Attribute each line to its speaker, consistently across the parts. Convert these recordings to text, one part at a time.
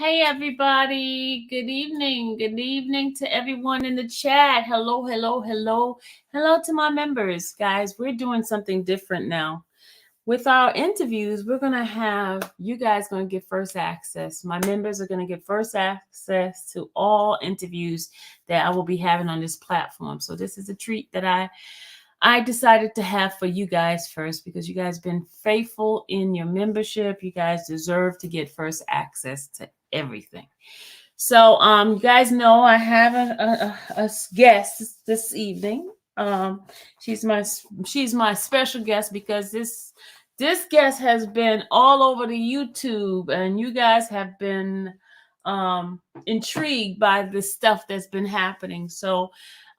Speaker 1: Hey everybody, good evening. Good evening to everyone in the chat. Hello, hello, hello. Hello to my members. Guys, we're doing something different now. With our interviews, we're going to have you guys going to get first access. My members are going to get first access to all interviews that I will be having on this platform. So this is a treat that I decided to have for you guys first because you guys been faithful in your membership. You guys deserve to get first access to everything. So you guys know I have a guest this evening. She's my special guest because this guest has been all over the YouTube, and you guys have been intrigued by the stuff that's been happening. So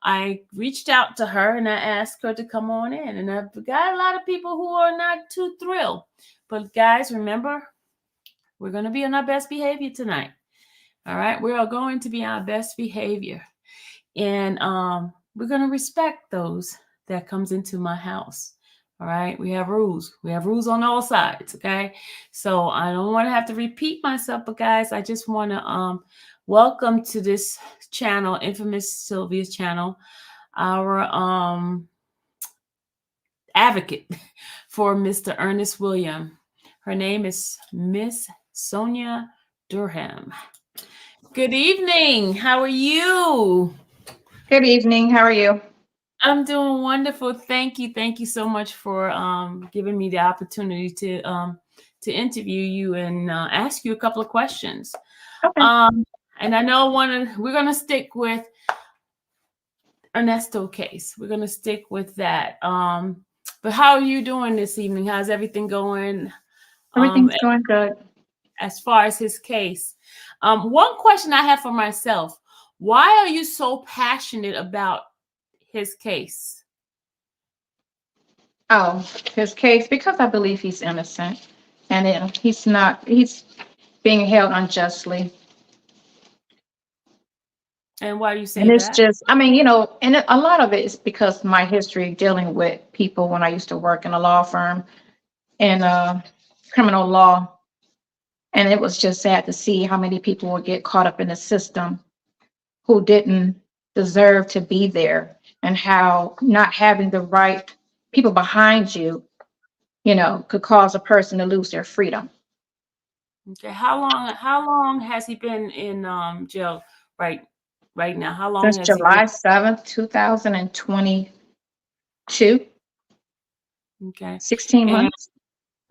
Speaker 1: I reached out to her and I asked her to come on in, and I've got a lot of people who are not too thrilled. But guys, remember, we're going to be on our best behavior tonight. All right, we are going to be our best behavior, and we're going to respect those that comes into my house. All right, we have rules. We have rules on all sides. Okay, so I don't want to have to repeat myself, but guys, I just want to welcome to this channel, Infamous Sylvia's channel, our advocate for Mr. Ernest William. Her name is Miss Sonia Durham. Good evening. How are you?
Speaker 2: Good evening. How are you?
Speaker 1: I'm doing wonderful. Thank you. Thank you so much for giving me the opportunity to interview you and ask you a couple of questions.
Speaker 2: Okay.
Speaker 1: And I know we're gonna stick with Ernesto case. We're gonna stick with that. But how are you doing this evening? How's everything going?
Speaker 2: Everything's going good.
Speaker 1: As far as his case. One question I have for myself: why are you so passionate about his case?
Speaker 2: Oh, his case, because I believe he's innocent, and he's not. He's being held unjustly.
Speaker 1: And why do you say
Speaker 2: And it's
Speaker 1: that?
Speaker 2: just, I mean, and a lot of it is because my history dealing with people when I used to work in a law firm in criminal law. And it was just sad to see how many people would get caught up in the system who didn't deserve to be there, and how not having the right people behind you, could cause a person to lose their freedom.
Speaker 1: Okay. How long has he been in jail right now? How long
Speaker 2: Since
Speaker 1: has he been?
Speaker 2: July 7th, 2022,
Speaker 1: Okay.
Speaker 2: 16
Speaker 1: And
Speaker 2: months,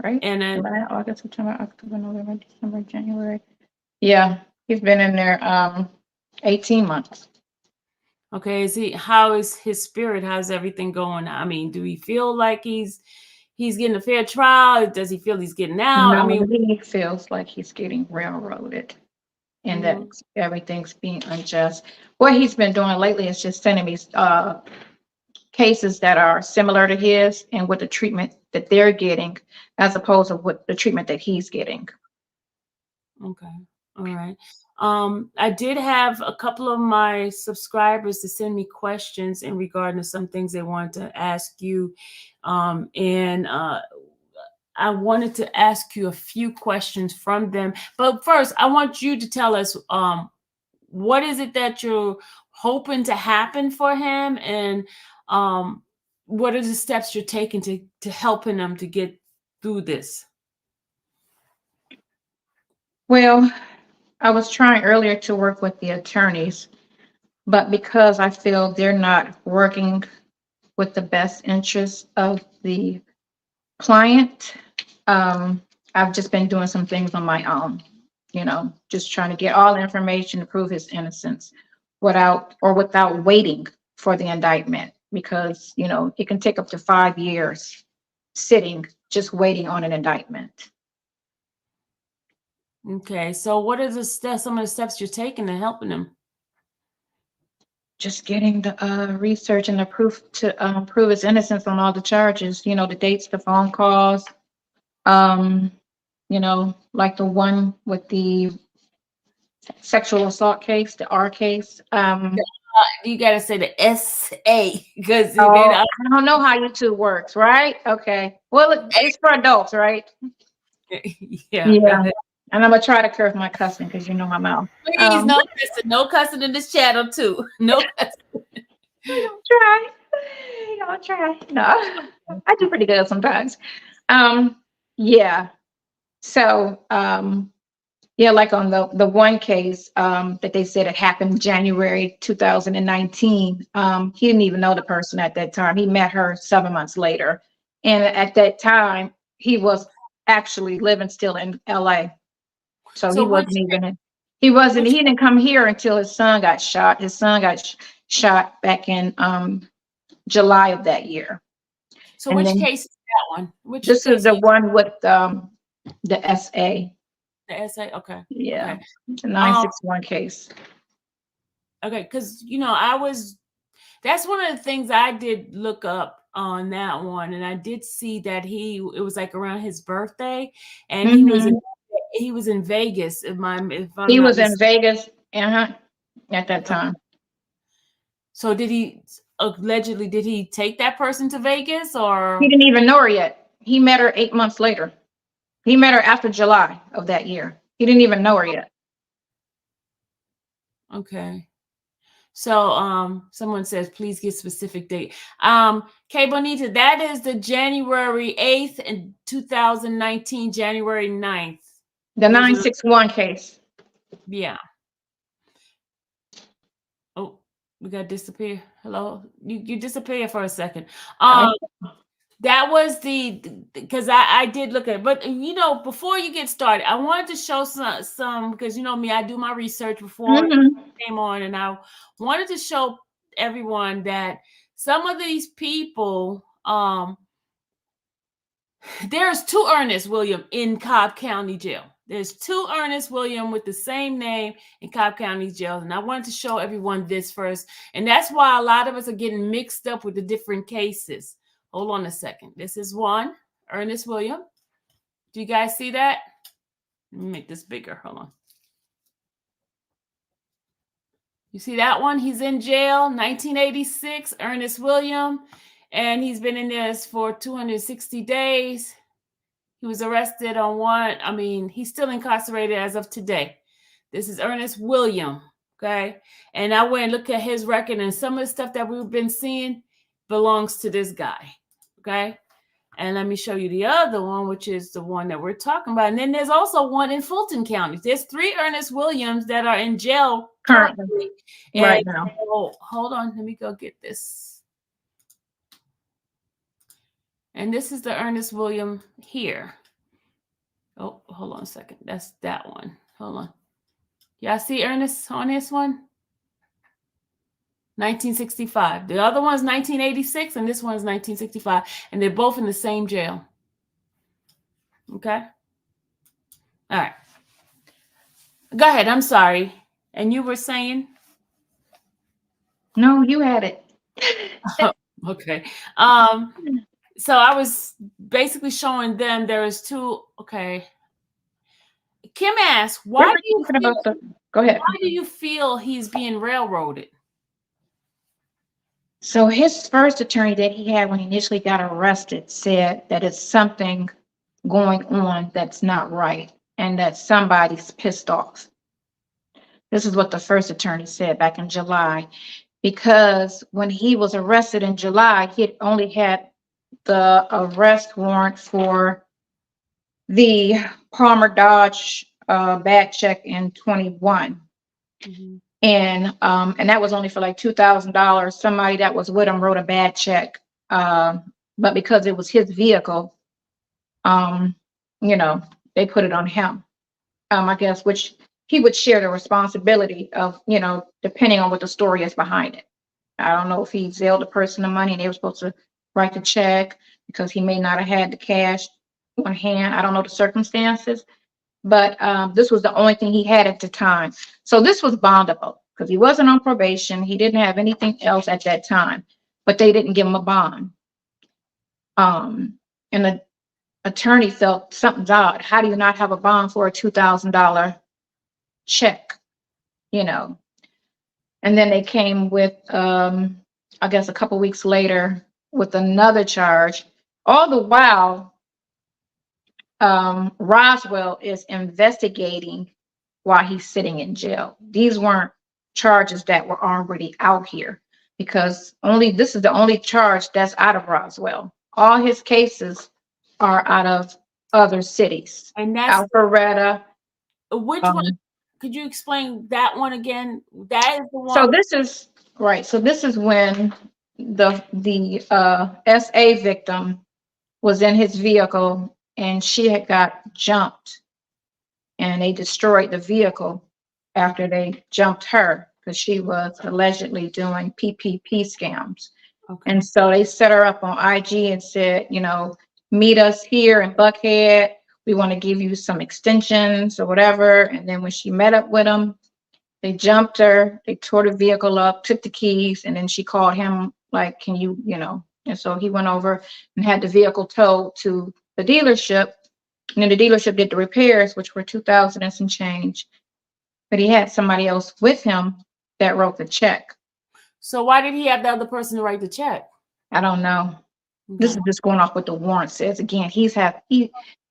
Speaker 2: right?
Speaker 1: and then
Speaker 2: July, August, September, October, November, December, January. Yeah, he's been in there 18 months.
Speaker 1: okay, how is his spirit? How's everything going? I mean, do he feel like he's getting a fair trial? Does he feel he's getting out? I
Speaker 2: No,
Speaker 1: mean,
Speaker 2: he feels like he's getting railroaded and that
Speaker 1: mhm.
Speaker 2: everything's being unjust. What he's been doing lately is just sending me cases that are similar to his and with the treatment that they're getting, as opposed to what the treatment that he's getting.
Speaker 1: Okay. All right. I did have a couple of my subscribers to send me questions in regard to some things they wanted to ask you. And I wanted to ask you a few questions from them. But first, I want you to tell us what is it that you're hoping to happen for him, and what are the steps you're taking to helping him to get through this?
Speaker 2: Well, I was trying earlier to work with the attorneys, but because I feel they're not working with the best interests of the client, I've just been doing some things on my own, just trying to get all the information to prove his innocence without waiting for the indictment, because, it can take up to 5 years sitting just waiting on an indictment.
Speaker 1: Okay, so what are some of the steps you're taking to helping him?
Speaker 2: Just getting the research and the proof to prove his innocence on all the charges, the dates, the phone calls, um, like the one with the sexual assault case, the R case.
Speaker 1: You got to say the SA because
Speaker 2: Oh, I don't know how YouTube works, right? Okay. Well, it's for adults, right?
Speaker 1: yeah. Go
Speaker 2: Yeah.
Speaker 1: ahead.
Speaker 2: And I'm gonna try to curb my cussing because you know my mouth.
Speaker 1: Please, no cussing in this channel too. No cussing.
Speaker 2: Try. I'll try. No, I do pretty good sometimes. Um, yeah. So, yeah, like on the one case that they said it happened January 2019. He didn't even know the person at that time. He met her 7 months later, and at that time he was actually living still in LA. So he
Speaker 1: So which
Speaker 2: wasn't even in, he wasn't
Speaker 1: which
Speaker 2: he didn't come here until his son got shot. His son got shot back in July of that year.
Speaker 1: so
Speaker 2: And
Speaker 1: which
Speaker 2: then
Speaker 1: case is that one? Which
Speaker 2: this is
Speaker 1: case
Speaker 2: the
Speaker 1: is
Speaker 2: one with the SA.
Speaker 1: the essay? Okay.
Speaker 2: Yeah,
Speaker 1: Okay.
Speaker 2: the
Speaker 1: Um,
Speaker 2: 961 case.
Speaker 1: okay, because that's one of the things I did look up on that one, and I did see that it was like around his birthday, and
Speaker 2: Hmm.
Speaker 1: he was in Vegas, if I'm
Speaker 2: He
Speaker 1: not
Speaker 2: was in
Speaker 1: mistaken.
Speaker 2: Vegas, at that time.
Speaker 1: So did he take that person to Vegas
Speaker 2: He
Speaker 1: or
Speaker 2: didn't even know her yet. He met her 8 months later. He met her after July of that year. He didn't even know her yet.
Speaker 1: okay. So someone says please give specific date. Kay Bonita, that is the January 8th and 2019, January 9th.
Speaker 2: The
Speaker 1: Those are
Speaker 2: 961 case.
Speaker 1: yeah. Oh, we got to disappear. Hello, you disappear for a second.
Speaker 2: I,
Speaker 1: That was because I did look at it, but before you get started, I wanted to show some because me, I do my research before I
Speaker 2: mhm.
Speaker 1: came on, and I wanted to show everyone that some of these people, there's two Ernest William in Cobb County Jail. There's two Ernest William with the same name in Cobb County Jail. And I wanted to show everyone this first. And that's why a lot of us are getting mixed up with the different cases. Hold on a second. This is one, Ernest William. Do you guys see that? Let me make this bigger. Hold on. You see that one? He's in jail, 1986, Ernest William. And he's been in this for 260 days. He was arrested on he's still incarcerated as of today. This is Ernest William, okay? And I went and looked at his record, and some of the stuff that we've been seeing belongs to this guy, okay? And let me show you the other one, which is the one that we're talking about. And then there's also one in Fulton County. There's three Ernest Williams that are in jail
Speaker 2: Currently,
Speaker 1: currently.
Speaker 2: right
Speaker 1: And
Speaker 2: now.
Speaker 1: hold on, let me go get this. And this is the Ernest William here. Oh, hold on a second. That's that one. Hold on. Y'all see Ernest on this one? 1965. The other one's 1986, and this one's 1965. And they're both in the same jail. Okay? All right. Go ahead. I'm sorry. And you were saying?
Speaker 2: No, you had it.
Speaker 1: Okay. So I was basically showing them there is two. Okay. Kim asked,
Speaker 2: We're talking about go ahead.
Speaker 1: why do you feel he's being railroaded?
Speaker 2: So his first attorney that he had when he initially got arrested said that it's something going on that's not right and that somebody's pissed off. This is what the first attorney said back in July, because when he was arrested in July, he had only had the arrest warrant for the Palmer Dodge bad check in 21.
Speaker 1: Mhm.
Speaker 2: And that was only for like $2,000. Somebody that was with him wrote a bad check. But because it was his vehicle, they put it on him. I guess, which he would share the responsibility of, depending on what the story is behind it. I don't know if he zailed the person the money and they were supposed to write the check because he may not have had the cash on hand. I don't know the circumstances, but this was the only thing he had at the time. So this was bondable because he wasn't on probation. He didn't have anything else at that time, but they didn't give him a bond. And the attorney felt something's odd. How do you not have a bond for a $2,000 check? And then they came with, I guess, a couple weeks later with another charge. All the while, Roswell is investigating while he's sitting in jail. These weren't charges that were already out here, because only this is the only charge that's out of Roswell. All his cases are out of other cities.
Speaker 1: And that's
Speaker 2: Alpharetta.
Speaker 1: which one? Could you explain that one again? That is the one.
Speaker 2: So this is right. So this is when the SA victim was in his vehicle and she had got jumped, and they destroyed the vehicle after they jumped her because she was allegedly doing PPP scams.
Speaker 1: Okay.
Speaker 2: And so they set her up on IG and said, you know, meet us here in Buckhead. We want to give you some extensions or whatever. And then when she met up with them, they jumped her, they tore the vehicle up, took the keys, and then she called him like, can you, you know, and so he went over and had the vehicle towed to the dealership. And then the dealership did the repairs, which were $2,000 and some change. But he had somebody else with him that wrote the check.
Speaker 1: So why did he have the other person to write the check?
Speaker 2: I don't know.
Speaker 1: Okay.
Speaker 2: This is just going off what the warrant says. Again, he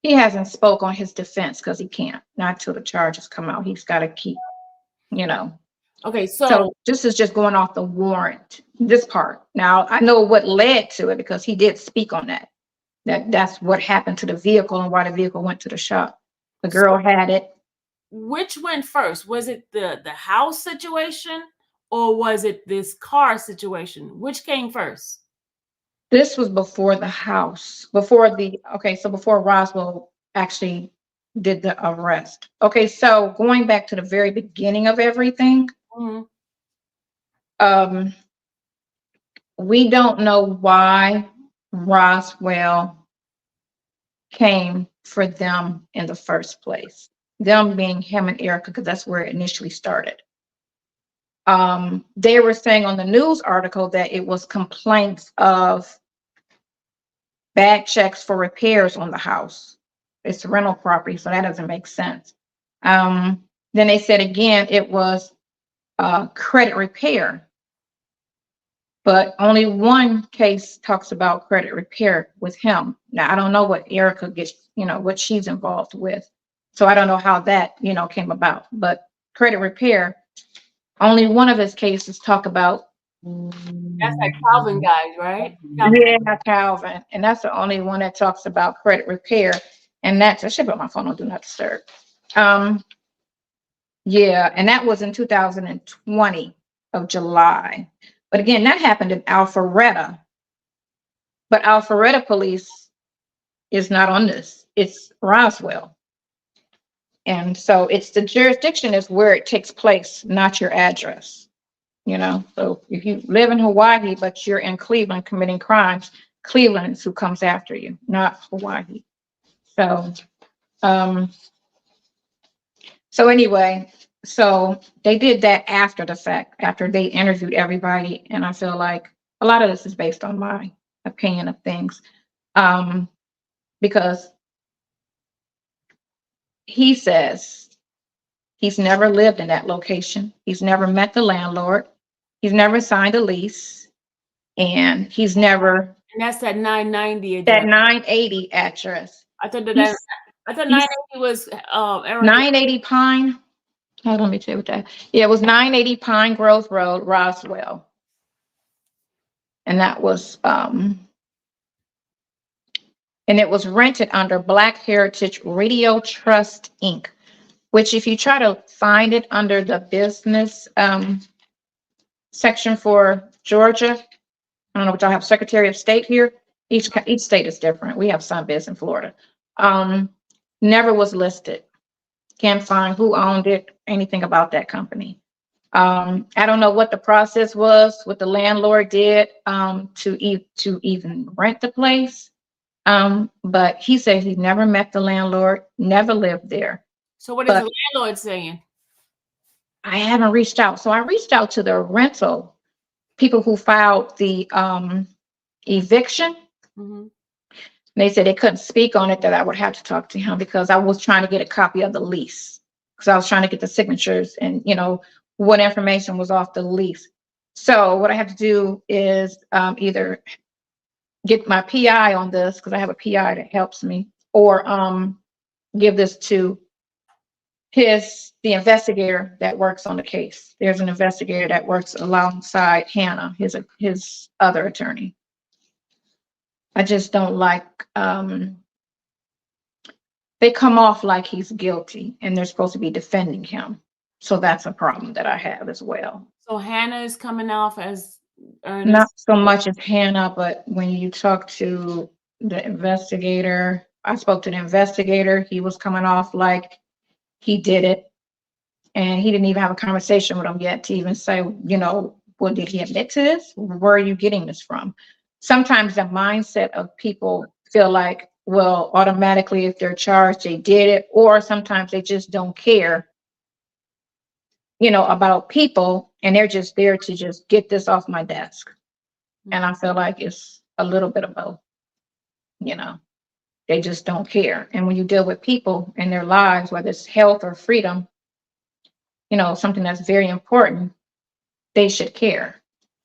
Speaker 2: hasn't spoke on his defense because he can't, not till the charges come out. He's got to keep, you know.
Speaker 1: Okay,
Speaker 2: So this is just going off the warrant, this part. Now, I know what led to it because he did speak on that. That's what happened to the vehicle and why the vehicle went to the shop. The girl had it.
Speaker 1: which went first? Was it the house situation or was it this car situation? Which came first?
Speaker 2: This was before the house, before Roswell actually did the arrest. Okay, so going back to the very beginning of everything,
Speaker 1: Mhm.
Speaker 2: We don't know why Roswell came for them in the first place. Them being him and Erica, because that's where it initially started. They were saying on the news article that it was complaints of bad checks for repairs on the house. It's a rental property, so that doesn't make sense. Then they said again, it was credit repair. But only one case talks about credit repair with him. Now, I don't know what Erica gets, you know, what she's involved with. So I don't know how that, you know, came about. But credit repair, only one of his cases talk about.
Speaker 1: That's that Calvin guy, right?
Speaker 2: Yeah, Calvin. And that's the only one that talks about credit repair. And I should put my phone on Do Not Disturb. Yeah, and that was in 2020 of July. But again, that happened in Alpharetta. But Alpharetta police is not on this. It's Roswell. And so it's the jurisdiction is where it takes place, not your address. You know, so if you live in Hawaii, but you're in Cleveland committing crimes, Cleveland's who comes after you, not Hawaii. So, anyway, so they did that after the fact, after they interviewed everybody. And I feel like a lot of this is based on my opinion of things. Because he says he's never lived in that location. He's never met the landlord. He's never signed a lease. And he's never.
Speaker 1: And that's that 990
Speaker 2: That
Speaker 1: address.
Speaker 2: 980 address.
Speaker 1: I thought 980 was Erica.
Speaker 2: 980 Pine. Hold on, let me tell you what that. Yeah, it was 980 Pine Grove Road, Roswell. And that was and it was rented under Black Heritage Radio Trust, Inc., which if you try to find it under the business section for Georgia, I don't know what y'all have, Secretary of State here. Each state is different. We have some biz in Florida. Never was listed. Can't find who owned it, anything about that company. I don't know what the process was, what the landlord did to even rent the place. But he said he never met the landlord, never lived there.
Speaker 1: So what is the landlord saying?
Speaker 2: I haven't reached out. So I reached out to the rental people who filed the eviction.
Speaker 1: Mm-hmm.
Speaker 2: They said they couldn't speak on it, that I would have to talk to him because I was trying to get a copy of the lease. Because I was trying to get the signatures and, you know, what information was off the lease. So what I have to do is either get my PI on this, because I have a PI that helps me, or give this to the investigator that works on the case. There's an investigator that works alongside Hannah, his other attorney. I just don't like, they come off like he's guilty and they're supposed to be defending him. So that's a problem that I have as well.
Speaker 1: So Hannah is coming off as
Speaker 2: Not
Speaker 1: Ernest.
Speaker 2: so much as Hannah, but when you talk to the investigator, I spoke to the investigator, he was coming off like he did it. And he didn't even have a conversation with him yet to even say, you know, well, did he admit to this? Where are you getting this from? Sometimes the mindset of people feel like, well, automatically if they're charged, they did it, or sometimes they just don't care, you know, about people, and they're just there to just get this off my desk. And I feel like it's a little bit of both, you know, they just don't care. And when you deal with people in their lives, whether it's health or freedom, you know, something that's very important, they should care,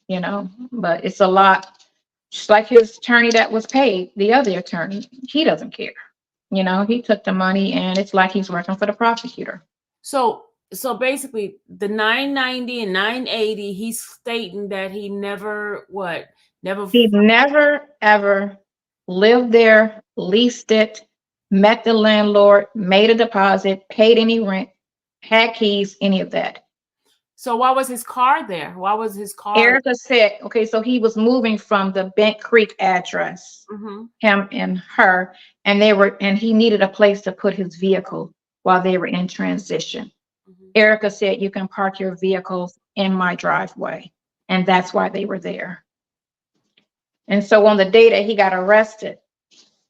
Speaker 2: you know, but it's a lot, just like his attorney that was paid, the other attorney, he doesn't care. You know, he took the money and it's like he's working for the prosecutor.
Speaker 1: So basically the 990 and 980, he's stating that he never
Speaker 2: He never, ever lived there, leased it, met the landlord, made a deposit, paid any rent, had keys, any of that.
Speaker 1: So why was his car there? Why was his car?
Speaker 2: Erica said, okay, so he was moving from the Bent Creek address, him and her, and he needed a place to put his vehicle while they were in transition. Erica said, you can park your vehicles in my driveway. And that's why they were there. And so on the day that he got arrested,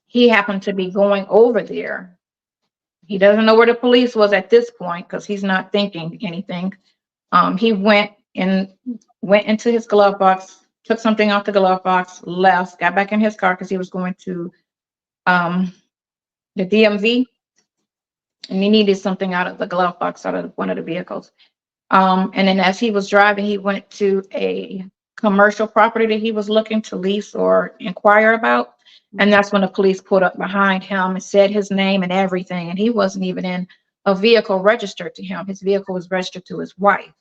Speaker 2: he happened to be going over there. He doesn't know where the police was at this point because he's not thinking anything. He went into his glove box, took something out the glove box, left, got back in his car because he was going to the DMV, and he needed something out of the glove box, out of one of the vehicles. And then as he was driving, he went to a commercial property that he was looking to lease or inquire about. And that's when the police pulled up behind him and said his name and everything. And he wasn't even in a vehicle registered to him. His vehicle was registered to his wife.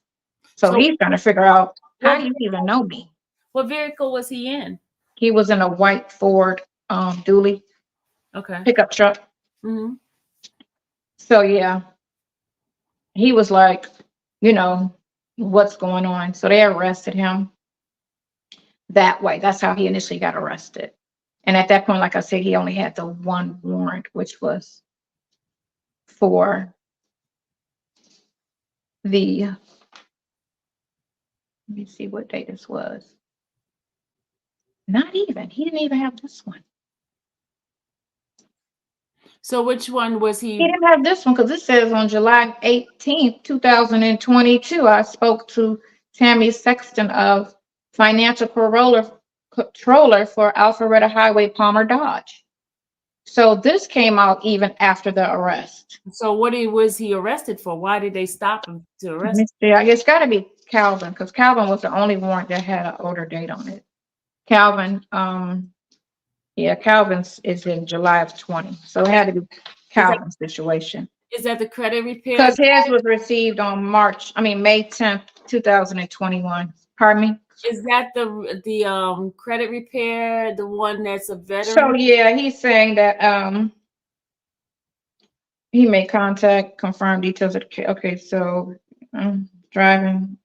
Speaker 2: So he's trying to figure out, how do you even know me?
Speaker 1: What vehicle was he in?
Speaker 2: He was in a white Ford dually pickup truck. So yeah, he was like, you know, what's going on? So they arrested him that way. That's how he initially got arrested. And at that point, like I said, he only had the one warrant, which was for the, let me see what day this was. Not even, he didn't even have this one.
Speaker 1: So which one was he?
Speaker 2: He didn't have this one because it says on July 18th, 2022, I spoke to Tammy Sexton of Financial Controller for Alpharetta Highway Palmer Dodge. So this came out even after the arrest.
Speaker 1: So what was he arrested for? Why did they stop him to arrest him?
Speaker 2: Yeah, it's got to be Calvin, because Calvin was the only warrant that had an older date on it. Calvin, yeah, Calvin's is in July of 20. So it had to be Calvin's situation.
Speaker 1: Is that the credit repair?
Speaker 2: Because his was received on May 10th, 2021. Pardon me?
Speaker 1: Is that the credit repair, the one that's a veteran?
Speaker 2: So yeah, he's saying that he made contact, confirm details of the, okay, so driving,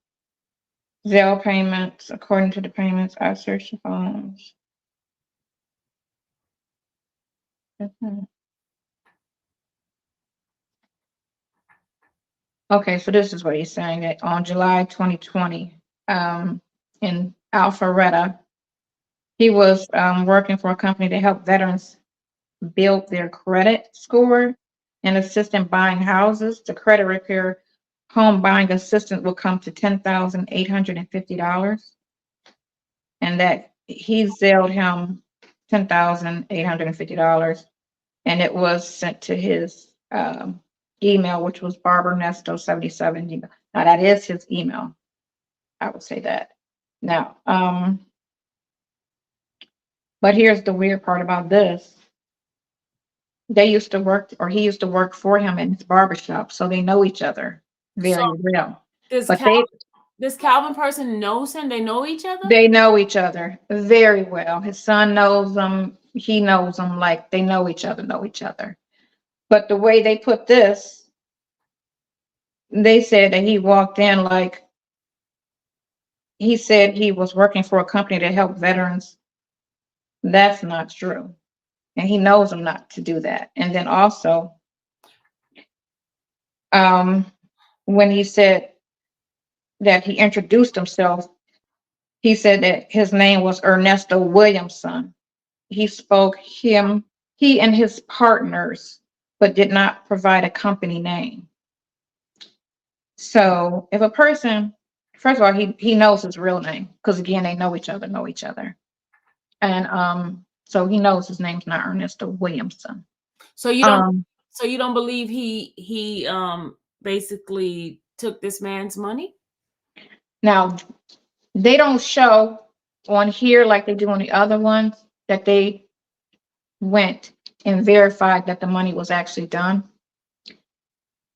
Speaker 2: Zelle payments, according to the payments, I searched the phones. Okay, so this is what he's saying, that on July 2020, in Alpharetta, he was working for a company to help veterans build their credit score and assist in buying houses. The credit repair home buying assistance will come to $10,850, and that he Zelled him $10,850, and it was sent to his email, which was Barbara Nesto 77. Now that is his email. I would say that. Now, but here's the weird part about this. They used to work, or he used to work for him in his barbershop, so they know each other
Speaker 1: So
Speaker 2: very well.
Speaker 1: this
Speaker 2: But
Speaker 1: this Calvin person knows him. They know each other.
Speaker 2: they know each other very well. His son knows them. He knows them, like they know each other, know each other. But the way they put this, they said that he walked in like he said he was working for a company to help veterans. That's not true. And he knows them not to do that. And then also, um, when he said that he introduced himself, he said that his name was Ernesto Williamson. He spoke he and his partners, but did not provide a company name. So if a person, first of all, he knows his real name, because again, they know each other. And so he knows his name's not Ernesto Williamson.
Speaker 1: So you don't.
Speaker 2: Um,
Speaker 1: So you don't believe he basically took this man's money?
Speaker 2: Now they don't show on here like they do on the other ones that they went and verified that the money was actually done.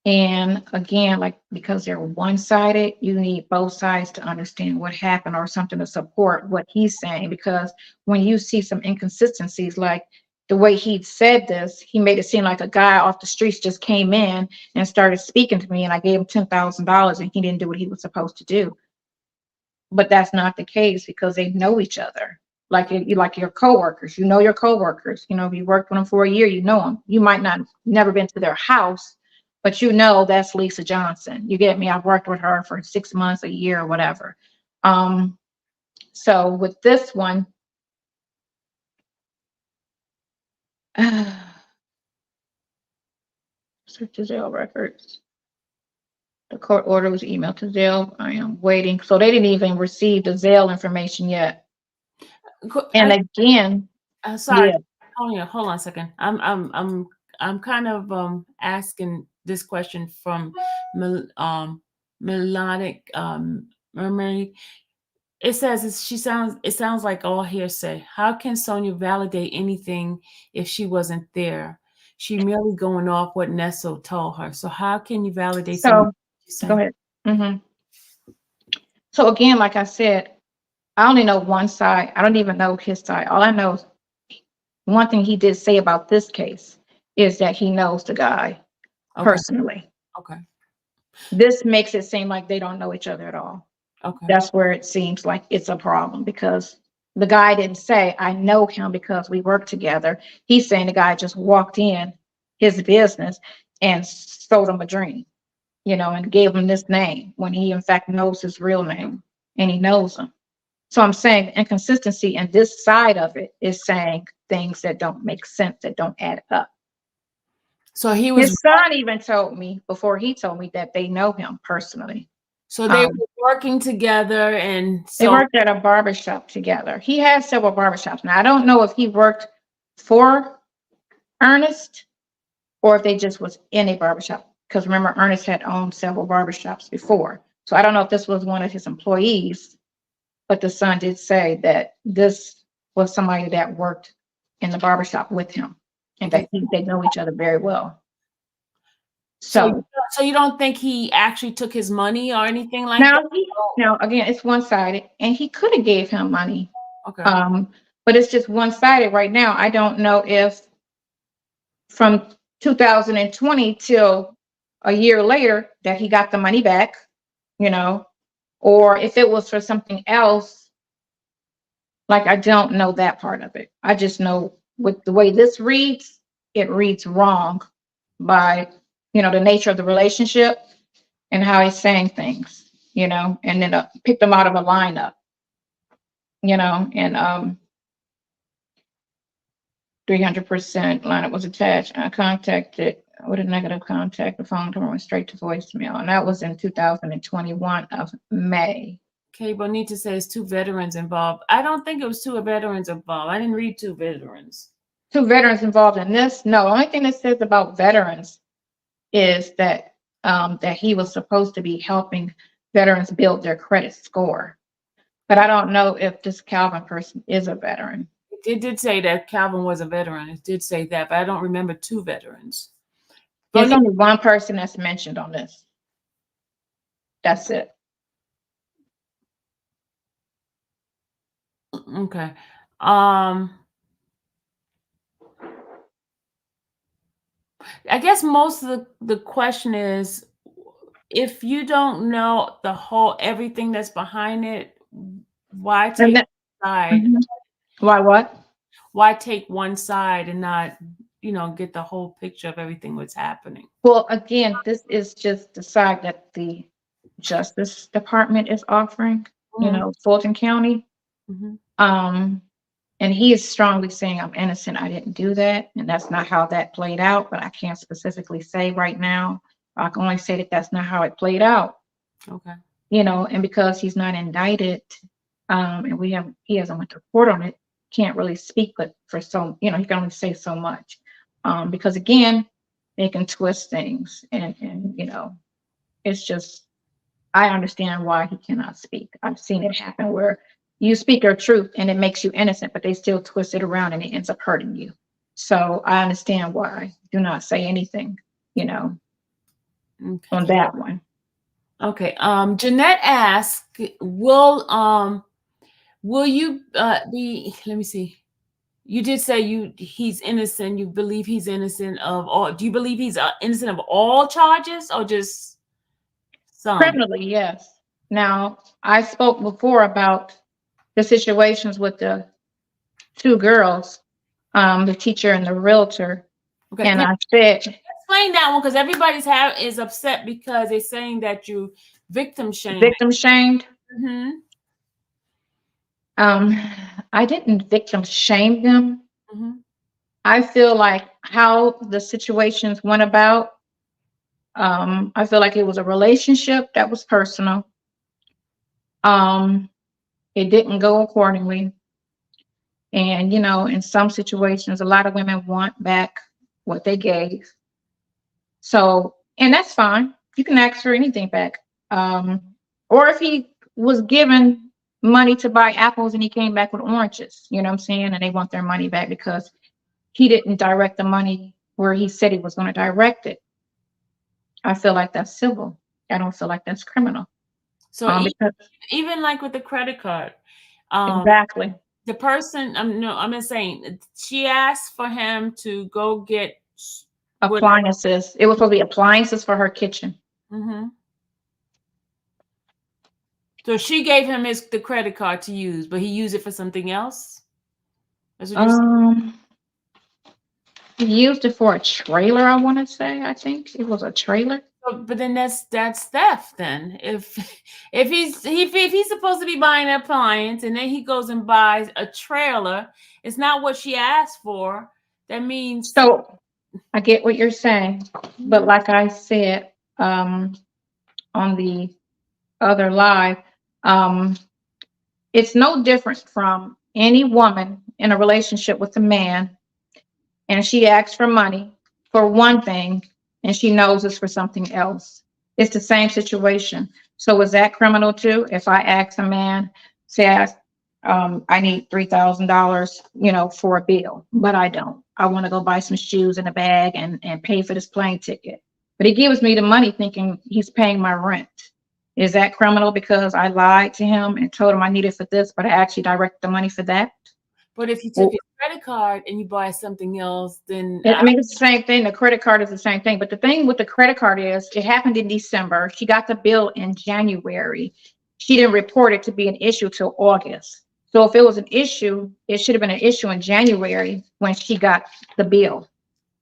Speaker 2: And again, like because they're one-sided, you need both sides to understand what happened or something to support what he's saying. Because when you see some inconsistencies, like the way he said this, he made it seem like a guy off the streets just came in and started speaking to me, and I gave him $10,000 and he didn't do what he was supposed to do. But that's not the case, because they know each other. Like your coworkers, you know your coworkers. You know, if you worked with them for a year, you know them. You might not never been to their house, but you know that's Lisa Johnson. You get me? I've worked with her for 6 months, a year, or whatever. So with this one, search the Zelle records. The court order was emailed to Zelle. I am waiting. So they didn't even receive the Zelle information yet. And again,
Speaker 1: Sorry.
Speaker 2: yeah.
Speaker 1: Hold on a second. I'm kind of asking this question from Melodic Mermaid. It says it sounds like all hearsay. How can Sonia validate anything if she wasn't there? She merely going off what Nesso told her. So how can you validate something?
Speaker 2: So go ahead. So again, like I said, I only know one side. I don't even know his side. All I know is one thing he did say about this case is that he knows the guy personally.
Speaker 1: Okay.
Speaker 2: This makes it seem like they don't know each other at all.
Speaker 1: Okay.
Speaker 2: That's where it seems like it's a problem, because the guy didn't say, I know him because we work together. He's saying the guy just walked in his business and sold him a dream, you know, and gave him this name when he in fact knows his real name and he knows him. So I'm saying inconsistency in this side of it is saying things that don't make sense, that don't add up.
Speaker 1: So his
Speaker 2: son even told me before he told me that they know him personally.
Speaker 1: So they were working together, and so
Speaker 2: they worked at a barbershop together. He has several barbershops. Now I don't know if he worked for Ernest or if they just was in a barbershop, because remember Ernest had owned several barbershops before. So I don't know if this was one of his employees, but the son did say that this was somebody that worked in the barbershop with him, and that they know each other very well. So
Speaker 1: you don't think he actually took his money or anything like
Speaker 2: that?
Speaker 1: Now,
Speaker 2: again, it's one-sided, and he could have gave him money.
Speaker 1: Okay.
Speaker 2: But it's just one-sided right now. I don't know if from 2020 till a year later that he got the money back, you know, or if it was for something else. Like, I don't know that part of it. I just know with the way this reads, it reads wrong by, you know, the nature of the relationship and how he's saying things, you know, and then picked them out of a lineup, you know, and 300% lineup was attached. I contacted with a negative contact. The phone number went straight to voicemail, and that was in 2021 of May.
Speaker 1: Okay, Bonita says 2 veterans involved. I don't think it was 2 veterans involved. I didn't read 2 veterans.
Speaker 2: 2 veterans involved in this? No, the only thing that says about veterans is that that he was supposed to be helping veterans build their credit score. But I don't know if this Calvin person is a veteran.
Speaker 1: It did say that Calvin was a veteran. It did say that, but I don't remember 2 veterans.
Speaker 2: There's only one person that's mentioned on this. That's it.
Speaker 1: Okay. I guess most of the question is, if you don't know the whole everything that's behind it, why take one side?
Speaker 2: Mhm. Why what?
Speaker 1: Why take one side and not, get the whole picture of everything that's happening?
Speaker 2: Well, again, this is just the side that the Justice Department is offering,
Speaker 1: Mhm.
Speaker 2: Fulton County.
Speaker 1: Mhm.
Speaker 2: And he is strongly saying I'm innocent. I didn't do that. And that's not how that played out, but I can't specifically say right now. I can only say that that's not how it played out,
Speaker 1: Okay.
Speaker 2: and because he's not indicted, and he hasn't went to court on it, can't really speak, but he can only say so much. Because again, they can twist things and it's just, I understand why he cannot speak. I've seen it happen where you speak your truth and it makes you innocent, but they still twist it around and it ends up hurting you. So I understand why. Do not say anything,
Speaker 1: Okay.
Speaker 2: on that one.
Speaker 1: Okay. Jeanette asked, will you be, let me see. You did say he's innocent. You believe he's innocent of all. Do you believe he's innocent of all charges or just some?
Speaker 2: Criminally, yes. Now, I spoke before about the situations with the 2 girls, the teacher and the realtor.
Speaker 1: Okay.
Speaker 2: And
Speaker 1: Can
Speaker 2: I said,
Speaker 1: explain that one, because everybody's is upset because they're saying that you victim shame.
Speaker 2: victim shamed.
Speaker 1: Mm-hmm.
Speaker 2: I didn't victim shame them.
Speaker 1: Mm-hmm.
Speaker 2: I feel like how the situations went about, I feel like it was a relationship that was personal. It didn't go accordingly. And, in some situations, a lot of women want back what they gave. So, and that's fine. You can ask for anything back. Or if he was given money to buy apples and he came back with oranges, you know what I'm saying? And they want their money back because he didn't direct the money where he said he was going to direct it. I feel like that's civil. I don't feel like that's criminal.
Speaker 1: So
Speaker 2: Because
Speaker 1: even like with the credit card,
Speaker 2: exactly.
Speaker 1: the person, I'm just saying, she asked for him to go get
Speaker 2: Appliances. It was supposed to be appliances for her kitchen.
Speaker 1: Mm-hmm. So she gave him the credit card to use, but he used it for something else. That's what you're saying?
Speaker 2: He used it for a trailer, I want to say. I think it was a trailer.
Speaker 1: But then that's theft. Then if he's supposed to be buying an appliance and then he goes and buys a trailer, it's not what she asked for. That means.
Speaker 2: So I get what you're saying, but like I said, on the other live, it's no different from any woman in a relationship with a man, and she asks for money for one thing, and she knows it's for something else. It's the same situation. So is that criminal too? If I ask a man, say I need $3,000, for a bill, but I don't. I want to go buy some shoes and a bag and pay for this plane ticket. But he gives me the money thinking he's paying my rent. Is that criminal because I lied to him and told him I needed for this, but I actually directed the money for that?
Speaker 1: But if you took his credit card and you buy something else, then
Speaker 2: I mean, it's the same thing. The credit card is the same thing. But the thing with the credit card is it happened in December. She got the bill in January. She didn't report it to be an issue till August. So if it was an issue, it should have been an issue in January when she got the bill.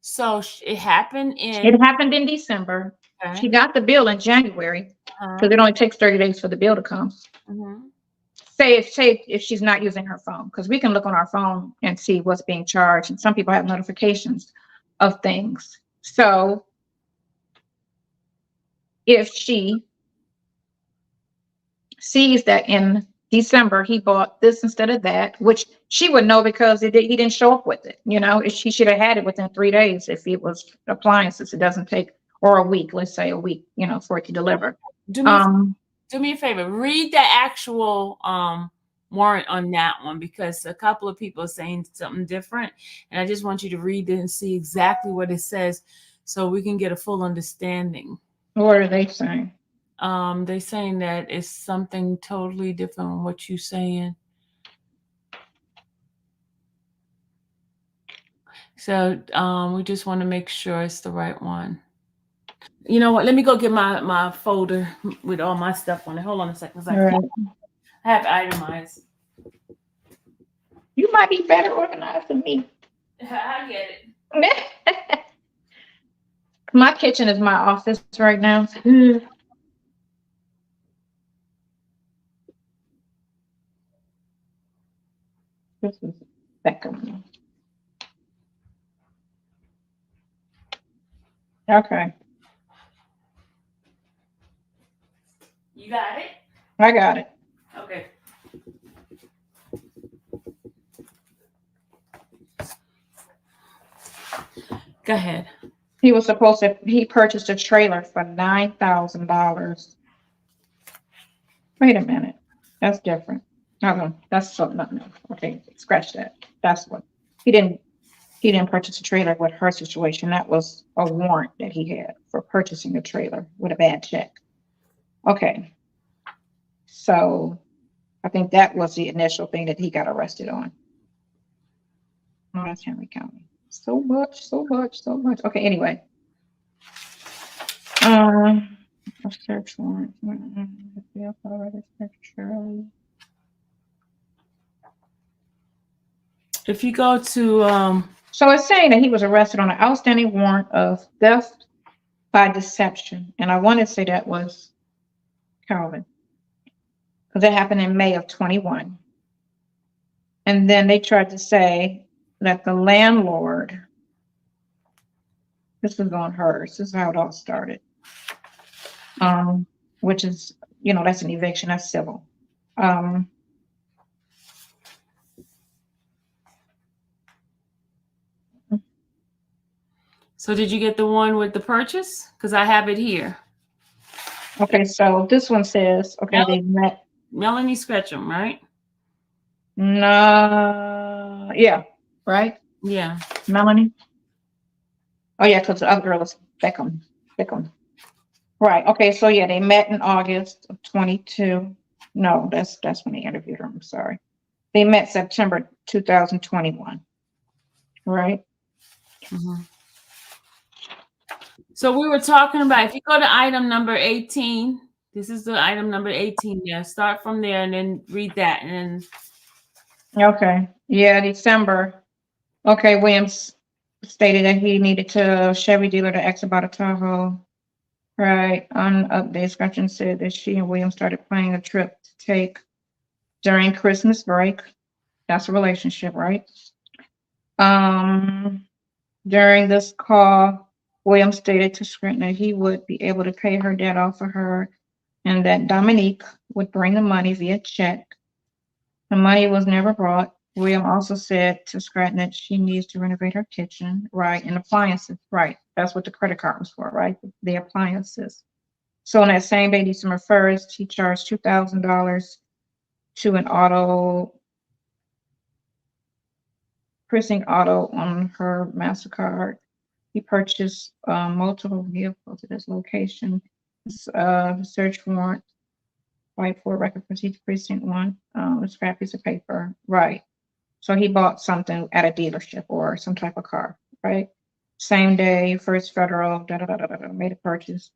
Speaker 1: So it happened
Speaker 2: It happened in December.
Speaker 1: Okay.
Speaker 2: She got the bill in January because it only takes 30 days for the bill to come.
Speaker 1: Mm-hmm.
Speaker 2: Say if she's not using her phone, because we can look on our phone and see what's being charged, and some people have notifications of things. So if she sees that in December he bought this instead of that, which she would know because he didn't show up with it. She should have had it within 3 days if it was appliances. It doesn't take, or a week, let's say a week, for it to deliver.
Speaker 1: Do me a favor. Read the actual warrant on that one, because a couple of people are saying something different, and I just want you to read it and see exactly what it says so we can get a full understanding.
Speaker 2: What are they saying?
Speaker 1: They're saying that it's something totally different from what you're saying. So we just want to make sure it's the right one. You know what? Let me go get my folder with all my stuff on it. Hold on a second. 'Cause
Speaker 2: All right.
Speaker 1: I have itemized.
Speaker 2: You might be better organized than me.
Speaker 1: I get it.
Speaker 2: My kitchen is my office right now. This is Beckham. Okay,
Speaker 1: You got it?
Speaker 2: I got it.
Speaker 1: Okay. Go ahead.
Speaker 2: He purchased a trailer for $9,000. Wait a minute. That's different. No, that's something. No. Okay, scratch that. That's what he didn't purchase a trailer with her situation. That was a warrant that he had for purchasing a trailer with a bad check. Okay. So I think that was the initial thing that he got arrested on. Oh, that's Henry County. So much. Okay, anyway. A search warrant.
Speaker 1: If you go to
Speaker 2: So it's saying that he was arrested on an outstanding warrant of theft by deception. And I want to say that was Calvin, because it happened in May of 21. And then they tried to say that the landlord, this was on hers, this is how it all started. Which is, that's an eviction, that's civil.
Speaker 1: so did you get the one with the purchase? Because I have it here.
Speaker 2: Okay, so this one says, okay, they met.
Speaker 1: Melanie Scretchum, right?
Speaker 2: No, yeah, right?
Speaker 1: Yeah.
Speaker 2: Melanie? Oh, yeah, because the other girl is Beckham. Right, okay, so yeah, they met in August of 22. No, that's when they interviewed her, I'm sorry. They met September 2021, right?
Speaker 1: Mm-hmm. So we were talking about, if you go to item number 18, this is the item number 18. Yeah, start from there and then read that. And then
Speaker 2: Okay, yeah, December. Okay, Williams stated that he needed to Chevy dealer to ask about a Tahoe. Right, on update, Scratchen said that she and Williams started planning a trip to take during Christmas break. That's a relationship, right? During this call, Williams stated to Scranton that he would be able to pay her debt off for her and that Dominique would bring the money via check. The money was never brought. William also said to Scranton that she needs to renovate her kitchen, right, and appliances, right. That's what the credit card was for, right? The appliances. So on that same day, December 1st, he charged $2,000 to an auto precinct auto on her MasterCard. He purchased multiple vehicles at this location. Search warrant, right, for record procedure precinct 1, a scrap piece of paper, right. So he bought something at a dealership or some type of car, right? Same day, First Federal, made a purchase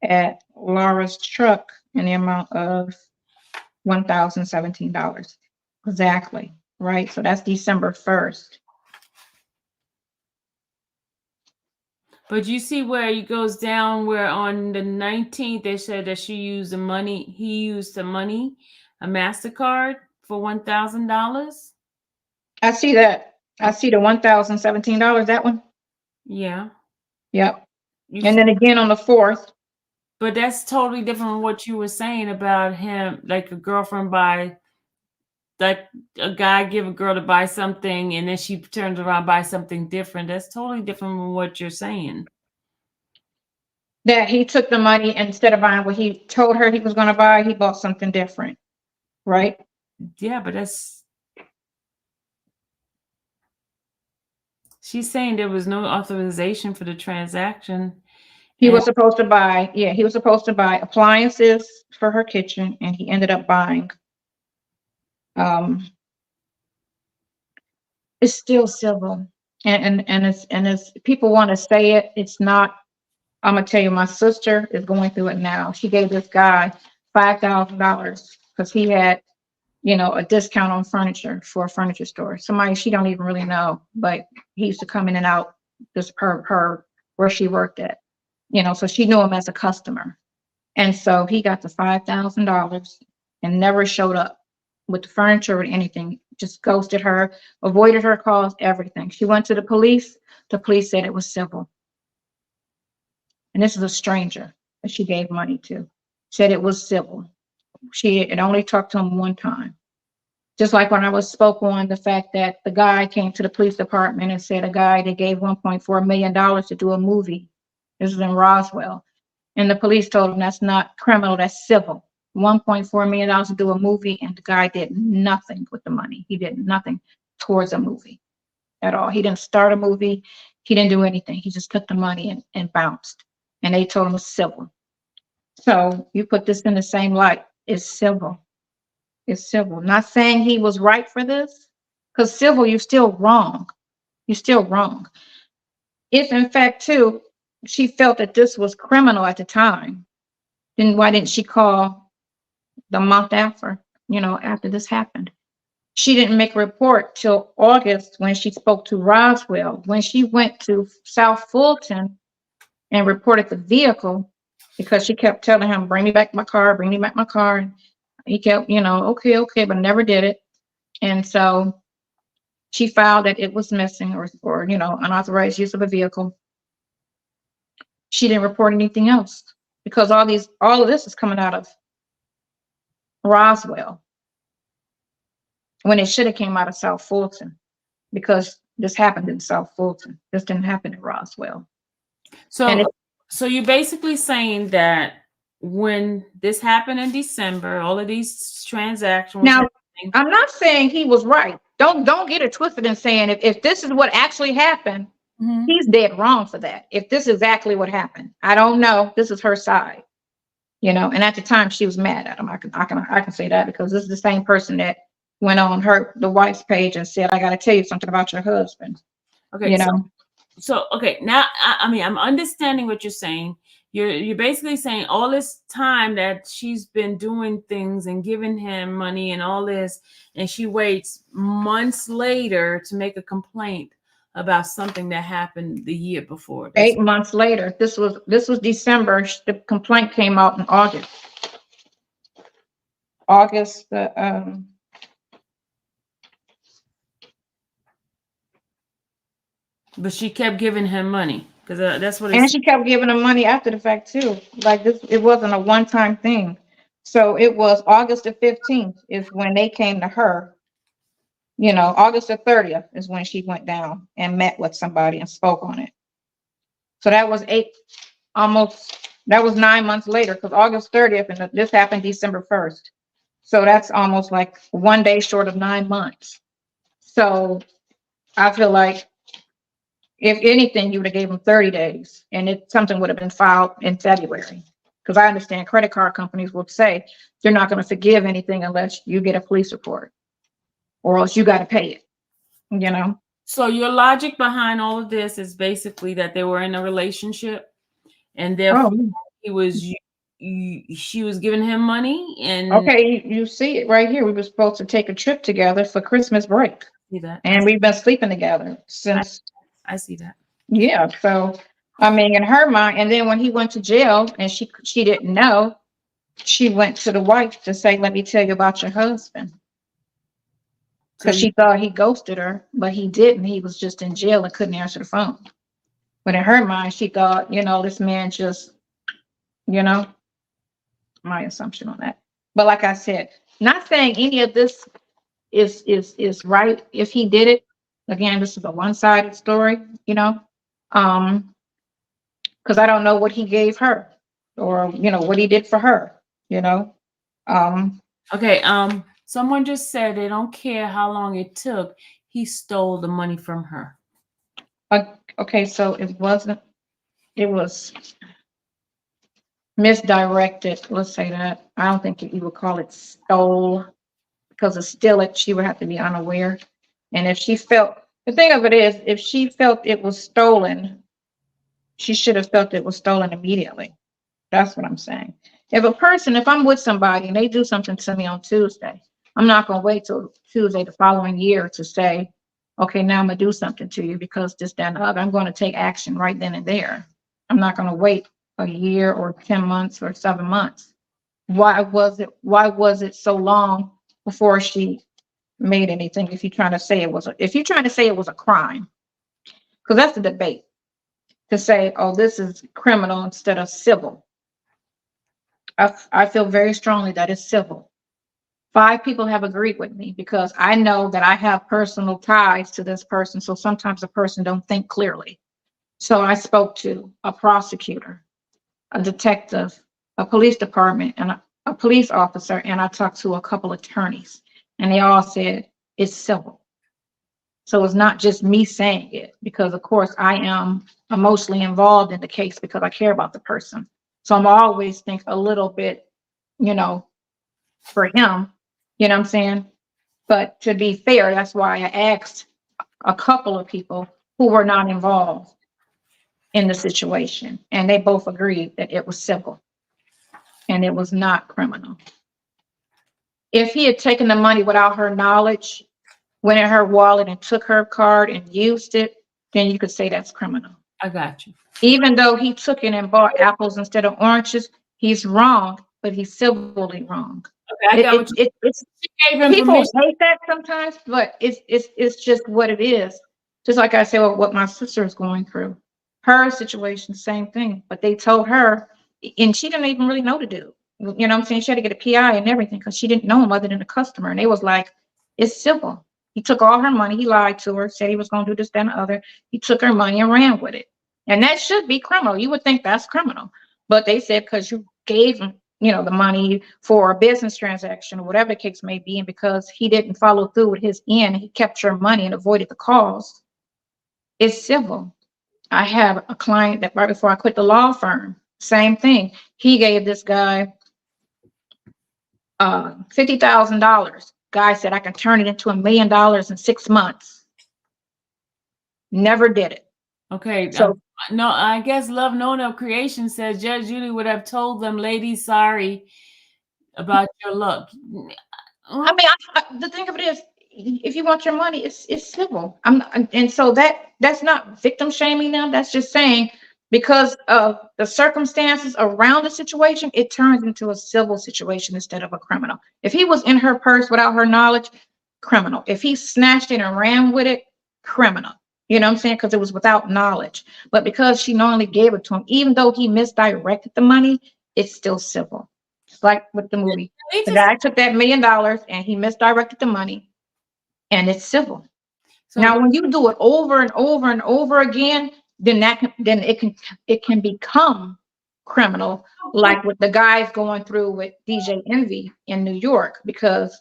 Speaker 2: at Laura's truck in the amount of $1,017. Exactly, right? So that's December 1st.
Speaker 1: but you see where he goes down, where on the 19th they said that he used the money, a MasterCard for $1,000.
Speaker 2: I see that. I see the $1,017, that one.
Speaker 1: Yeah.
Speaker 2: Yep. And then again on the 4th.
Speaker 1: But that's totally different from what you were saying about him, like a girlfriend like a guy give a girl to buy something and then she turns around buy something different. That's totally different from what you're saying.
Speaker 2: That he took the money, instead of buying what he told her he was going to buy, he bought something different, right?
Speaker 1: Yeah, but she's saying there was no authorization for the transaction.
Speaker 2: He
Speaker 1: And
Speaker 2: was supposed to buy, yeah, he was supposed to buy appliances for her kitchen, and he ended up buying, um, it's still civil. And it's people want to say it, it's not. I'm gonna tell you, my sister is going through it now. She gave this guy $5,000 because he had, a discount on furniture for a furniture store. Somebody she don't even really know, but he used to come in and out this her where she worked at. So she knew him as a customer. And so he got the $5,000 and never showed up with the furniture or anything, just ghosted her, avoided her calls, everything. She went to the police. The police said it was civil. And this is a stranger that she gave money to. Said it was civil. She had only talked to him one time. Just like when I was spoke on the fact that the guy came to the police department and said a guy that gave $1.4 million to do a movie. This is in Roswell. And the police told him that's not criminal, that's civil. $1.4 million to do a movie, and the guy did nothing with the money. He did nothing towards a movie at all. He didn't start a movie. He didn't do anything. He just took the money and bounced. And they told him it's civil. So you put this in the same light. It's civil. It's civil. Not saying he was right for this, because civil, you're still wrong. You're still wrong. If in fact, too, she felt that this was criminal at the time, then why didn't she call the month after this happened? She didn't make a report till August when she spoke to Roswell. When she went to South Fulton and reported the vehicle, because she kept telling him, bring me back my car, bring me back my car. And he kept, okay, but never did it. And so she filed that it was missing or unauthorized use of a vehicle. She didn't report anything else because all of this is coming out of Roswell when it should have came out of South Fulton, because this happened in South Fulton. This didn't happen in Roswell. And
Speaker 1: So you're basically saying that when this happened in December, all of these transactions.
Speaker 2: Now, I'm not saying he was right. Don't get it twisted in saying if this is what actually happened, he's dead wrong for that. If this is exactly what happened, I don't know. This is her side, And at the time, she was mad at him. I can say that because this is the same person that went on the wife's page and said, "I got to tell you something about your husband."
Speaker 1: Okay, So okay, now I'm understanding what you're saying. You're basically saying all this time that she's been doing things and giving him money and all this, and she waits months later to make a complaint about something that happened the year before.
Speaker 2: 8 months later. This was December. The complaint came out in August.
Speaker 1: But she kept giving him money because that's what.
Speaker 2: And she kept giving him money after the fact too. Like this, it wasn't a one-time thing. So it was August the 15th is when they came to her. August the 30th is when she went down and met with somebody and spoke on it. So that was 9 months later, because August 30th and this happened December 1st. So that's almost like 1 day short of 9 months. So I feel like if anything, you would have gave them 30 days and something would have been filed in February. Because I understand credit card companies will say they're not going to forgive anything unless you get a police report or else you got to pay it,
Speaker 1: So your logic behind all of this is basically that they were in a relationship and therefore she was giving him money and.
Speaker 2: Okay, you see it right here. We were supposed to take a trip together for Christmas break.
Speaker 1: See that?
Speaker 2: And we've been sleeping together since.
Speaker 1: I see that.
Speaker 2: Yeah. So, in her mind, and then when he went to jail and she didn't know, she went to the wife to say, let me tell you about your husband. Because she thought he ghosted her, but he didn't. He was just in jail and couldn't answer the phone. But in her mind, she thought, this man just, my assumption on that. But like I said, not saying any of this is right if he did it. Again, this is a one-sided story, because I don't know what he gave her or what he did for her,
Speaker 1: Okay. Someone just said they don't care how long it took. He stole the money from her.
Speaker 2: Okay, so it was misdirected. Let's say that. I don't think you would call it stole, because to steal it, she would have to be unaware. And if she felt, the thing of it is, if she felt it was stolen, she should have felt it was stolen immediately. That's what I'm saying. If I'm with somebody and they do something to me on Tuesday, I'm not going to wait till Tuesday the following year to say, okay, now I'm going to do something to you because this, that, and the other. I'm going to take action right then and there. I'm not going to wait a year or 10 months or 7 months. Why was it so long before she made anything? If you're trying to say it was a crime, because that's the debate, to say, oh, this is criminal instead of civil. I feel very strongly that it's civil. 5 people have agreed with me because I know that I have personal ties to this person. So sometimes a person don't think clearly. So I spoke to a prosecutor, a detective, a police department, and a police officer, and I talked to a couple attorneys, and they all said it's civil. So it's not just me saying it, because of course I am emotionally involved in the case because I care about the person. So I'm always think a little bit, you know, for him, you know what I'm saying? But to be fair, that's why I asked a couple of people who were not involved in the situation, and they both agreed that it was civil and it was not criminal. If he had taken the money without her knowledge, went in her wallet and took her card and used it, then you could say that's criminal.
Speaker 1: I got you.
Speaker 2: Even though he took it and bought apples instead of oranges, he's wrong, but he's civilly wrong.
Speaker 1: Okay, I got what you
Speaker 2: It's
Speaker 1: gave him
Speaker 2: people
Speaker 1: permission.
Speaker 2: hate that sometimes, but it's just what it is. Just like I said, what my sister is going through, her situation, same thing. But they told her, and she didn't even really know the dude. You know what I'm saying? She had to get a PI and everything because she didn't know him other than the customer. And they was like, it's civil. He took all her money. He lied to her, said he was going to do this, that, and the other. He took her money and ran with it. And that should be criminal. You would think that's criminal. But they said because you gave him, the money for a business transaction or whatever the case may be, and because he didn't follow through with his end, he kept your money and avoided the cost, it's civil. I have a client that right before I quit the law firm, same thing. He gave this guy $50,000. Guy said, I can turn it into $1 million in 6 months. Never did it.
Speaker 1: Okay.
Speaker 2: So
Speaker 1: No, I guess Love Known of Creation says Judge Judy would have told them, ladies, sorry about your luck.
Speaker 2: I mean, the thing of it is, if you want your money, it's civil. And so that's not victim shaming them. That's just saying because of the circumstances around the situation, it turns into a civil situation instead of a criminal. If he was in her purse without her knowledge, criminal. If he snatched it and ran with it, criminal. You know what I'm saying? Because it was without knowledge. But because she knowingly gave it to him, even though he misdirected the money, it's still civil. It's like with the movie. The guy took that $1 million and he misdirected the money, and it's civil.
Speaker 1: So
Speaker 2: Now, when you do it over and over and over again, then it can become criminal, like with the guys going through with DJ Envy in New York, because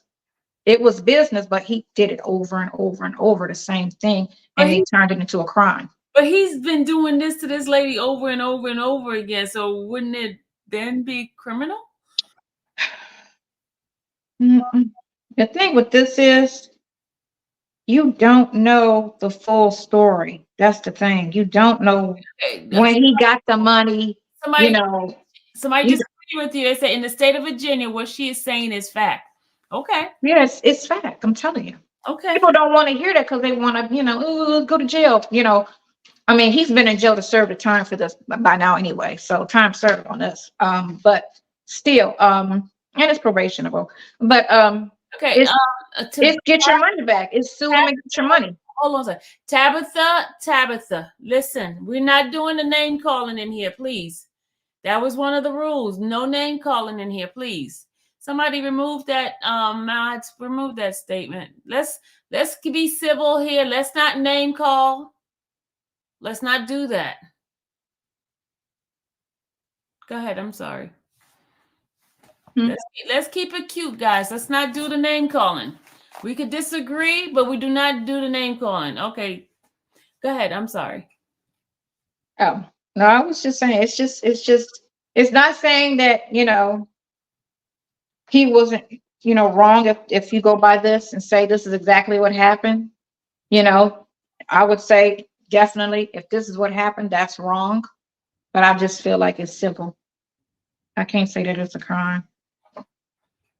Speaker 2: it was business, but he did it over and over and over the same thing, and they turned it into a crime.
Speaker 1: But he's been doing this to this lady over and over and over again. So wouldn't it then be criminal?
Speaker 2: The thing with this is, you don't know the full story. That's the thing. You don't know when he got the money.
Speaker 1: Somebody disagree with you. They say in the state of Virginia, what she is saying is fact. Okay.
Speaker 2: Yes, it's fact. I'm telling you.
Speaker 1: Okay.
Speaker 2: People don't want to hear that because they want to, go to jail. I mean, he's been in jail to serve the time for this by now anyway. So time served on this. But still, and it's probationable. But
Speaker 1: okay.
Speaker 2: It's get your money back. It's sue them and get your money.
Speaker 1: Hold on a second. Tabitha, listen, we're not doing the name calling in here, please. That was one of the rules. No name calling in here, please. Somebody remove that. Mods, remove that statement. Let's be civil here. Let's not name call. Let's not do that. Go ahead. I'm sorry. Let's keep it cute, guys. Let's not do the name calling. We could disagree, but we do not do the name calling. Okay, go ahead. I'm sorry.
Speaker 2: Oh, no, I was just saying, it's not saying that, he wasn't, wrong if you go by this and say this is exactly what happened, you know, I would say definitely if this is what happened, that's wrong. But I just feel like it's civil. I can't say that it's a crime.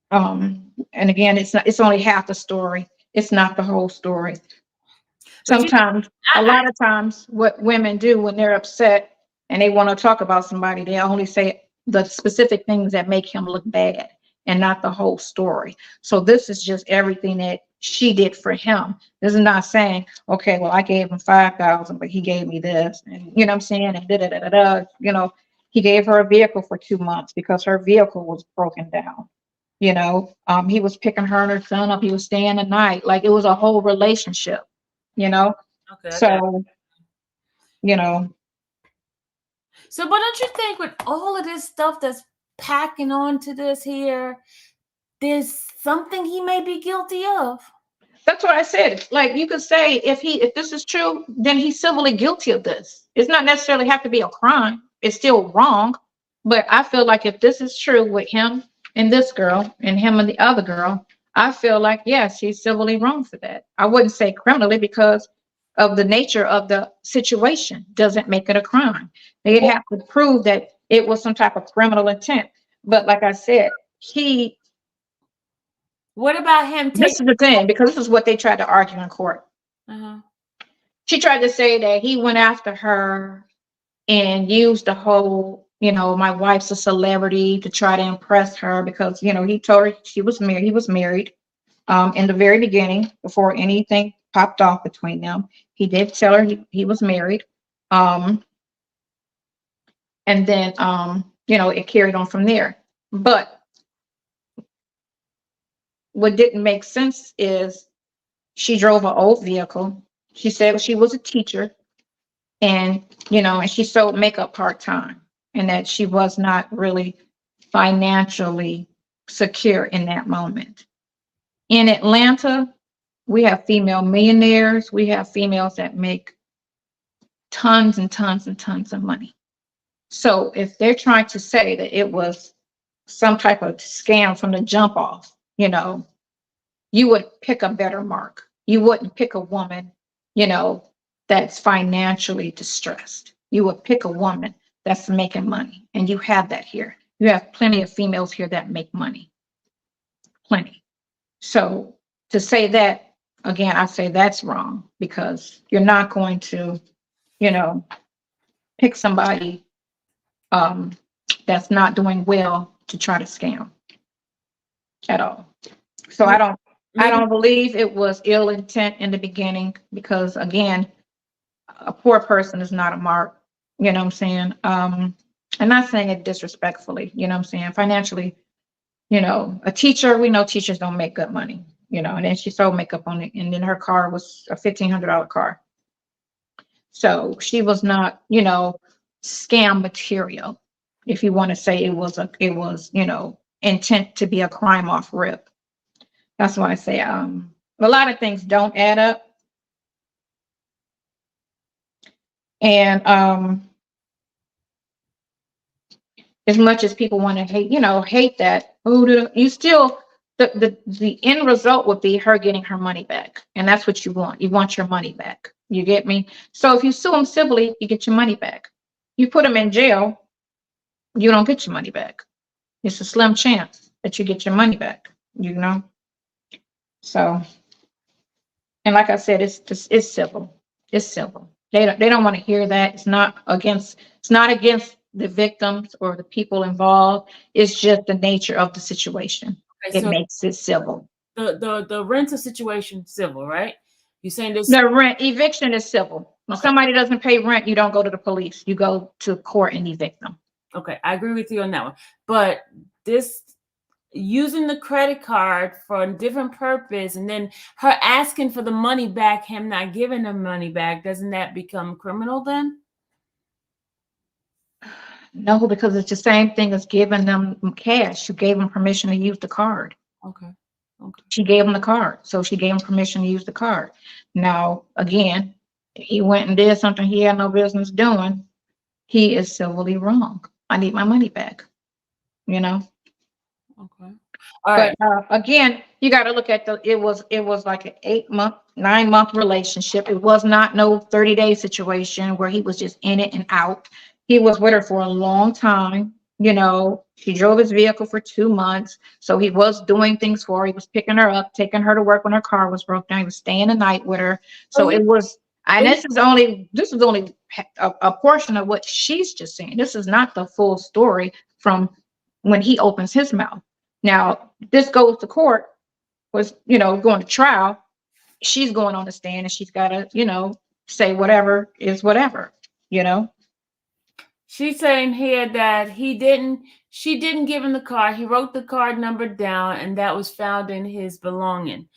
Speaker 2: And again, it's only half the story. It's not the whole story.
Speaker 1: But
Speaker 2: Sometimes, a lot of times, what women do when they're upset and they want to talk about somebody, they only say the specific things that make him look bad and not the whole story. So this is just everything that she did for him. This is not saying, okay, well, I gave him 5,000, but he gave me this, and you know what I'm saying, and da da da da da. He gave her a vehicle for 2 months because her vehicle was broken down. He was picking her and her son up. He was staying the night. Like it was a whole relationship. You know,
Speaker 1: okay,
Speaker 2: so you know,
Speaker 1: so, but don't you think with all of this stuff that's packing on to this here, there's something he may be guilty of?
Speaker 2: that's what I said. Like you could say if this is true, then he's civilly guilty of this. It's not necessarily have to be a crime. It's still wrong. But I feel like if this is true with him and this girl and him and the other girl, I feel like yes, he's civilly wrong for that. I wouldn't say criminally because of the nature of the situation doesn't make it a crime. They'd have to prove that it was some type of criminal intent. But like I said,
Speaker 1: what about him
Speaker 2: this is the thing, because this is what they tried to argue in court. She tried to say that he went after her and used the whole, my wife's a celebrity to try to impress her because, he told her he was married in the very beginning before anything popped off between them. He did tell her he was married. And then, it carried on from there. But what didn't make sense is she drove an old vehicle. She said she was a teacher and, and she sold makeup part-time and that she was not really financially secure in that moment. In Atlanta, we have female millionaires. We have females that make tons and tons and tons of money. So if they're trying to say that it was some type of scam from the jump off, you would pick a better mark. You wouldn't pick a woman, that's financially distressed. You would pick a woman that's making money. And you have that here. You have plenty of females here that make money. Plenty. So to say that, again, I say that's wrong because you're not going to, pick somebody that's not doing well to try to scam at all. So I don't believe it was ill intent in the beginning because again, a poor person is not a mark. You know what I'm saying? I'm not saying it disrespectfully, you know what I'm saying? Financially, a teacher, we know teachers don't make good money, and then she sold makeup on it. And then her car was a $1,500 car. So she was not, scam material. If you want to say it was, intent to be a crime off rip. That's why I say, a lot of things don't add up. And, as much as people want to hate that, you still, the end result would be her getting her money back. And that's what you want. You want your money back. You get me? So if you sue them civilly, you get your money back. You put them in jail, you don't get your money back. It's a slim chance that you get your money back, So, and like I said, it's civil. It's civil. They don't want to hear that. It's not against the victims or the people involved. It's just the nature of the situation. Okay, it makes it civil.
Speaker 1: The rental situation, civil, right? You're saying this?
Speaker 2: The rent eviction is civil. When somebody doesn't pay rent, you don't go to the police. You go to court and evict them.
Speaker 1: Okay, I agree with you on that one. But this using the credit card for a different purpose and then her asking for the money back, him not giving her money back, doesn't that become criminal then?
Speaker 2: No, because it's the same thing as giving them cash. You gave them permission to use the card.
Speaker 1: Okay. Okay.
Speaker 2: She gave him the card, so she gave him permission to use the card. Now, again, he went and did something he had no business doing. He is civilly wrong. I need my money back, you know?
Speaker 1: Okay. All right.
Speaker 2: But again, you got to look at it was like an 8-month, 9-month relationship. It was not no 30-day situation where he was just in it and out. He was with her for a long time. You know, she drove his vehicle for 2 months. So he was doing things for her. He was picking her up, taking her to work when her car was broke down. He was staying the night with her. So it was, and this is only a portion of what she's just saying. This is not the full story from when he opens his mouth. Now, this goes to court, was, going to trial. She's going on the stand and she's got to, say whatever is whatever, you know?
Speaker 1: She's saying here that she didn't give him the card. He wrote the card number down and that was found in his belonging.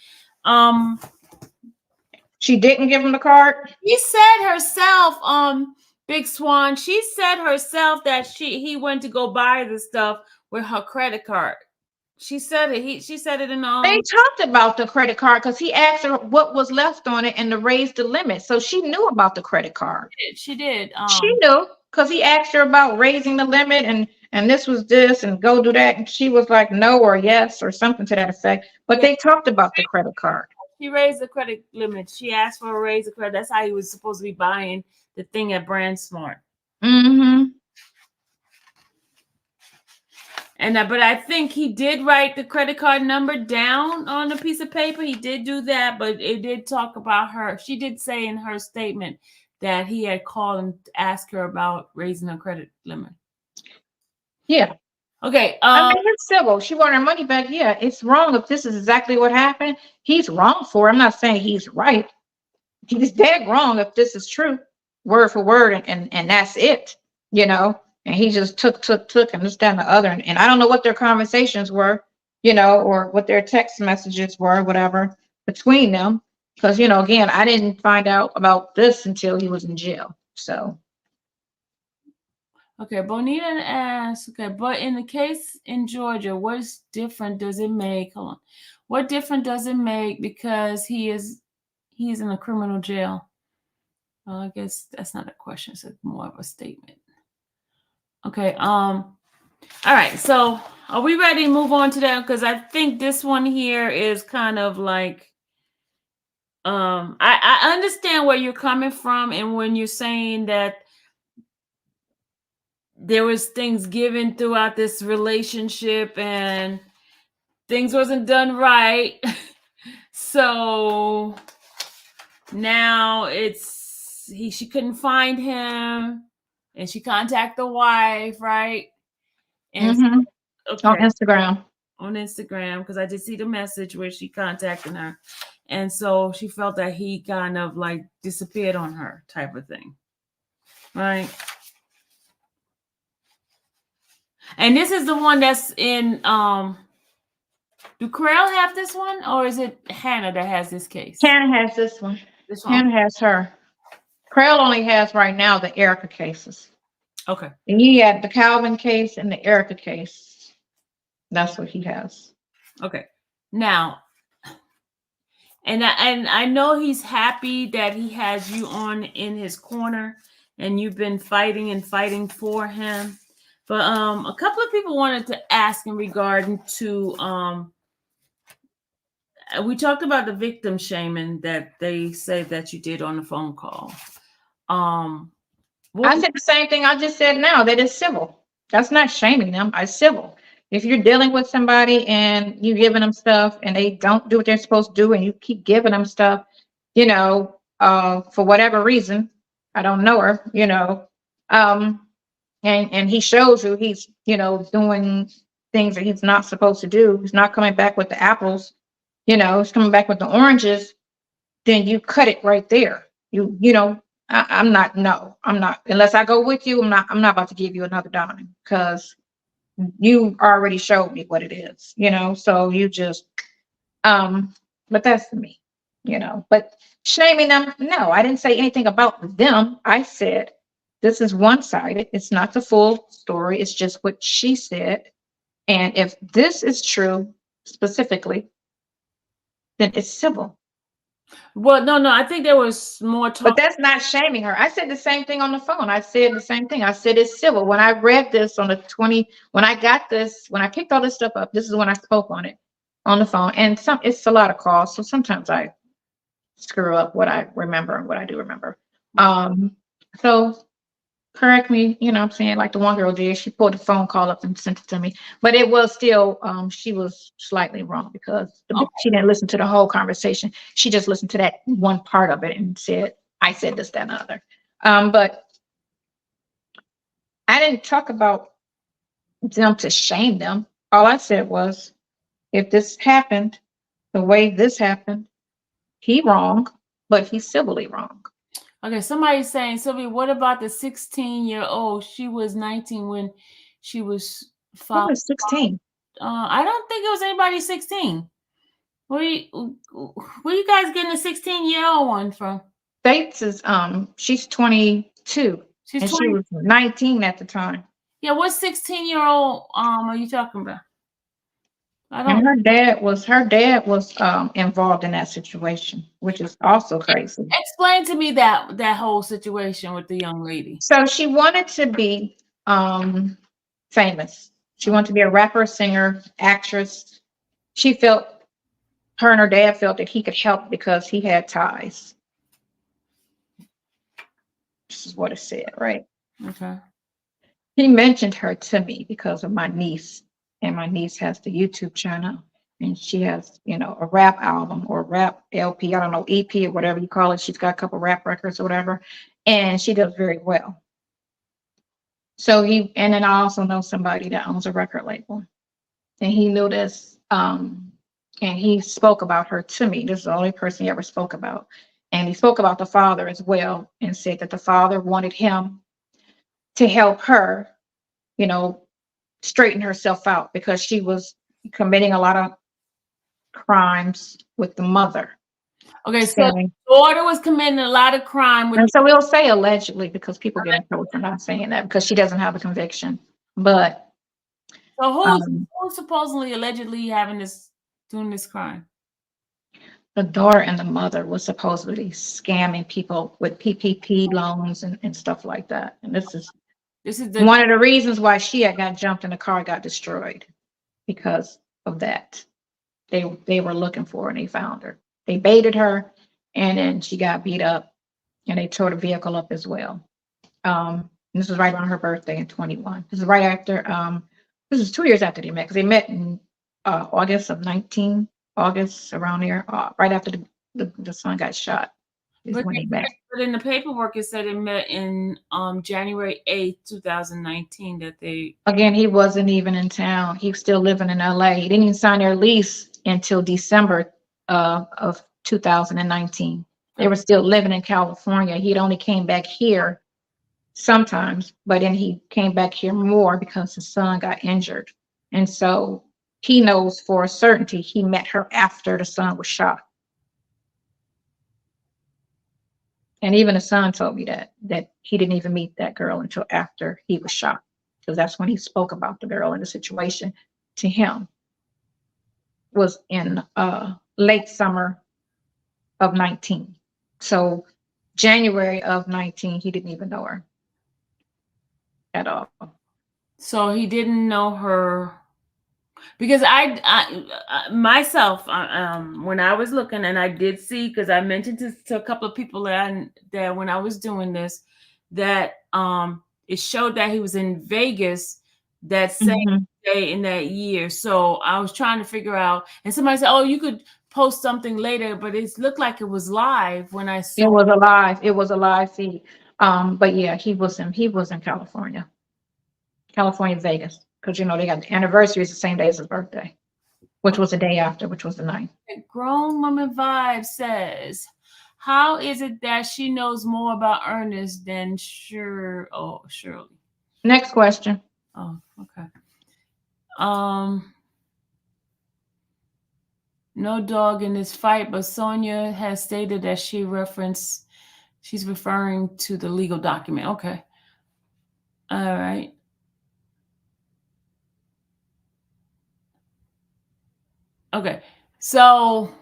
Speaker 2: She didn't give him the card?
Speaker 1: She said herself, Big Swan, she said herself that he went to go buy the stuff with her credit card. She said it. She said it in
Speaker 2: They talked about the credit card because he asked her what was left on it and to raise the limit. So she knew about the credit card.
Speaker 1: She did.
Speaker 2: She knew because he asked her about raising the limit and this was this and go do that. And she was like, no, or yes, or something to that effect. But they talked about the credit card.
Speaker 1: She raised the credit limit. She asked for a raise of credit. That's how he was supposed to be buying the thing at BrandSmart.
Speaker 2: Mm-hmm.
Speaker 1: And but I think he did write the credit card number down on a piece of paper. He did do that, but it did talk about her. She did say in her statement that he had called and asked her about raising her credit limit.
Speaker 2: Yeah.
Speaker 1: Okay.
Speaker 2: I mean, it's civil. She wanted her money back. Yeah, it's wrong if this is exactly what happened. He's wrong for it. I'm not saying he's right. He's dead wrong if this is true, word for word, and that's it, And he just took, and this, that, and the other. And I don't know what their conversations were, or what their text messages were, whatever, between them. Because, again, I didn't find out about this until he was in jail. So.
Speaker 1: Okay, Bonita asks, okay, but in the case in Georgia, what's different does it make? Hold on. What difference does it make because he's in a criminal jail? Well, I guess that's not a question, it's more of a statement. Okay, all right, so are we ready to move on to that? Because I think this one here is kind of like, I understand where you're coming from, and when you're saying that there was things given throughout this relationship and things wasn't done right. So now she couldn't find him and she contacted the wife, right? And
Speaker 2: okay. On Instagram.
Speaker 1: On Instagram, because I did see the message where she contacted her. And so she felt that he kind of like disappeared on her type of thing. Right? And this is the one that's in, do Corel have this one or is it Hannah that has this case?
Speaker 2: Hannah has this one. Hannah has her. Corel only has right now the Erica cases.
Speaker 1: Okay.
Speaker 2: And he had the Calvin case and the Erica case. That's what he has.
Speaker 1: Okay. Now, and I know he's happy that he has you on in his corner and you've been fighting for him. But a couple of people wanted to ask in regard to we talked about the victim shaming that they say that you did on the phone call.
Speaker 2: I said the same thing I just said now, that it's civil. That's not shaming them. It's civil. If you're dealing with somebody and you're giving them stuff and they don't do what they're supposed to do and you keep giving them stuff, for whatever reason, I don't know her, and he shows you he's, doing things that he's not supposed to do. He's not coming back with the apples, he's coming back with the oranges. Then you cut it right there. I'm not, unless I go with you, I'm not about to give you another dime because you already showed me what it is, so you just, but that's me, but shaming them. No, I didn't say anything about them. I said this is one-sided. It's not the full story. It's just what she said. And if this is true specifically, then it's civil.
Speaker 1: Well, no, I think there was more
Speaker 2: But
Speaker 1: talk.
Speaker 2: that's not shaming her. I said the same thing on the phone. I said the same thing. I said it's civil. When I read this on the 20, when I got this, when I picked all this stuff up, this is when I spoke on it on the phone. And it's a lot of calls. So sometimes I screw up what I remember and what I do remember. So correct me, you know what I'm saying? Like the one girl did, she pulled the phone call up and sent it to me. But it was still, she was slightly wrong because she didn't listen to the whole conversation. She just listened to that one part of it and said, I said this, that, and the other. But I didn't talk about them to shame them. All I said was, if this happened the way this happened, he wrong, but he's civilly wrong.
Speaker 1: Okay, somebody's saying, Sylvia, what about the 16-year-old? She was 19 when she was
Speaker 2: Who
Speaker 1: filed.
Speaker 2: was 16?
Speaker 1: I don't think it was anybody 16. Where you guys getting a 16-year-old one from?
Speaker 2: Faith is she's 22.
Speaker 1: She's
Speaker 2: and
Speaker 1: 20.
Speaker 2: she was 19 at the time.
Speaker 1: Yeah, what 16-year-old are you talking about? I don't.
Speaker 2: And her dad was involved in that situation, which is also crazy.
Speaker 1: Explain to me that whole situation with the young lady.
Speaker 2: So she wanted to be famous. She wanted to be a rapper, singer, actress. She felt, her and her dad felt that he could help because he had ties. This is what it said, right?
Speaker 1: Okay.
Speaker 2: He mentioned her to me because of my niece, and my niece has the YouTube channel, and she has, you know, a rap album or rap LP, I don't know, EP or whatever you call it. She's got a couple rap records or whatever, and she does very well. So and then I also know somebody that owns a record label, and he knew this, and he spoke about her to me. This is the only person he ever spoke about. And he spoke about the father as well and said that the father wanted him to help her, you know, straighten herself out because she was committing a lot of crimes with the mother.
Speaker 1: Okay, so the daughter was committing a lot of crime with.
Speaker 2: And so we'll say allegedly because people get in trouble for not saying that because she doesn't have a conviction. But
Speaker 1: so who's supposedly allegedly doing this crime?
Speaker 2: The daughter and the mother was supposedly scamming people with PPP loans and stuff like that. And this is one of the reasons why she had got jumped and the car got destroyed because of that. They were looking for her and they found her. They baited her and then she got beat up and they tore the vehicle up as well. This was right around her birthday in 21. This is right after, this is 2 years after they met because they met in August of 19, August around there, right after the son got shot.
Speaker 1: But in the paperwork, it said it met in January 8th, 2019. That they
Speaker 2: again, he wasn't even in town. He was still living in LA. He didn't even sign their lease until December of 2019. They were still living in California. He'd only came back here sometimes, but then he came back here more because his son got injured. And so he knows for a certainty he met her after the son was shot. And even the son told me that he didn't even meet that girl until after he was shot, because that's when he spoke about the girl and the situation to him was in late summer of 19. So January of 19, he didn't even know her at all.
Speaker 1: So he didn't know her because I myself, when I was looking, and I did see, because I mentioned to a couple of people that when I was doing this, that it showed that he was in Vegas that same day in that year. So I was trying to figure out, and somebody said, "Oh, you could post something later," but it looked like it was live when I saw.
Speaker 2: It was a live feed. But yeah, he was in California, Vegas. Because, you know, they got the anniversary is the same day as his birthday, which was the day after, which was the 9th.
Speaker 1: Grown Woman Vibe says, how is it that she knows more about Ernest than Shirley?
Speaker 2: Next question.
Speaker 1: Oh, okay. No dog in this fight, but Sonia has stated that she's referring to the legal document. Okay. All right. Okay. So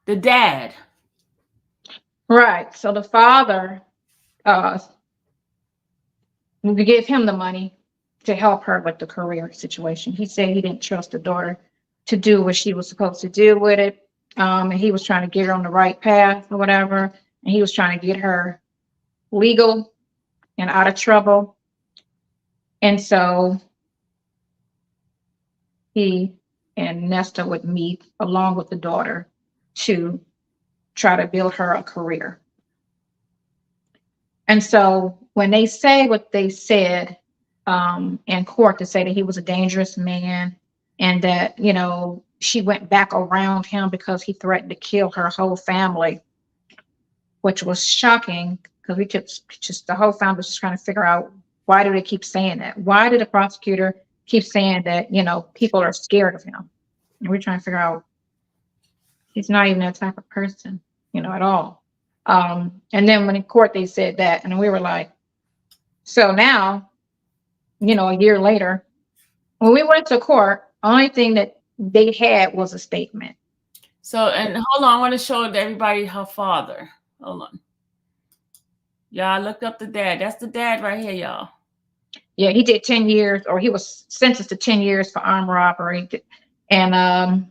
Speaker 1: the dad.
Speaker 2: Right. So the father uh we gave him the money to help her with the career situation. He said he didn't trust the daughter to do what she was supposed to do with it. And he was trying to get her on the right path or whatever. And he was trying to get her legal and out of trouble. And so he and Nesta would meet along with the daughter to try to build her a career. And so when they say what they said in court, to say that he was a dangerous man and that, you know, she went back around him because he threatened to kill her whole family, which was shocking because we could just, the whole family was just trying to figure out, why do they keep saying that? Why did the prosecutor keep saying that, you know, people are scared of him? And we're trying to figure out, he's not even that type of person, you know, at all. And then when in court they said that, and we were like, so now, you know, a year later, when we went to court, only thing that they had was a statement.
Speaker 1: So, and hold on, I want to show everybody her father. Hold on. Y'all looked up the dad. That's the dad right here, y'all.
Speaker 2: Yeah, he did 10 years, or he was sentenced to 10 years for armed robbery. And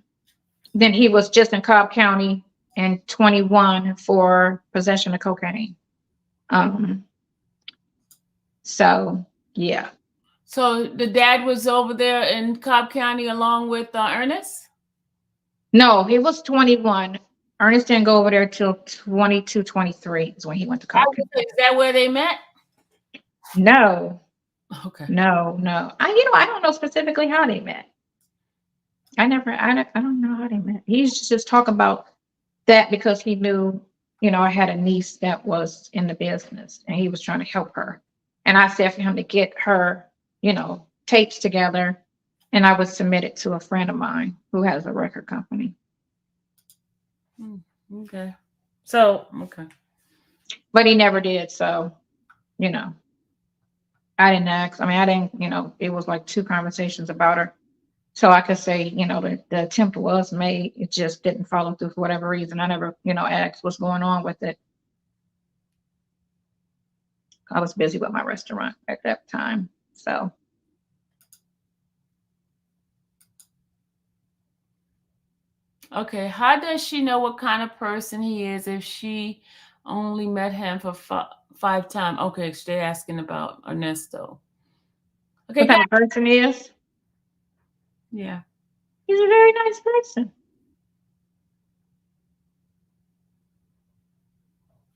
Speaker 2: then he was just in Cobb County in 21 for possession of cocaine. So, yeah.
Speaker 1: So the dad was over there in Cobb County along with Ernest?
Speaker 2: No, he was 21. Ernest didn't go over there till 22, 23 is when he went to Cobb County.
Speaker 1: Is that where they met?
Speaker 2: No.
Speaker 1: Okay.
Speaker 2: No. I don't know specifically how they met. I don't know how they met. He used to just talk about that because he knew, you know, I had a niece that was in the business and he was trying to help her. And I said for him to get her, you know, tapes together, and I would submit it to a friend of mine who has a record company.
Speaker 1: Okay. So, okay.
Speaker 2: But he never did. So, you know, I didn't ask. I mean, I didn't, you know, it was like 2 conversations about her. So I could say, you know, the attempt was made. It just didn't follow through for whatever reason. I never, you know, asked what's going on with it. I was busy with my restaurant at that time. So.
Speaker 1: Okay. How does she know what kind of person he is if she only met him for 5 times? Okay. They're asking about Ernesto. Okay.
Speaker 2: What kind of person he is?
Speaker 1: Yeah.
Speaker 2: He's a very nice person.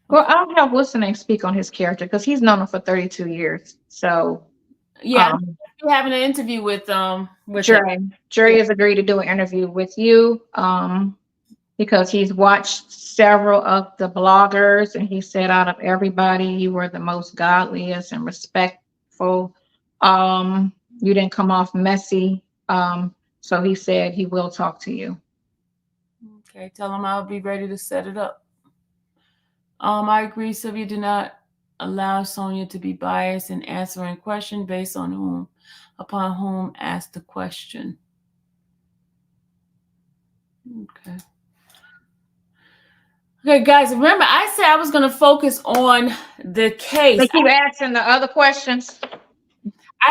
Speaker 2: Well, I'll have what's the name speak on his character because he's known him for 32 years. So
Speaker 1: yeah, we're having an interview with
Speaker 2: Jerry. Jerry has agreed to do an interview with you because he's watched several of the bloggers, and he said out of everybody, you were the most godliest and respectful. You didn't come off messy. So he said he will talk to you.
Speaker 1: Okay, tell him I'll be ready to set it up. I agree, Sylvia. Do not allow Sonia to be biased in answering question based on upon whom asked the question. Okay. Okay, guys, remember I said I was going to focus on the case.
Speaker 2: They keep asking the other questions.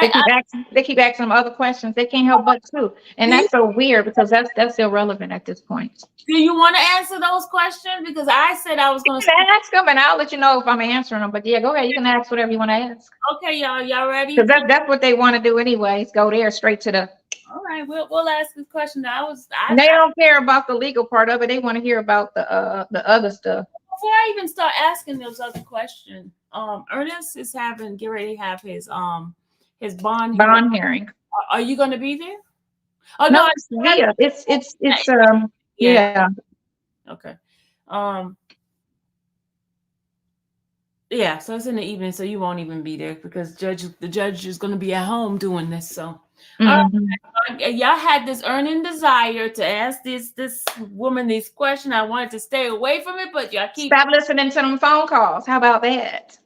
Speaker 2: They keep asking them other questions. They can't help but to. And that's so weird because that's irrelevant at this point.
Speaker 1: Do you want to answer those questions? Because I said I was going to
Speaker 2: ask them, and I'll let you know if I'm answering them. But yeah, go ahead. You can ask whatever you want to ask.
Speaker 1: Okay, y'all ready?
Speaker 2: Because that's what they want to do anyways. Go there straight to the.
Speaker 1: All right, we'll ask this question.
Speaker 2: They don't care about the legal part of it. They want to hear about the other stuff.
Speaker 1: Before I even start asking those other questions, Ernest is get ready to have his bond
Speaker 2: hearing.
Speaker 1: Are you going to be there? Oh
Speaker 2: no, it's Leah. It's yeah.
Speaker 1: Okay. Yeah, so it's in the evening, so you won't even be there because the judge is going to be at home doing this. So y'all had this earning desire to ask this woman these questions. I wanted to stay away from it, but y'all keep
Speaker 2: stop listening to them phone calls. How about that?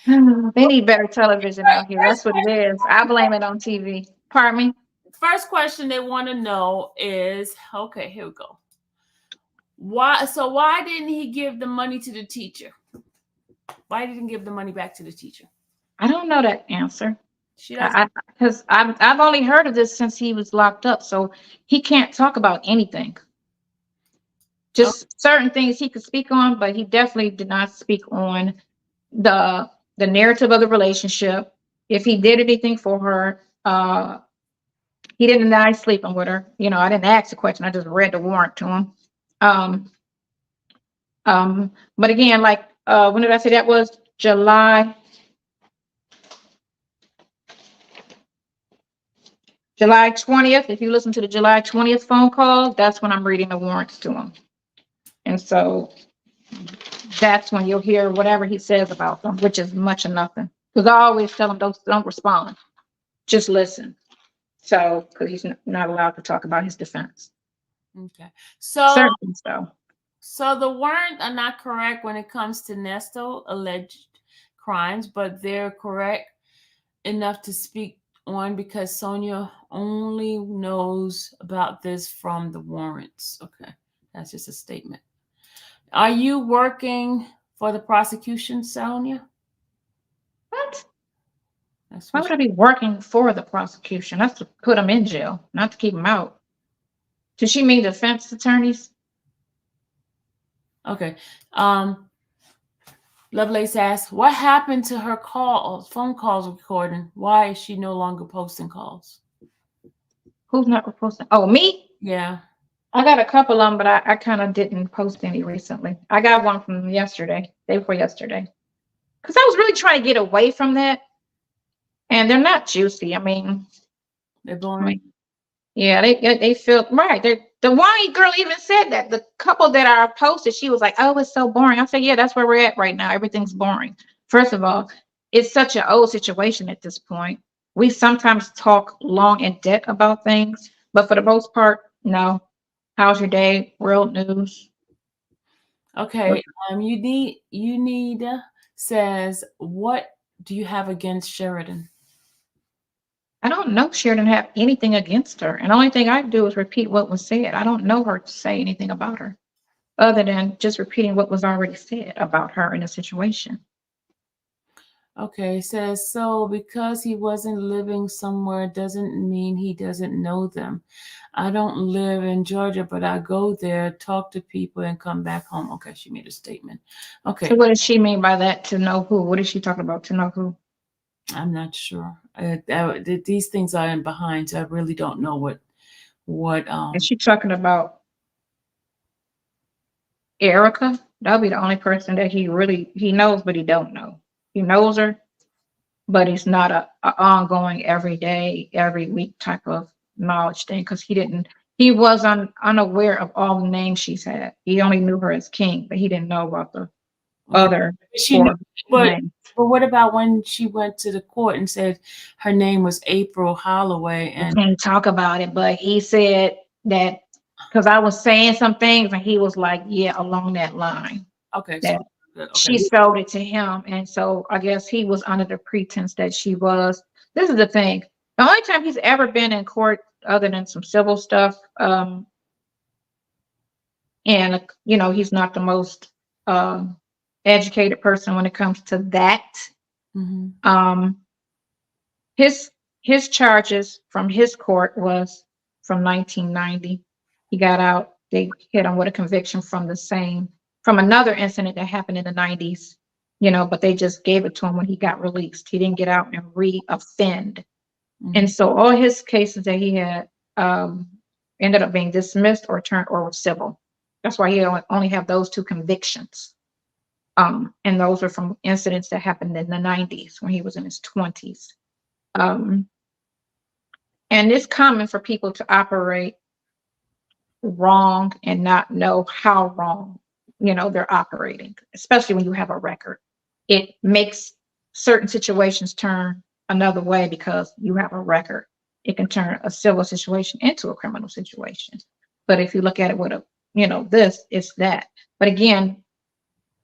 Speaker 2: They need better television out here. That's what it is. I blame it on TV. Pardon me?
Speaker 1: First question they want to know is, okay, here we go. Why didn't he give the money to the teacher? Why didn't he give the money back to the teacher?
Speaker 2: I don't know that answer.
Speaker 1: She doesn't.
Speaker 2: Because I've only heard of this since he was locked up, so he can't talk about anything. Just certain things he could speak on, but he definitely did not speak on the narrative of the relationship. If he did anything for her, he didn't deny sleeping with her. You know, I didn't ask the question. I just read the warrant to him. But again, like when did I say that was? July 20th. If you listen to the July 20th phone call, that's when I'm reading the warrants to him. And so that's when you'll hear whatever he says about them, which is much of nothing. Because I always tell him, don't respond. Just listen. So, because he's not allowed to talk about his defense.
Speaker 1: Okay. So,
Speaker 2: certainly so.
Speaker 1: So the warrants are not correct when it comes to Nesto alleged crimes, but they're correct enough to speak on because Sonia only knows about this from the warrants. Okay. That's just a statement. Are you working for the prosecution, Sonia?
Speaker 2: What? Why would I be working for the prosecution? That's to put them in jail, not to keep them out. Does she mean defense attorneys?
Speaker 1: Okay. Lovelace asks, what happened to her phone calls recording? Why is she no longer posting calls?
Speaker 2: Who's not posting? Oh, me?
Speaker 1: Yeah.
Speaker 2: I got a couple of them, but I kind of didn't post any recently. I got one from yesterday, day before yesterday. Because I was really trying to get away from that. And they're not juicy. I mean,
Speaker 1: they're boring.
Speaker 2: Yeah, they feel right. The one girl even said that the couple that I posted, she was like, "Oh, it's so boring." I said, "Yeah, that's where we're at right now. Everything's boring." First of all, it's such an old situation at this point. We sometimes talk long and depth about things, but for the most part, no. How's your day? World news.
Speaker 1: Okay. Unida says, what do you have against Sheridan?
Speaker 2: I don't know Sheridan have anything against her. And the only thing I do is repeat what was said. I don't know her to say anything about her other than just repeating what was already said about her in a situation.
Speaker 1: Okay, it says, so because he wasn't living somewhere doesn't mean he doesn't know them. I don't live in Georgia, but I go there, talk to people, and come back home. Okay, she made a statement. Okay.
Speaker 2: So what does she mean by that? To know who? What is she talking about? To know who?
Speaker 1: I'm not sure. These things are in behind, so I really don't know what.
Speaker 2: Is she talking about Erica? That'll be the only person that he knows, but he don't know. He knows her, but it's not a ongoing every day, every week type of knowledge thing because he was unaware of all the names she's had. He only knew her as King, but he didn't know about the other
Speaker 1: names. But what about when she went to the court and said her name was April Holloway? And
Speaker 2: I can't talk about it, but he said that because I was saying some things and he was like, yeah, along that line.
Speaker 1: Okay.
Speaker 2: She sold it to him. And so I guess he was under the pretense that she was. This is the thing. The only time he's ever been in court other than some civil stuff, and he's not the most educated person when it comes to that.
Speaker 1: Mm-hmm.
Speaker 2: His charges from his court was from 1990. He got out. They hit him with a conviction from another incident that happened in the 90s, but they just gave it to him when he got released. He didn't get out and re-offend. Mm-hmm. And so all his cases that he had ended up being dismissed or were civil. That's why he only have those 2 convictions. And those are from incidents that happened in the 90s when he was in his 20s. And it's common for people to operate wrong and not know how wrong, they're operating, especially when you have a record. It makes certain situations turn another way because you have a record. It can turn a civil situation into a criminal situation. But if you look at it with this, it's that. But again,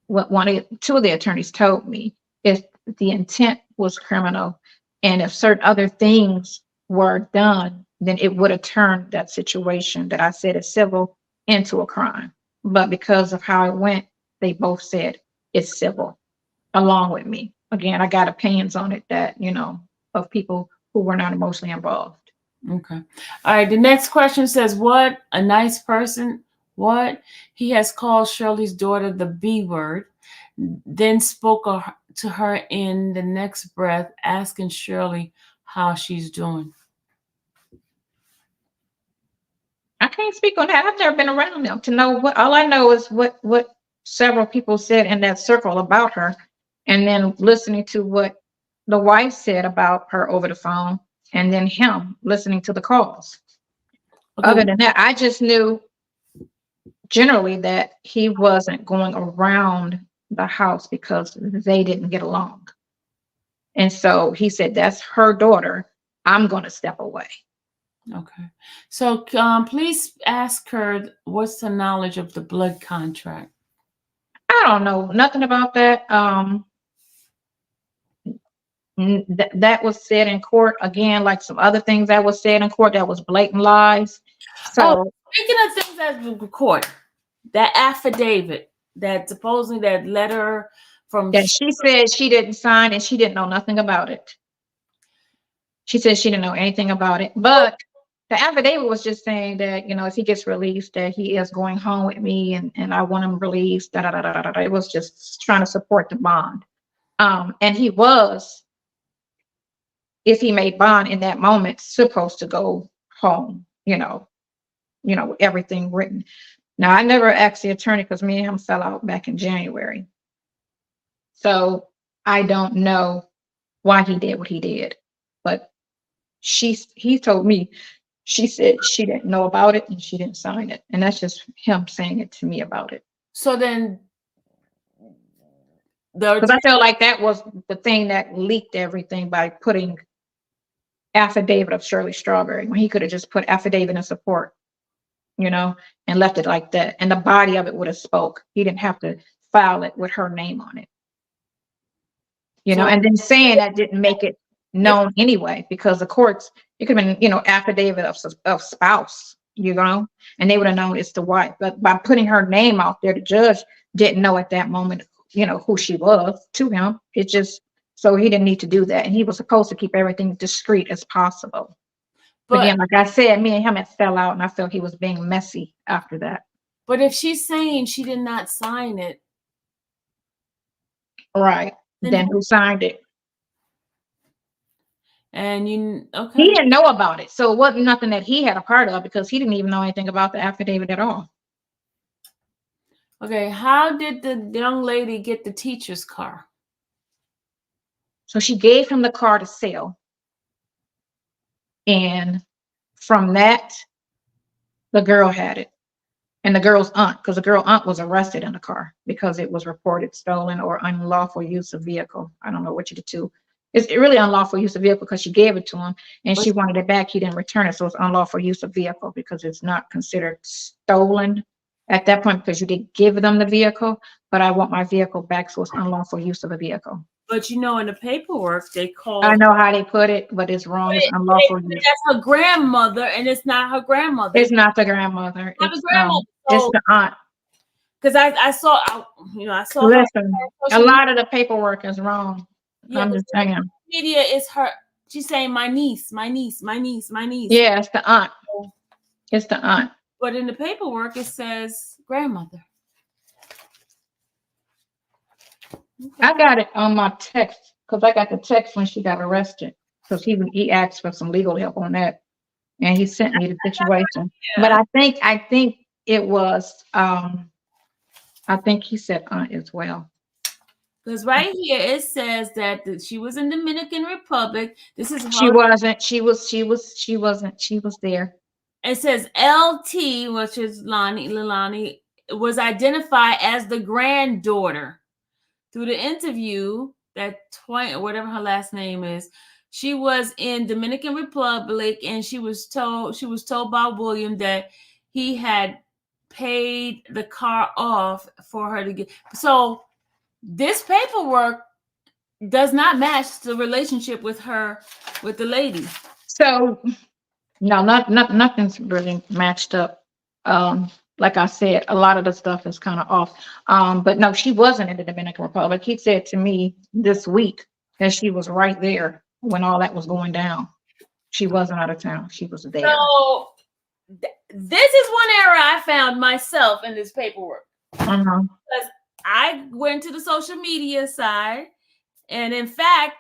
Speaker 2: what 2 of the attorneys told me is the intent was criminal. And if certain other things were done, then it would have turned that situation that I said is civil into a crime. But because of how it went, they both said it's civil along with me. Again, I got opinions on it that, of people who were not emotionally involved.
Speaker 1: Okay. All right. The next question says, what a nice person. What? He has called Shirley's daughter the B word, then spoke to her in the next breath, asking Shirley how she's doing.
Speaker 2: I can't speak on that. I've never been around them to know what. All I know is what several people said in that circle about her, and then listening to what the wife said about her over the phone, and then him listening to the calls.
Speaker 1: Okay.
Speaker 2: Other than that, I just knew generally that he wasn't going around the house because they didn't get along. And so he said, that's her daughter. I'm going to step away.
Speaker 1: Okay. So please ask her, what's the knowledge of the blood contract?
Speaker 2: I don't know nothing about that. That was said in court again, like some other things that was said in court that was blatant lies. So
Speaker 1: speaking of things that was recorded, that affidavit, that supposedly that letter from
Speaker 2: that she said she didn't sign and she didn't know nothing about it. She said she didn't know anything about it, but the affidavit was just saying that, if he gets released, that he is going home with me and I want him released. Da, da, da, da, da, da. It was just trying to support the bond. And he was, if he made bond in that moment, supposed to go home, everything written. Now, I never asked the attorney because me and him fell out back in January. So I don't know why he did what he did, but he told me, she said she didn't know about it and she didn't sign it. And that's just him saying it to me about it.
Speaker 1: So then,
Speaker 2: because I felt like that was the thing that leaked everything by putting affidavit of Shirley Strawberry when he could have just put affidavit in support, and left it like that. And the body of it would have spoke. He didn't have to file it with her name on it. And then saying that didn't make it known anyway, because the courts, it could have been, affidavit of spouse, and they would have known it's the wife. But by putting her name out there, the judge didn't know at that moment, who she was to him. It just, so he didn't need to do that. And he was supposed to keep everything discreet as possible. But again, like I said, me and him had fell out and I felt he was being messy after that.
Speaker 1: But if she's saying she did not sign it.
Speaker 2: Right. Then who signed it?
Speaker 1: And
Speaker 2: he didn't know about it. So it wasn't nothing that he had a part of because he didn't even know anything about the affidavit at all.
Speaker 1: Okay. How did the young lady get the teacher's car?
Speaker 2: So she gave him the car to sell. And from that, the girl had it. And the girl's aunt, because the girl aunt was arrested in the car because it was reported stolen or unlawful use of vehicle. I don't know which of the two. It's really unlawful use of vehicle because she gave it to him and she wanted it back. He didn't return it. So it's unlawful use of vehicle because it's not considered stolen at that point because you did give them the vehicle, but I want my vehicle back. So it's unlawful use of a vehicle.
Speaker 1: But in the paperwork, they call.
Speaker 2: I know how they put it, but it's wrong. It's unlawful use.
Speaker 1: That's her grandmother, and it's not her grandmother.
Speaker 2: It's not the grandmother. It's the aunt.
Speaker 1: Because I saw.
Speaker 2: Listen, a lot of the paperwork is wrong.
Speaker 1: Yeah,
Speaker 2: I'm just saying.
Speaker 1: Media is her. She's saying my niece, my niece, my niece, my niece.
Speaker 2: Yeah, it's the aunt. It's the aunt.
Speaker 1: But in the paperwork, it says grandmother.
Speaker 2: I got it on my text because I got the text when she got arrested because he asked for some legal help on that, and he sent me the situation. Yeah. But I think it was I think he said aunt as well.
Speaker 1: Because right here it says that she was in Dominican Republic. This is
Speaker 2: she wasn't. She wasn't. She was there.
Speaker 1: It says LT, which is Lilani, was identified as the granddaughter. Through the interview, whatever her last name is, she was in Dominican Republic, and she was told by William that he had paid the car off for her to get. So this paperwork does not match the relationship with her, with the lady.
Speaker 2: So no, nothing's really matched up. Like I said, a lot of the stuff is kind of off. But no, she wasn't in the Dominican Republic. He said to me this week that she was right there when all that was going down. She wasn't out of town. She was there.
Speaker 1: So this is one error I found myself in this paperwork.
Speaker 2: Uh-huh.
Speaker 1: Because I went to the social media side, and in fact,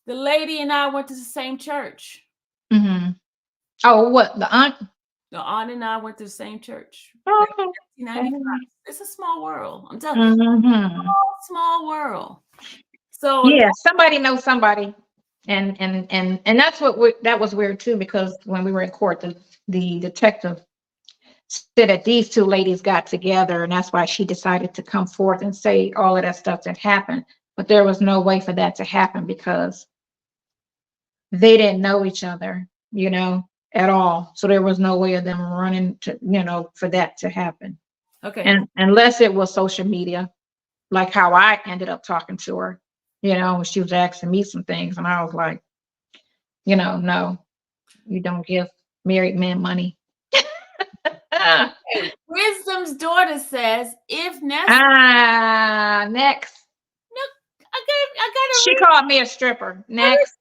Speaker 1: the lady and I went to the same church.
Speaker 2: Mm-hmm. Oh, what, the aunt?
Speaker 1: The aunt and I went to the same church.
Speaker 2: Oh,
Speaker 1: 1995. It's a small world. I'm telling you,
Speaker 2: mm-hmm.
Speaker 1: small world. So
Speaker 2: Yeah, somebody knows somebody, and that's that was weird too, because when we were in court, the detective said that these two ladies got together, and that's why she decided to come forth and say all of that stuff that happened. But there was no way for that to happen because they didn't know each other, at all. So there was no way of them running to, for that to happen.
Speaker 1: okay.
Speaker 2: And unless it was social media, like how I ended up talking to her, when she was asking me some things, and I was like, no, you don't give married men money.
Speaker 1: Wisdom's daughter says, if necessary.
Speaker 2: Next.
Speaker 1: No, I gotta.
Speaker 2: She called me a stripper. Next.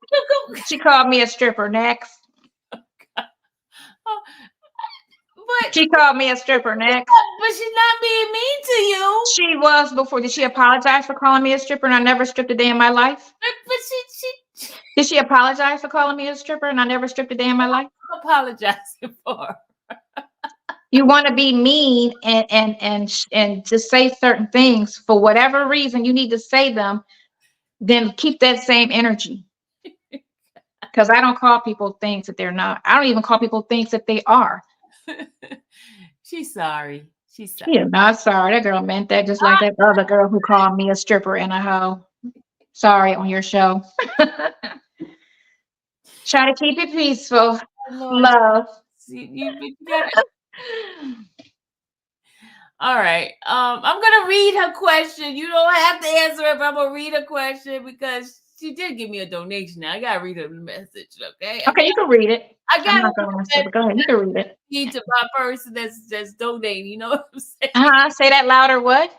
Speaker 2: She called me a stripper. Next.
Speaker 1: But
Speaker 2: she called me a stripper. Next.
Speaker 1: But she's not being mean to you.
Speaker 2: She was before. Did she apologize for calling me a stripper and I never stripped a day in my life?
Speaker 1: But she
Speaker 2: did she apologize for calling me a stripper and I never stripped a day in my life?
Speaker 1: I'm apologizing for.
Speaker 2: You want to be mean and to say certain things for whatever reason you need to say them, then keep that same energy. Because I don't call people things that they're not. I don't even call people things that they are.
Speaker 1: She's sorry. She's sorry.
Speaker 2: She is not sorry. That girl meant that just like that other girl who called me a stripper and a hoe. Sorry on your show. Try to keep it peaceful. Love.
Speaker 1: You gotta... All right. I'm gonna read her question. You don't have to answer it, but I'm gonna read her question because she did give me a donation. Now I gotta read her message. Okay.
Speaker 2: Okay, you can read it.
Speaker 1: I got
Speaker 2: go ahead. You can read it.
Speaker 1: Need to my person that's donating. You know what I'm saying?
Speaker 2: Say that louder. What?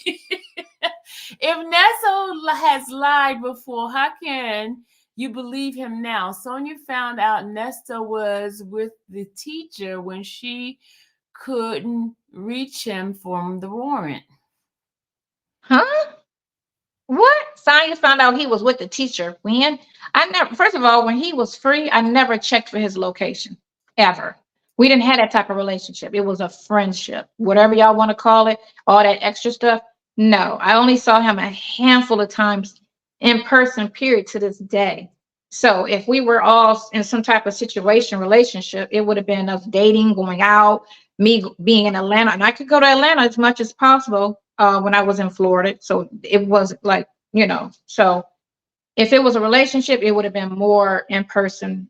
Speaker 1: If Nesto has lied before, how can you believe him now? Sonia found out Nesto was with the teacher when she couldn't reach him from the warrant.
Speaker 2: Huh? What? Sonia found out he was with the teacher when? First of all, when he was free, I never checked for his location, ever. We didn't have that type of relationship. It was a friendship, whatever y'all want to call it, all that extra stuff. No, I only saw him a handful of times in person, period, to this day. So if we were all in some type of relationship, it would have been us dating, going out, me being in Atlanta. And I could go to Atlanta as much as possible when I was in Florida. So it was like, so if it was a relationship, it would have been more in-person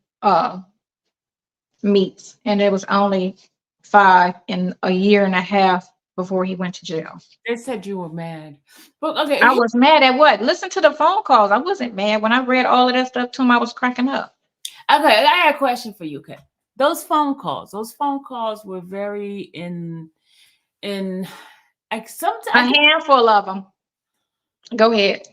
Speaker 2: meets. And it was only 5 in a year and a half before he went to jail.
Speaker 1: They said you were mad. But okay.
Speaker 2: I was mad at what? Listen to the phone calls. I wasn't mad. When I read all of that stuff to him, I was cracking up.
Speaker 1: Okay, I got a question for you. Okay. Those phone calls were very in like sometimes
Speaker 2: a handful of them. Go ahead.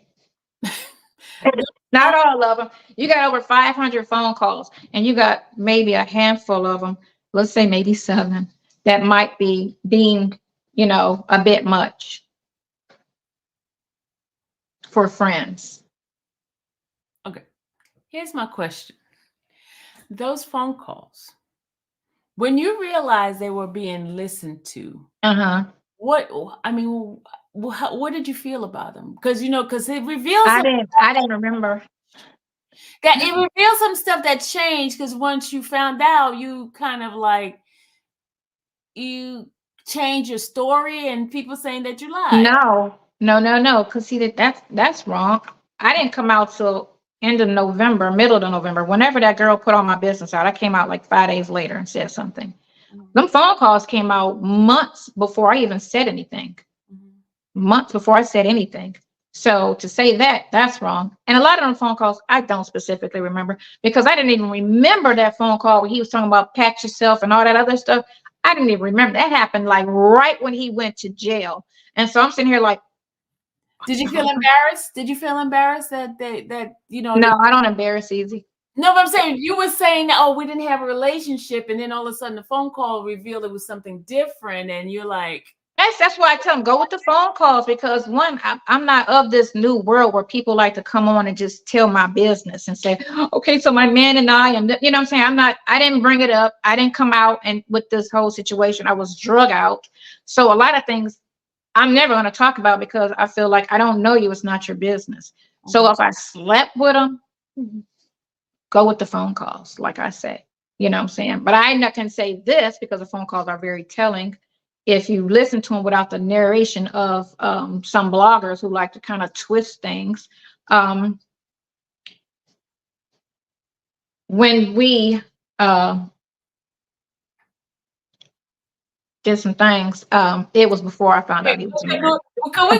Speaker 2: Not all of them. You got over 500 phone calls, and you got maybe a handful of them. Let's say maybe 7 that might be deemed, a bit much for friends.
Speaker 1: Okay. Here's my question. Those phone calls, when you realized they were being listened to, what did you feel about them? Because it reveals.
Speaker 2: I didn't remember.
Speaker 1: That it reveals some stuff that changed, because once you found out, you kind of like you change your story, and people saying that you lied.
Speaker 2: No. Because see that's wrong. I didn't come out till end of November, middle of November. Whenever that girl put all my business out, I came out like 5 days later and said something. Mm-hmm. Them phone calls came out months before I even said anything. Mm-hmm. Months before I said anything. So to say that, that's wrong. And a lot of them phone calls, I don't specifically remember because I didn't even remember that phone call where he was talking about pat yourself and all that other stuff. I didn't even remember. That happened like right when he went to jail. And so I'm sitting here like,
Speaker 1: did you feel embarrassed? Did you feel embarrassed that you know?
Speaker 2: No, I don't embarrass easy.
Speaker 1: No, but I'm saying you were saying that, oh, we didn't have a relationship, and then all of a sudden the phone call revealed it was something different, and you're like,
Speaker 2: That's why I tell them go with the phone calls because one, I'm not of this new world where people like to come on and just tell my business and say, okay, so my man and I, and you know what I'm saying? I didn't bring it up. I didn't come out and with this whole situation, I was drug out. So a lot of things I'm never going to talk about because I feel like I don't know you. It's not your business. So if I slept with them, go with the phone calls, like I say, you know what I'm saying? But I not can say this because the phone calls are very telling. If you listen to them without the narration of some bloggers who like to kind of twist things, when we did some things, it was before I found out he was married. It was before I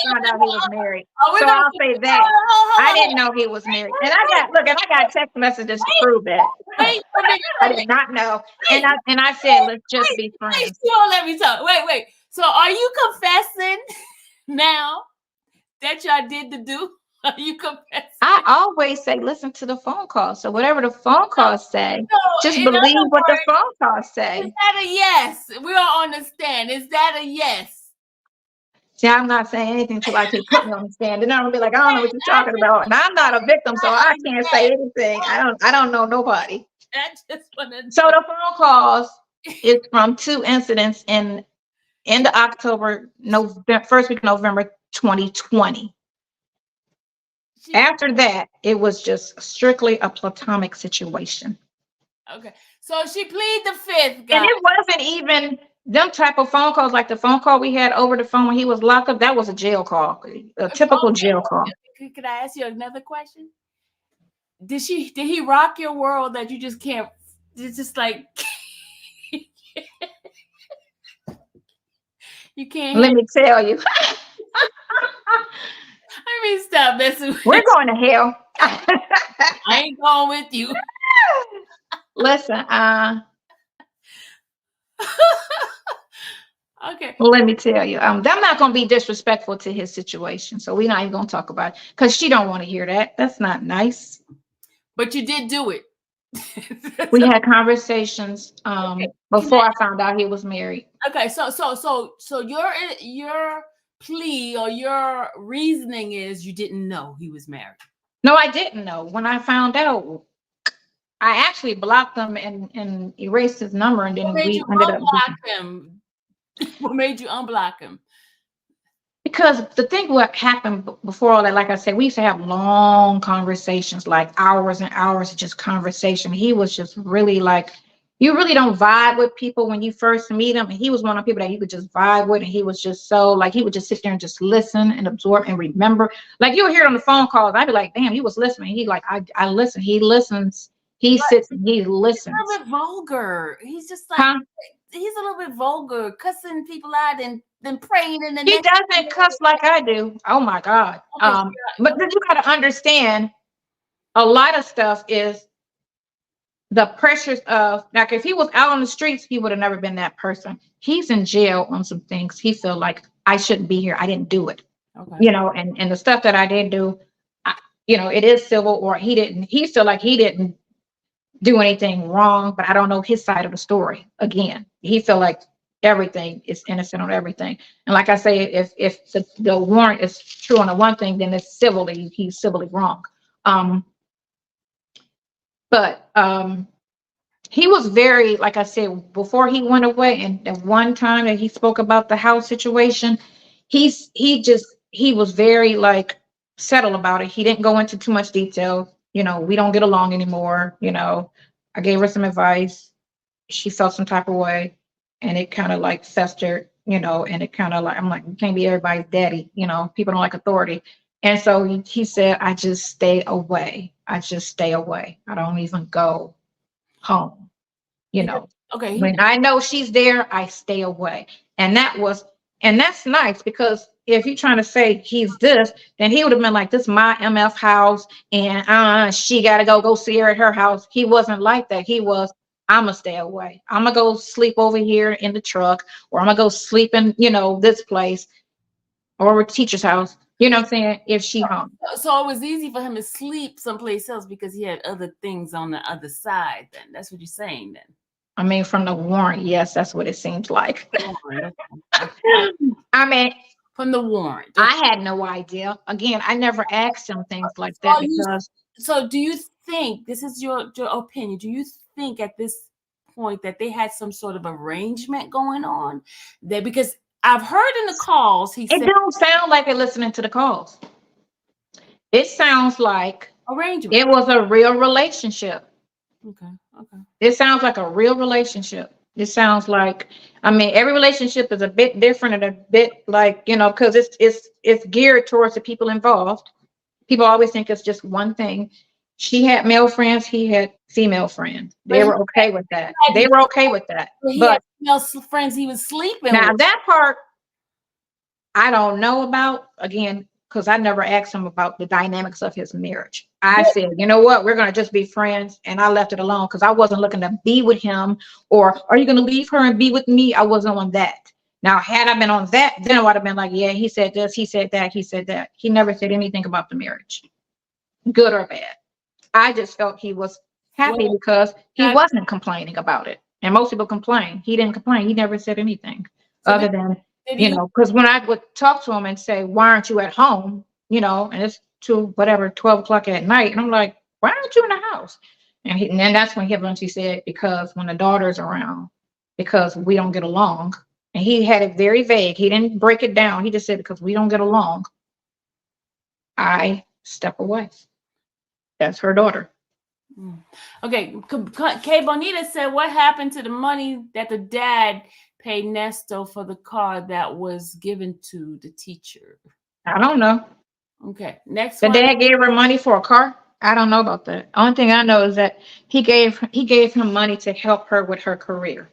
Speaker 2: found out he was married. So I'll say that I didn't know he was married, and I got text messages to prove that. I did not know, and I said let's just be friends.
Speaker 1: Let me talk. Wait. So are you confessing now that y'all did the do? Are you confessing?
Speaker 2: I always say listen to the phone call. So whatever the phone calls say, just believe what the phone calls say.
Speaker 1: Is that a yes? We all understand. Is that a yes?
Speaker 2: See, I'm not saying anything until I can put me on the stand. Then I'm gonna be like, I don't know what you're talking about, and I'm not a victim, so I can't say anything. I don't know nobody. So the phone calls is from 2 incidents in the first week of November 2020. After that, it was just strictly a platonic situation.
Speaker 1: Okay, so she pleaded the fifth, guys.
Speaker 2: And it wasn't even them type of phone calls like the phone call we had over the phone when he was locked up. That was a jail call, a typical jail call.
Speaker 1: Could I ask you another question? Did he rock your world that you just can't? It's just like you can't.
Speaker 2: Let me tell you.
Speaker 1: I mean, stop messing with
Speaker 2: We're going to hell.
Speaker 1: I ain't going with you.
Speaker 2: Listen,
Speaker 1: okay.
Speaker 2: Well, let me tell you, I'm not going to be disrespectful to his situation, so we're not even going to talk about it because she don't want to hear that. That's not nice.
Speaker 1: But you did do it.
Speaker 2: We had conversations before I found out he was married.
Speaker 1: Okay, so your plea or your reasoning is you didn't know he was married.
Speaker 2: No, I didn't know. When I found out, I actually blocked him and erased his number, and then we ended up
Speaker 1: him. What made you unblock him?
Speaker 2: Because the thing what happened before all that, like I said, we used to have long conversations, like hours and hours of just conversation. He was just really like, you really don't vibe with people when you first meet him. And he was one of the people that you could just vibe with. And he was just so like, he would just sit there and just listen and absorb and remember. Like you'll hear on the phone calls, I'd be like, damn, you was listening. He like, I listen. He listens. He sits and he listens.
Speaker 1: He's a little bit vulgar. He's just like, he's a little bit vulgar, cussing people out and then praying in the
Speaker 2: He doesn't cuss like I do. Oh my God. Okay, but then you got to understand a lot of stuff is the pressures of, like if he was out on the streets, he would have never been that person. He's in jail on some things. He feel like I shouldn't be here. I didn't do it. Okay. You know, and the stuff that I did do, it is civil, or he feel like he didn't do anything wrong, but I don't know his side of the story. Again, he feel like everything is innocent on everything. And like I say, if the warrant is true on the one thing, then it's he's civilly wrong. But he was very, like I said, before he went away, and the one time that he spoke about the house situation, he was very like settled about it. He didn't go into too much detail. We don't get along anymore. I gave her some advice. She felt some type of way, and it kind of like festered, and it kind of like, I'm like, you can't be everybody's daddy. People don't like authority. And so he said, I just stay away. I don't even go home.
Speaker 1: Okay.
Speaker 2: When I know she's there, I stay away. And that's nice because if you're trying to say he's this, then he would have been like, this is my MF house, and she got to go see her at her house. He wasn't like that. He was, I'm going to stay away. I'm going to go sleep over here in the truck, or I'm going to go sleep in, this place or a teacher's house. You know what I'm saying? If she home.
Speaker 1: So it was easy for him to sleep someplace else because he had other things on the other side. Then that's what you're saying. Then
Speaker 2: I mean, from the warrant, yes, that's what it seems like.
Speaker 1: warrant.
Speaker 2: I mean,
Speaker 1: From the warrant.
Speaker 2: I had no idea. Again, I never asked him things like that because.
Speaker 1: So do you think, this is your opinion, do you think at this point that they had some sort of arrangement going on? That because I've heard in the calls
Speaker 2: It don't sound like they're listening to the calls. It sounds like
Speaker 1: arrangement.
Speaker 2: It was a real relationship.
Speaker 1: Okay.
Speaker 2: It sounds like a real relationship. It sounds like, I mean, every relationship is a bit different and a bit like, because it's geared towards the people involved. People always think it's just one thing. She had male friends, he had female friends. They were okay with that.
Speaker 1: But male friends he was sleeping
Speaker 2: now
Speaker 1: with.
Speaker 2: That part I don't know about, again, because I never asked him about the dynamics of his marriage. I said, you know what, we're going to just be friends. And I left it alone because I wasn't looking to be with him, or are you going to leave her and be with me? I wasn't on that. Now, had I been on that, then I would have been like, yeah, he said this, he said that, he said that. He never said anything about the marriage, good or bad. I just felt he was happy because he wasn't complaining about it. And most people complain. He didn't complain. He never said anything other than, because when I would talk to him and say, why aren't you at home? And it's 12 o'clock at night. And I'm like, why aren't you in the house? And then that's when he eventually said, because when the daughter's around, because we don't get along. And he had it very vague. He didn't break it down. He just said, because we don't get along, I step away. That's her daughter.
Speaker 1: Okay. Kay Bonita said, what happened to the money that the dad paid Nesto for the car that was given to the teacher?
Speaker 2: I don't know.
Speaker 1: Okay. Next
Speaker 2: one. The dad gave her money for a car? I don't know about that. Only thing I know is that he gave him money to help her with her career.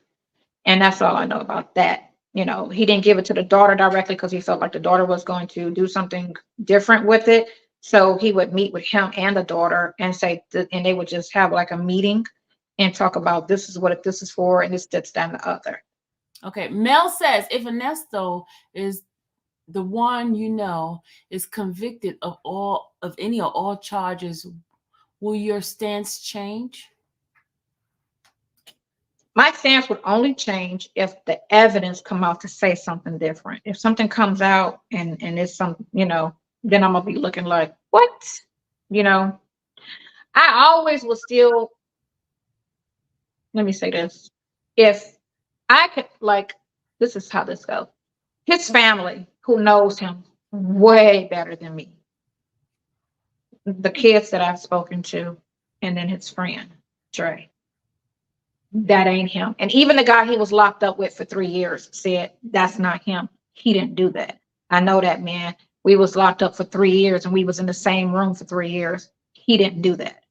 Speaker 2: And that's all I know about that. He didn't give it to the daughter directly because he felt like the daughter was going to do something different with it. So he would meet with him and the daughter and say, and they would just have like a meeting and talk about, this is what this is for, and this, that, and the other.
Speaker 1: Okay. Mel says, if Ernesto is the one is convicted of any or all charges, will your stance change?
Speaker 2: My stance would only change if the evidence come out to say something different. If something comes out and it's some, then I'm gonna be looking like, what? I always will still, let me say this. If I could, this is how this goes. His family, who knows him way better than me, the kids that I've spoken to, and then his friend, Trey, that ain't him. And even the guy he was locked up with for 3 years said, that's not him. He didn't do that. I know that man. We was locked up for 3 years and we was in the same room for 3 years. He didn't do that.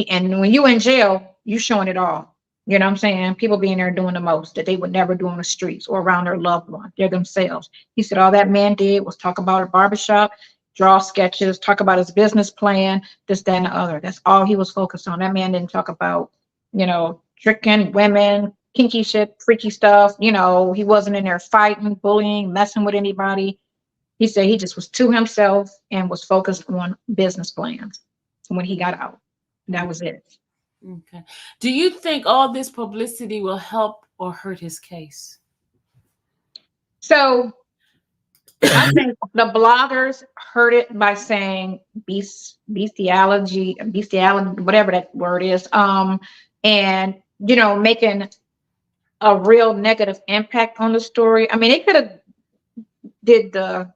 Speaker 2: And when you in jail, you showing it all. You know what I'm saying? People being there doing the most that they would never do on the streets or around their loved one. They're themselves. He said all that man did was talk about a barbershop, draw sketches, talk about his business plan, this, that, and the other. That's all he was focused on. That man didn't talk about, tricking women, kinky shit, freaky stuff. He wasn't in there fighting, bullying, messing with anybody. He said he just was to himself and was focused on business plans when he got out. That was it.
Speaker 1: Okay. Do you think all this publicity will help or hurt his case?
Speaker 2: So I think the bloggers hurt it by saying bestiality, whatever that word is, and making a real negative impact on the story. I mean, they could have did the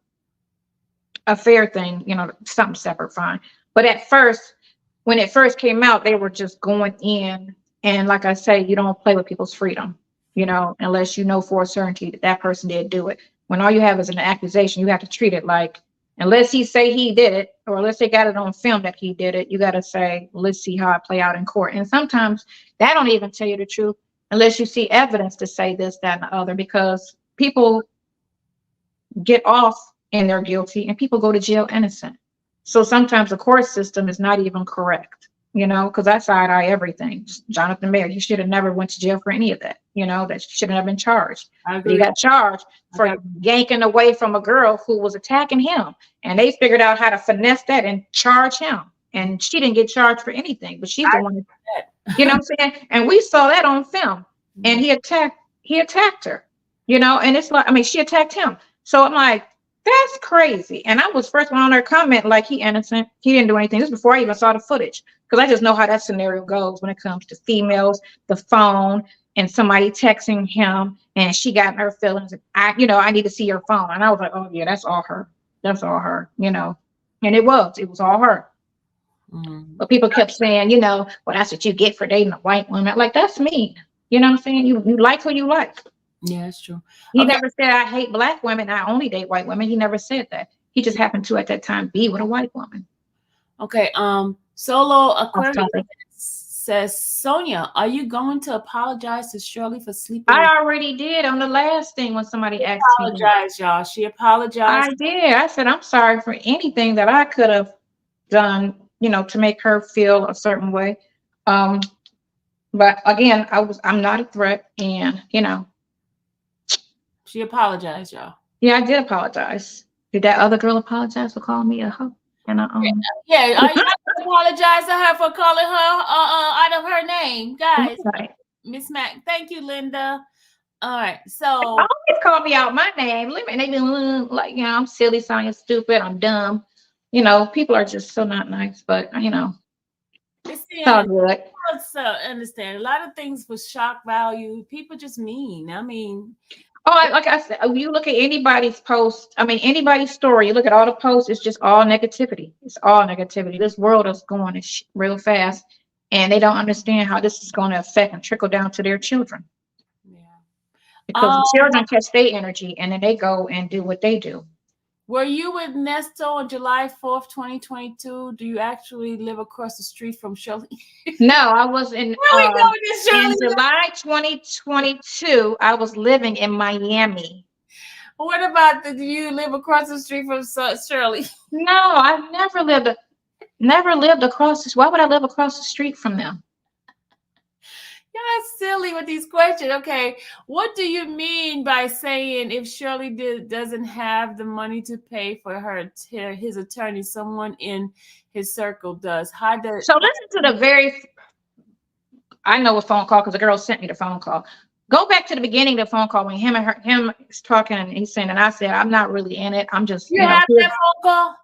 Speaker 2: affair thing, something separate, fine. But at first, when it first came out, they were just going in, and like I say, you don't play with people's freedom, unless you know for a certainty that person did do it. When all you have is an accusation, you have to treat it like, unless he say he did it, or unless they got it on film that he did it, you got to say, let's see how it play out in court. And sometimes that don't even tell you the truth unless you see evidence to say this, that, and the other, because people get off and they're guilty, and people go to jail innocent. So sometimes the court system is not even correct, because I side eye everything. Jonathan Mayer, he should have never went to jail for any of that. That should have been charged.
Speaker 1: I
Speaker 2: But he
Speaker 1: agree.
Speaker 2: got charged for
Speaker 1: Okay.
Speaker 2: yanking away from a girl who was attacking him, and they figured out how to finesse that and charge him. And she didn't get charged for anything, but she's the one that, what I'm saying? And we saw that on film. And he attacked her, and it's like, I mean, she attacked him. So I'm like, that's crazy. And I was first one on there comment like he innocent. He didn't do anything. This is before I even saw the footage. Because I just know how that scenario goes when it comes to females, the phone, and somebody texting him, and she got in her feelings. I need to see your phone. And I was like, oh yeah, that's all her. That's all her, And it was all her.
Speaker 1: Mm-hmm.
Speaker 2: But people kept saying, well, that's what you get for dating a white woman. Like, that's mean. You know what I'm saying? You like who you like.
Speaker 1: Yeah, that's true.
Speaker 2: He never said I hate black women. I only date white women. He never said that. He just happened to at that time be with a white woman.
Speaker 1: Okay. Solo Aquarius says, Sonia, are you going to apologize to Shirley for sleeping?
Speaker 2: I already did on the last thing when somebody asked me.
Speaker 1: Apologize, y'all. She apologized.
Speaker 2: I did. I said I'm sorry for anything that I could have done, to make her feel a certain way. But again, I'm not a threat, and
Speaker 1: she apologized, y'all.
Speaker 2: Yeah, I did apologize. Did that other girl apologize for calling me a hoe? And
Speaker 1: yeah, are you apologize to her for calling her out of her name, guys?
Speaker 2: Right.
Speaker 1: Miss Mac, thank you, Linda. All right, so
Speaker 2: always call me out my name. And they be like, I'm silly, Sonia, stupid, I'm dumb. People are just so not nice, but it's all good.
Speaker 1: So understand a lot of things with shock value. People just mean. I mean,
Speaker 2: like I said, you look at anybody's post. I mean, anybody's story. You look at all the posts. It's just all negativity. It's all negativity. This world is going real fast, and they don't understand how this is going to affect and trickle down to their children.
Speaker 1: Yeah,
Speaker 2: because the children catch their energy, and then they go and do what they do.
Speaker 1: Were you with Nesto on July 4th, 2022? Do you actually live across the street from Shirley?
Speaker 2: No, I was in July 2022. I was living in Miami.
Speaker 1: What about do you live across the street from Shirley?
Speaker 2: No, I've never lived across this. Why would I live across the street from them?
Speaker 1: You're silly with these questions. Okay, what do you mean by saying if Shirley doesn't have the money to pay for his attorney, someone in his circle does? So
Speaker 2: listen to I know a phone call because the girl sent me the phone call. Go back to the beginning of the phone call when him is talking and he's saying, and I said, I'm not really in it. I'm just
Speaker 1: have that phone call?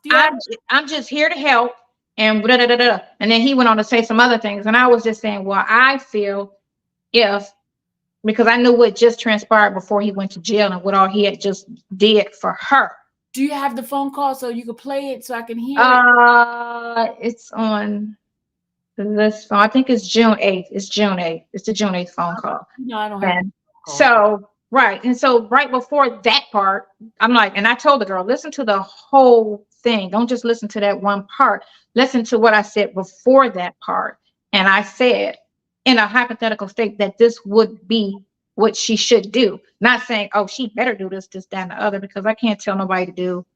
Speaker 2: I'm just here to help and blah, blah, blah, blah. And then he went on to say some other things, and I was just saying, well, I feel because I knew what just transpired before he went to jail and what all he had just did for her.
Speaker 1: Do you have the phone call so you could play it so I can hear it?
Speaker 2: It's on this phone. I think it's June 8th. It's June 8th. It's the June 8th phone call.
Speaker 1: No, I don't have
Speaker 2: So, right. And so right before that part, I'm like, and I told the girl, listen to the whole thing. Don't just listen to that one part. Listen to what I said before that part. And I said, in a hypothetical state, that this would be what she should do. Not saying, oh, she better do this, that, and the other, because I can't tell nobody to do,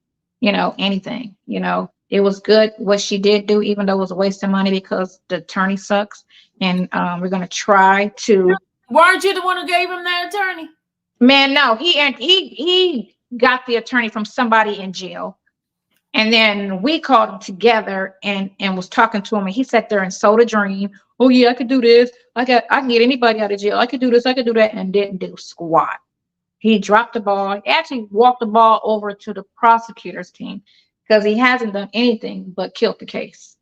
Speaker 2: anything. It was good what she did do, even though it was a waste of money because the attorney sucks. And we're going to try to.
Speaker 1: Weren't you the one who gave him that attorney?
Speaker 2: Man, no, he got the attorney from somebody in jail. And then we called him together and was talking to him, and he sat there and sold a dream. Oh yeah, I could do this. I can get anybody out of jail. I could do this. I could do that, and didn't do squat. He dropped the ball. He actually walked the ball over to the prosecutor's team because he hasn't done anything but killed the case.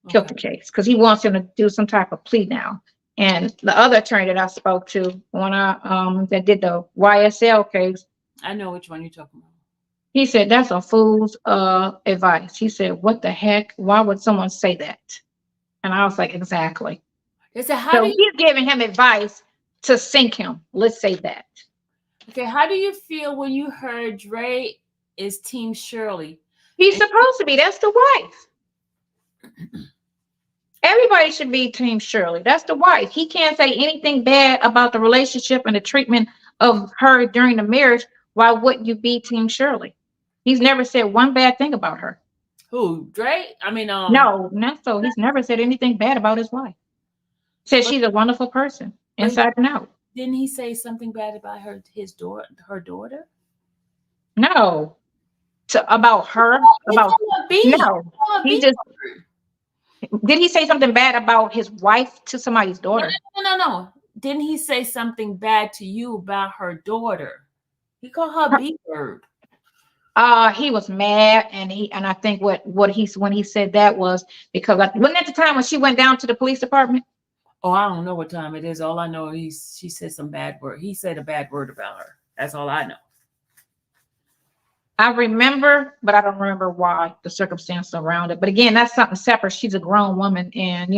Speaker 2: Okay. Killed the case because he wants him to do some type of plea now. And the other attorney that I spoke to when that did the YSL case,
Speaker 1: I know which one you're talking about.
Speaker 2: He said, that's a fool's advice. He said, what the heck? Why would someone say that? And I was like, exactly.
Speaker 1: So
Speaker 2: he's giving him advice to sink him. Let's say that.
Speaker 1: Okay, how do you feel when you heard Dre is Team Shirley?
Speaker 2: He's supposed to be. That's the wife. Everybody should be Team Shirley. That's the wife. He can't say anything bad about the relationship and the treatment of her during the marriage. Why wouldn't you be Team Shirley? He's never said one bad thing about her.
Speaker 1: Who? Drake? I mean,
Speaker 2: No, not so. He's never said anything bad about his wife. Said
Speaker 1: but,
Speaker 2: she's a wonderful person,
Speaker 1: but
Speaker 2: inside and out.
Speaker 1: didn't he say something bad about her daughter?
Speaker 2: No, about her,
Speaker 1: He
Speaker 2: about
Speaker 1: called her B. He
Speaker 2: no.
Speaker 1: called her
Speaker 2: He
Speaker 1: B
Speaker 2: just
Speaker 1: word.
Speaker 2: did. He say something bad about his wife to somebody's
Speaker 1: No,
Speaker 2: daughter.
Speaker 1: no. Didn't he say something bad to you about her daughter? He called her B word.
Speaker 2: He was mad, and I think what he when he said that was because wasn't that the time when she went down to the police department?
Speaker 1: Oh, I don't know what time it is. All I know is she said some bad word. He said a bad word about her. That's all I know.
Speaker 2: I remember, but I don't remember why, the circumstance around it. But again, that's something separate. She's a grown woman, and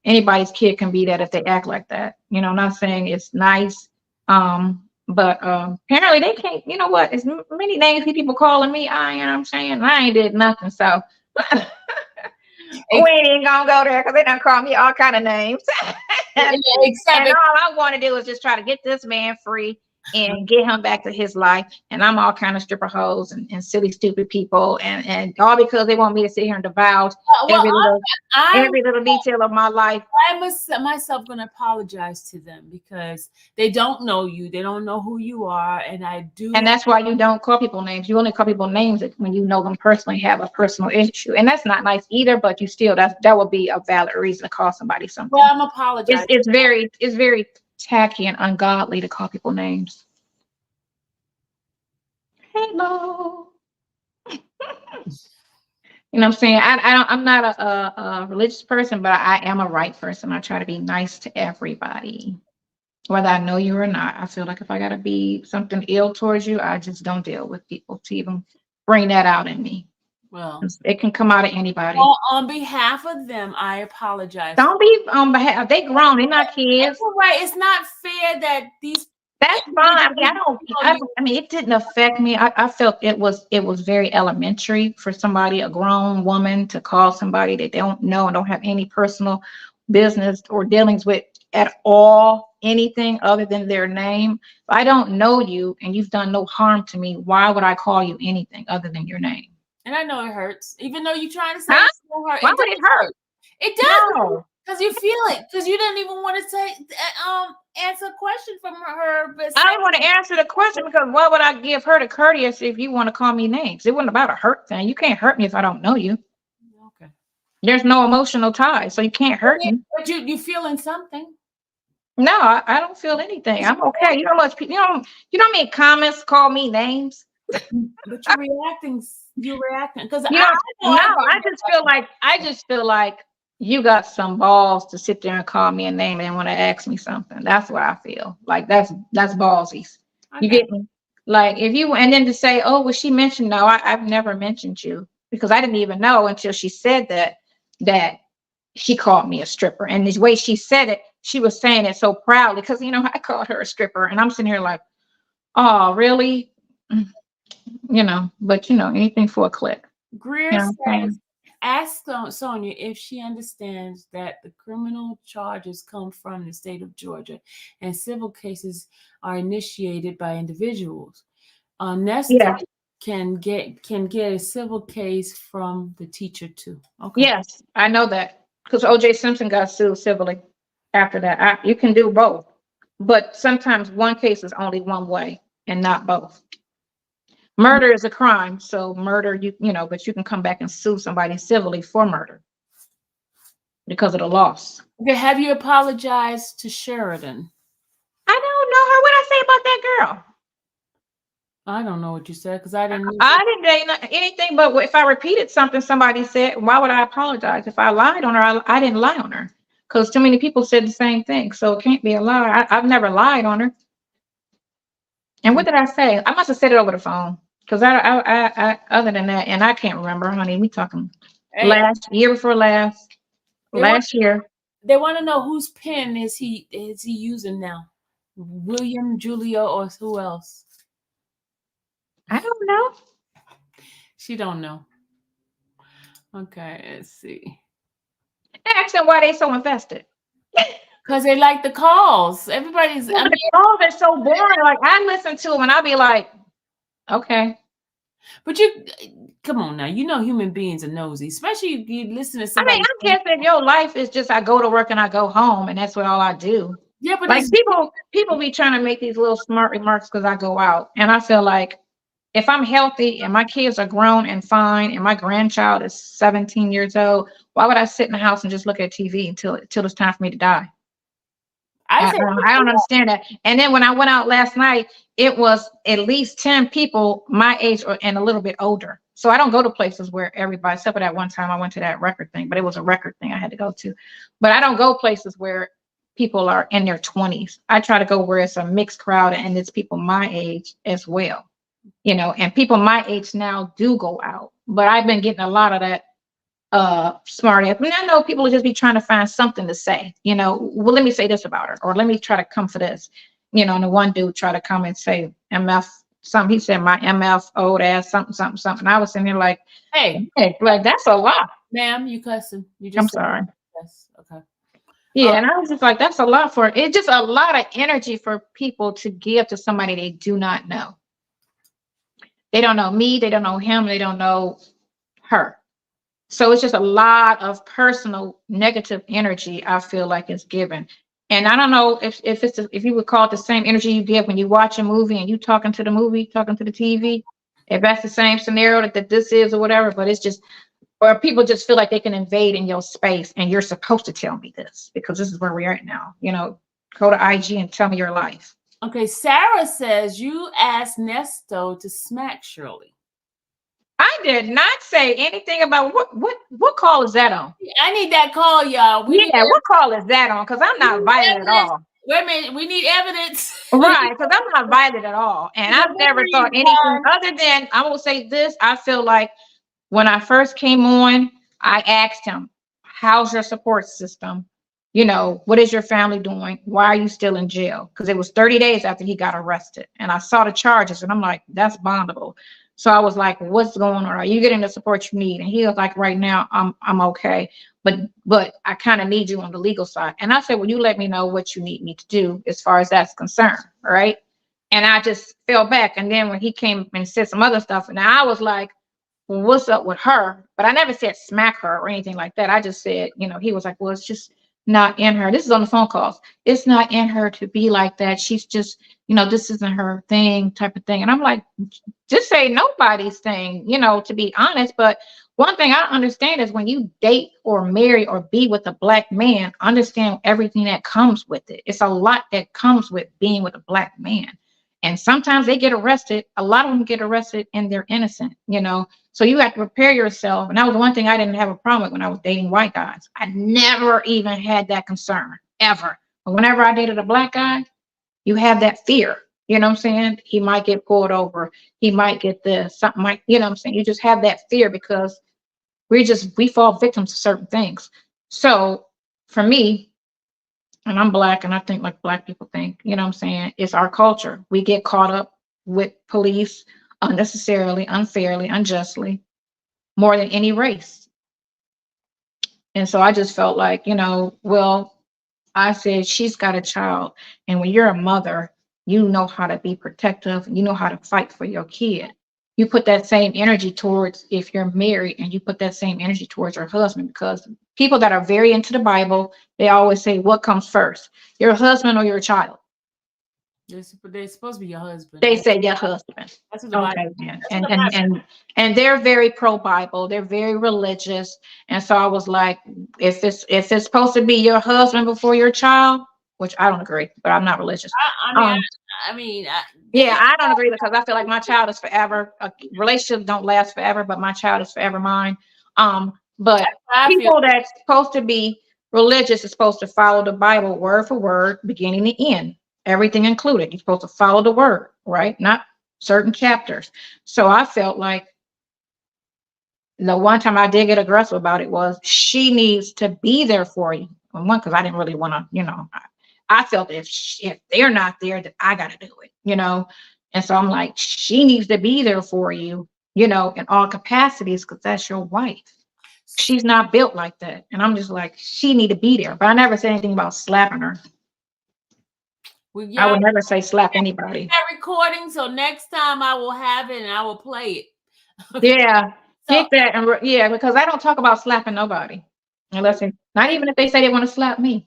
Speaker 2: anybody's kid can be that if they act like that. I'm not saying it's nice, but apparently they can't. You know what? As many names people calling me, I'm saying I ain't did nothing. So we ain't gonna go there because they done call me all kind of names. And all I want to do is just try to get this man free and get him back to his life. And I'm all kind of stripper hoes and silly, stupid people, and all because they want me to sit here and divulge every little detail of my life.
Speaker 1: I myself going to apologize to them because they don't know you. They don't know who you are. And I do.
Speaker 2: And that's why you don't call people names. You only call people names when you know them personally, have a personal issue. And that's not nice either, but you still, that would be a valid reason to call somebody something.
Speaker 1: Well, I'm apologizing.
Speaker 2: It's very tacky and ungodly to call people names. Hello. You know what I'm saying? I'm not a religious person, but I am a right person. I try to be nice to everybody, whether I know you or not. I feel like if I gotta be something ill towards you, I just don't deal with people to even bring that out in me.
Speaker 1: Well,
Speaker 2: it can come out of anybody.
Speaker 1: Well, on behalf of them, I apologize.
Speaker 2: Don't be on behalf. They grown. They're not kids.
Speaker 1: Right. It's not fair that these.
Speaker 2: That's fine. I mean, it didn't affect me. I felt it was very elementary for somebody, a grown woman, to call somebody they don't know and don't have any personal business or dealings with at all, anything other than their name. If I don't know you and you've done no harm to me, why would I call you anything other than your name?
Speaker 1: And I know it hurts, even though you're trying to say
Speaker 2: huh?
Speaker 1: It why
Speaker 2: would it hurt?
Speaker 1: It does.
Speaker 2: No.
Speaker 1: Because you feel it. Because you didn't even want to say answer a question from her. But
Speaker 2: I don't want to answer the question because why would I give her the courtesy if you want to call me names? It wasn't about a hurt thing. You can't hurt me if I don't know you.
Speaker 1: Okay.
Speaker 2: There's no emotional tie, so you can't hurt me.
Speaker 1: But you feeling something?
Speaker 2: No, I don't feel anything. I'm okay. You know much people. You know how many comments call me names.
Speaker 1: But you're reacting. You're reacting because
Speaker 2: I just feel like you got some balls to sit there and call me a name and want to ask me something. That's what I feel like. That's ballsies. You get me? Like if you and then to say, oh, was she mentioned? No, I've never mentioned you because I didn't even know until she said that she called me a stripper. And the way she said it, she was saying it so proudly because I called her a stripper, and I'm sitting here like, oh, really? But anything for a click.
Speaker 1: Greer says, ask Sonia if she understands that the criminal charges come from the state of Georgia and civil cases are initiated by individuals. Nesta can get a civil case from the teacher too. Okay.
Speaker 2: Yes, I know that because O.J. Simpson got sued civilly after that. You can do both, but sometimes one case is only one way and not both. Murder is a crime, so murder, but you can come back and sue somebody civilly for murder because of the loss.
Speaker 1: Okay, have you apologized to Sheridan?
Speaker 2: I don't know her. What I say about that girl?
Speaker 1: I don't know what you said because I didn't
Speaker 2: say anything. But if I repeated something somebody said, why would I apologize? If I lied on her, I didn't lie on her because too many people said the same thing, so it can't be a lie. I've never lied on her. And what did I say? I must have said it over the phone because I other than that, and I can't remember, honey. We talking last year.
Speaker 1: They want to know whose pen is he using now? William, Julia, or who else?
Speaker 2: I don't know.
Speaker 1: She don't know. Okay, let's see.
Speaker 2: Ask them why they so invested.
Speaker 1: Because they like the calls. Everybody's.
Speaker 2: The calls are so boring. Like I listen to them and I'll be like, okay.
Speaker 1: But you come on now, you know human beings are nosy, especially if you listen to
Speaker 2: I mean,
Speaker 1: somebody.
Speaker 2: I guess if your life is just I go to work and I go home and that's what all I do.
Speaker 1: Yeah, but
Speaker 2: Like
Speaker 1: it's
Speaker 2: people be trying to make these little smart remarks because I go out. And I feel like if I'm healthy and my kids are grown and fine and my grandchild is 17 years old, why would I sit in the house and just look at TV until it's time for me to die?
Speaker 1: I say
Speaker 2: I don't understand that. And then when I went out last night, it was at least 10 people my age and a little bit older. So I don't go to places where everybody, except for that one time I went to that record thing, but it was a record thing I had to go to. But I don't go places where people are in their 20s. I try to go where it's a mixed crowd and it's people my age as well. And people my age now do go out. But I've been getting a lot of that smart ass. I mean, I know people will just be trying to find something to say, well, let me say this about her, or let me try to come for this. And the one dude tried to come and say MF something. He said my MF old ass something, something, something. I was sitting here like,
Speaker 1: hey,
Speaker 2: hey, like that's a lot.
Speaker 1: ma'am, you cussing. You
Speaker 2: I'm
Speaker 1: just said
Speaker 2: sorry.
Speaker 1: yes. Okay.
Speaker 2: Yeah, and I was just like, that's a lot for it's just a lot of energy for people to give to somebody they do not know. They don't know me, they don't know him, they don't know her. So it's just a lot of personal negative energy I feel like is given. And I don't know if you would call it the same energy you give when you watch a movie and you talking to the movie, talking to the TV, if that's the same scenario that this is or whatever, but it's just or people just feel like they can invade in your space and you're supposed to tell me this because this is where we're at now. Go to IG and tell me your life.
Speaker 1: Okay, Sarah says you asked Nesto to smack Shirley.
Speaker 2: I did not say anything about what call is that on?
Speaker 1: I need that call, y'all.
Speaker 2: Yeah, what call is that on? Because I'm not violent at all.
Speaker 1: Wait a minute, we need evidence.
Speaker 2: Right, because I'm not violent at all. And I've never thought anything other than I will say this. I feel like when I first came on, I asked him, how's your support system? What is your family doing? Why are you still in jail? Because it was 30 days after he got arrested. And I saw the charges and I'm like, that's bondable. So I was like, what's going on? Are you getting the support you need? And he was like, right now, I'm okay. But I kind of need you on the legal side. And I said, well, you let me know what you need me to do as far as that's concerned. Right. And I just fell back. And then when he came and said some other stuff, and I was like, well, what's up with her? But I never said smack her or anything like that. I just said, he was like, well, it's just not in her. This is on the phone calls. It's not in her to be like that. She's just, this isn't her thing type of thing. And I'm like, just say nobody's thing, to be honest. But one thing I understand is when you date or marry or be with a black man, understand everything that comes with it. It's a lot that comes with being with a black man. And sometimes they get arrested. A lot of them get arrested and they're innocent, So you have to prepare yourself. And that was one thing I didn't have a problem with when I was dating white guys. I never even had that concern, ever. But whenever I dated a black guy, you have that fear. You know what I'm saying? He might get pulled over. He might get this, something might, you know what I'm saying? You just have that fear because we fall victim to certain things. So for me, and I'm black and I think like black people think, you know what I'm saying? It's our culture. We get caught up with police unnecessarily, unfairly, unjustly, more than any race. And so I just felt like, well, I said, she's got a child. And when you're a mother, you know how to be protective. You know how to fight for your kid. You put that same energy towards if you're married and you put that same energy towards your husband, because people that are very into the Bible, they always say, what comes first, your husband or your child?
Speaker 1: They're supposed to be your husband.
Speaker 2: They say your husband.
Speaker 1: That's what the Bible.
Speaker 2: Okay, and they're very pro-Bible. They're very religious. And so I was like, if it's supposed to be your husband before your child, which I don't agree, but I'm not religious. Yeah, I don't agree because I feel like my child is forever. Relationships don't last forever, but my child is forever mine. But people that's supposed to be religious is supposed to follow the Bible word for word, beginning to end. Everything included. You're supposed to follow the word, right? Not certain chapters. So I felt like the one time I did get aggressive about it was she needs to be there for you. One, because I didn't really want to, I felt if they're not there, that I got to do it, And so I'm like, she needs to be there for you, in all capacities, because that's your wife. She's not built like that. And I'm just like, she need to be there. But I never said anything about slapping her. I would never say slap anybody.
Speaker 1: That recording, so next time I will have it and I will play it.
Speaker 2: Yeah,
Speaker 1: So
Speaker 2: get that. And yeah, because I don't talk about slapping nobody. Not even if they say they want to slap me.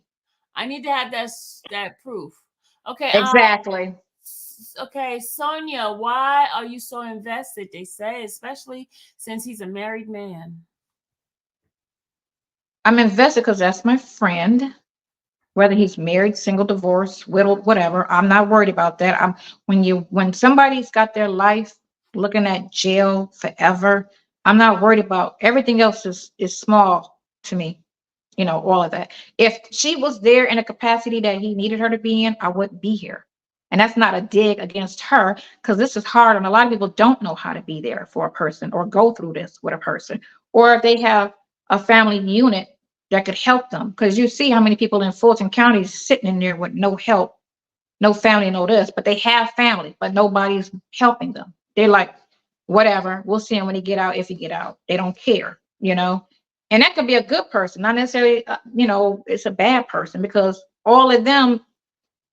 Speaker 1: I need to have that proof. Okay,
Speaker 2: Exactly.
Speaker 1: okay, Sonia, why are you so invested? They say, especially since he's a married man.
Speaker 2: I'm invested because that's my friend. Whether he's married, single, divorced, widowed, whatever, I'm not worried about that. When somebody's got their life looking at jail forever, I'm not worried about everything else is small to me. All of that. If she was there in a capacity that he needed her to be in, I wouldn't be here. And that's not a dig against her, because this is hard. And a lot of people don't know how to be there for a person or go through this with a person. Or if they have a family unit that could help them. Because you see how many people in Fulton County is sitting in there with no help, no family, no this, but they have family, but nobody's helping them. They're like, whatever, we'll see him when he get out, if he get out. They don't care. And that could be a good person, not necessarily, it's a bad person, because all of them,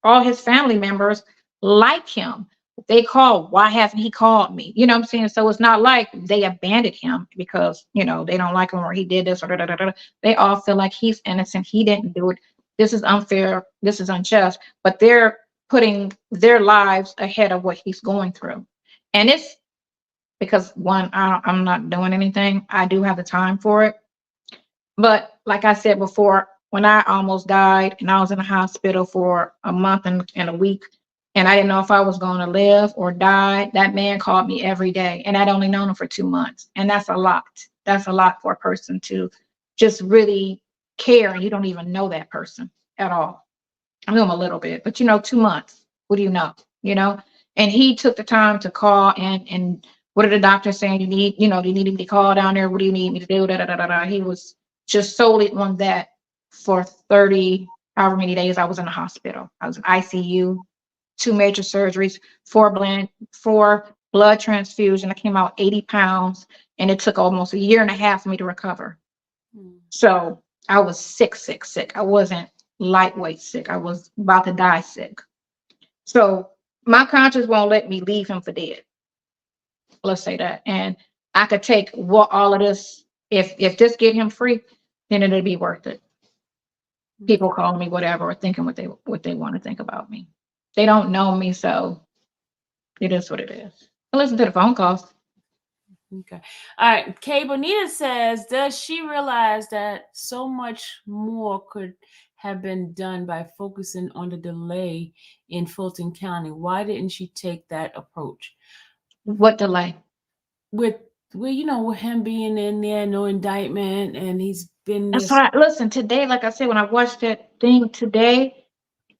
Speaker 2: all his family members like him. They call, why hasn't he called me? You know what I'm saying? So it's not like they abandoned him because, they don't like him or he did this or da, da, da, da. They all feel like he's innocent. He didn't do it. This is unfair. This is unjust. But they're putting their lives ahead of what he's going through. And it's because one, I'm not doing anything. I do have the time for it. But like I said before, when I almost died and I was in the hospital for a month and a week, and I didn't know if I was going to live or die, that man called me every day. And I'd only known him for 2 months. And that's a lot. That's a lot for a person to just really care. And you don't even know that person at all. I knew him a little bit, but 2 months. What do you know? You know? And he took the time to call and what are the doctors saying? Do you need me to call down there? What do you need me to do? Da, da, da, da, da. He was just solely on that for 30, however many days I was in the hospital. I was in ICU, 2 major surgeries, four blood transfusion. I came out 80 pounds, and it took almost a year and a half for me to recover. So I was sick, sick, sick. I wasn't lightweight sick. I was about to die sick. So my conscience won't let me leave him for dead. Let's say that. And I could take all of this. If this get him free, then it'll be worth it. People calling me whatever or thinking what they want to think about me. They don't know me, so it is what it is. I listen to the phone calls.
Speaker 1: Okay. All right. Kay Bonita says, does she realize that so much more could have been done by focusing on the delay in Fulton County? Why didn't she take that approach?
Speaker 2: What delay?
Speaker 1: With with him being in there, no indictment, and he's been
Speaker 2: That's
Speaker 1: this.
Speaker 2: why, listen, today, like I said, when I watched that thing today,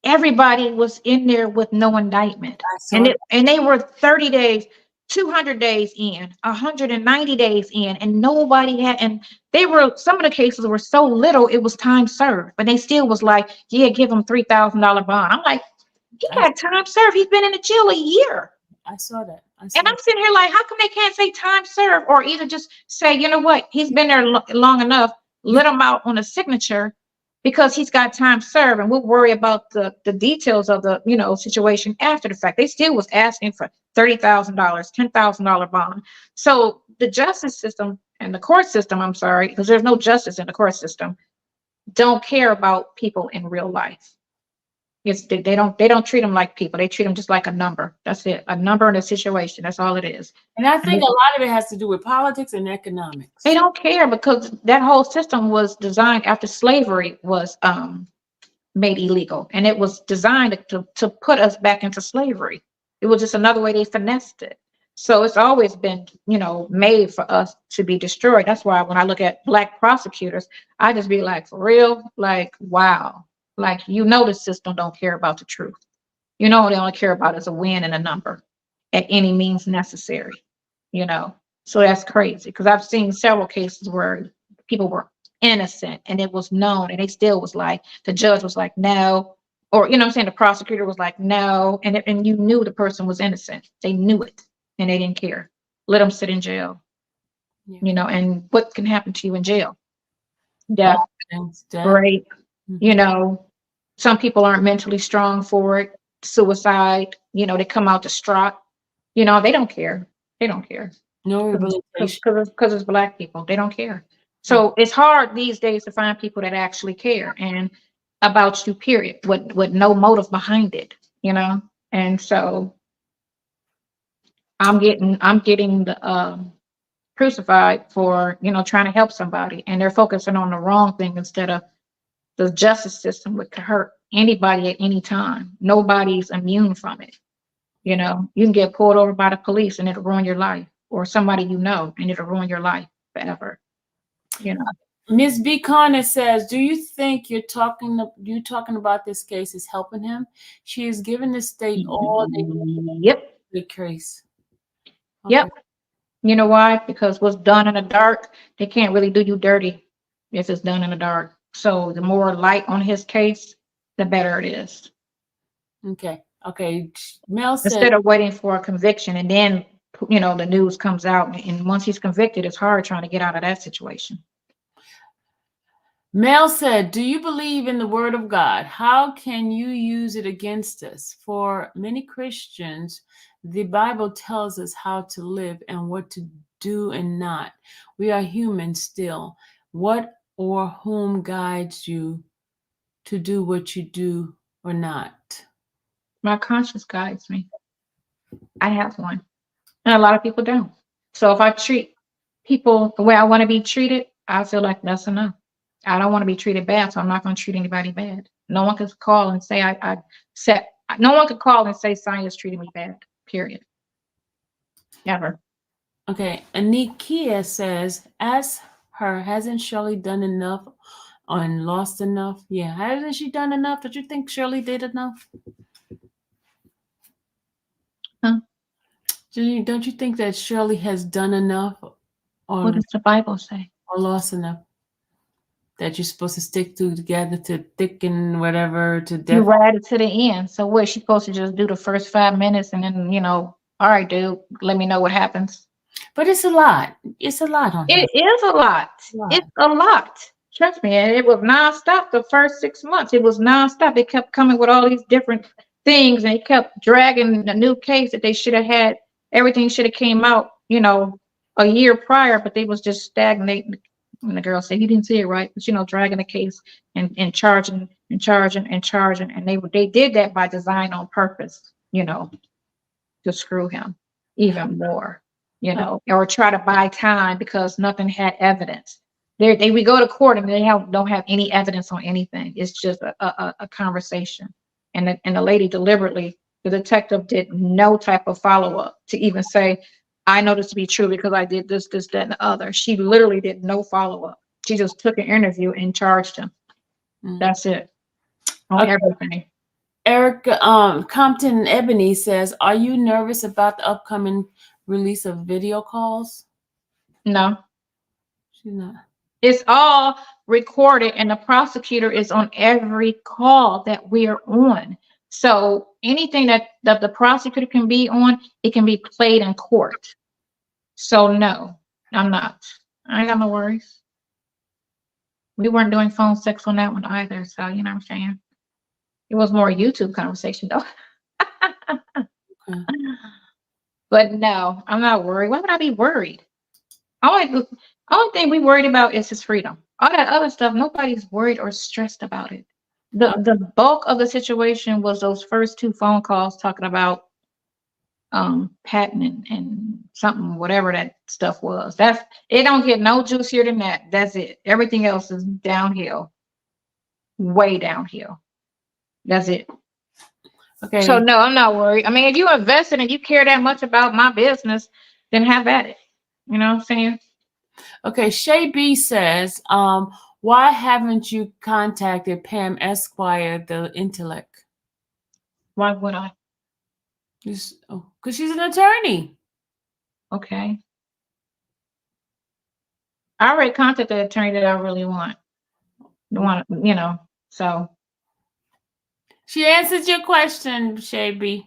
Speaker 2: everybody was in there with no indictment.
Speaker 1: I saw that.
Speaker 2: And they were 30 days, 200 days in, 190 days in, and nobody had, and some of the cases were so little, it was time served, but they still was like, yeah, give him $3,000 bond. I'm like, he got time served. He's been in the jail a year.
Speaker 1: I saw that.
Speaker 2: And I'm sitting here like, how come they can't say time served, or either just say, you know what, he's been there long enough, let him out on a signature because he's got time served, and we'll worry about the details of the situation after the fact. They still was asking for $30,000, $10,000 bond. So the justice system and the court system, I'm sorry, because there's no justice in the court system, don't care about people in real life. They don't treat them like people. They treat them just like a number. That's it. A number in a situation. That's all it is.
Speaker 1: And I think a lot of it has to do with politics and economics.
Speaker 2: They don't care because that whole system was designed after slavery was made illegal, and it was designed to put us back into slavery. It was just another way they finessed it. So it's always been, made for us to be destroyed. That's why when I look at Black prosecutors, I just be like, for real, like, wow. Like, the system don't care about the truth. They only care about is a win and a number at any means necessary, So that's crazy, because I've seen several cases where people were innocent and it was known, and they still was like, the judge was like, no, or what I'm saying, the prosecutor was like, no, and you knew the person was innocent. They knew it and they didn't care. Let them sit in jail. And what can happen to you in jail? Death, rape, some people aren't mentally strong for it. Suicide, they come out distraught. They don't care. They don't care.
Speaker 1: No rehabilitation.
Speaker 2: Because it's Black people. They don't care. So it's hard these days to find people that actually care and about you, period, with no motive behind it, you know? And so I'm getting the crucified for, trying to help somebody, and they're focusing on the wrong thing instead of the justice system, which could hurt anybody at any time. Nobody's immune from it. You can get pulled over by the police and it'll ruin your life, or somebody and it'll ruin your life forever.
Speaker 1: Ms. B. Connor says, "Do you think you talking about this case is helping him? She is giving the state all
Speaker 2: Yep.
Speaker 1: the case."
Speaker 2: Okay. Yep. You know why? Because what's done in the dark, they can't really do you dirty if it's done in the dark. So the more light on his case, the better it is.
Speaker 1: Okay. Mel said,
Speaker 2: instead of waiting for a conviction and then the news comes out, and once he's convicted, it's hard trying to get out of that situation.
Speaker 1: Mel said, "Do you believe in the word of God? How can you use it against us? For many Christians, the Bible tells us how to live and what to do and not. We are human still. What or whom guides you to do what you do or not?"
Speaker 2: My conscience guides me. I have one. And a lot of people don't. So if I treat people the way I want to be treated, I feel like that's enough. I don't want to be treated bad, so I'm not going to treat anybody bad. No one can call and say no one could call and say Sonia's treating me bad, period. Never.
Speaker 1: Okay. Anikia says, "Ask her, hasn't Shirley done enough and lost enough?" Yeah. Hasn't she done enough? Don't you think Shirley did enough?
Speaker 2: Huh?
Speaker 1: Don't you think that Shirley has done enough? Or
Speaker 2: what does the Bible say?
Speaker 1: Or lost enough? That you're supposed to stick together to thick and whatever to death.
Speaker 2: You ride it to the end. So what, she supposed to just do the first 5 minutes and then, all right, dude, let me know what happens?
Speaker 1: But it's a lot. It's a lot on
Speaker 2: It is a lot. It's a lot. Trust me. And it was nonstop the first 6 months. It was nonstop. They kept coming with all these different things, and they kept dragging the new case that they should have had. Everything should have came out, a year prior, but they was just stagnating. And the girl said, "You didn't see it right," but dragging the case and charging and charging and charging. And they did that by design on purpose, to screw him even more. Or try to buy time because nothing had evidence. We go to court and they don't have any evidence on anything. It's just a conversation. And the lady deliberately, the detective did no type of follow-up to even say, "I know this to be true because I did this, that, and the other." She literally did no follow-up. She just took an interview and charged him. That's it. On everything.
Speaker 1: Eric Compton Ebony says, "Are you nervous about the upcoming release of video calls?"
Speaker 2: No.
Speaker 1: She's not.
Speaker 2: It's all recorded, and the prosecutor is on every call that we are on. So anything that the prosecutor can be on, it can be played in court. So no, I'm not. I ain't got no worries. We weren't doing phone sex on that one either. So you know what I'm saying? It was more a YouTube conversation though. But no, I'm not worried. Why would I be worried? Only thing we worried about is his freedom. All that other stuff, nobody's worried or stressed about it. The bulk of the situation was those first 2 phone calls talking about patent and something, whatever that stuff was. It don't get no juicier than that. That's it. Everything else is downhill. Way downhill. That's it.
Speaker 1: Okay.
Speaker 2: So no, I'm not worried. I mean, if you invested and you care that much about my business, then have at it. You know what I'm saying?
Speaker 1: Okay. Shay B says, "Why haven't you contacted Pam Esquire, the intellect?"
Speaker 2: Why would I?
Speaker 1: Because she's an attorney.
Speaker 2: Okay. I already contacted the attorney that I really want. So.
Speaker 1: She answered your question, Shay B.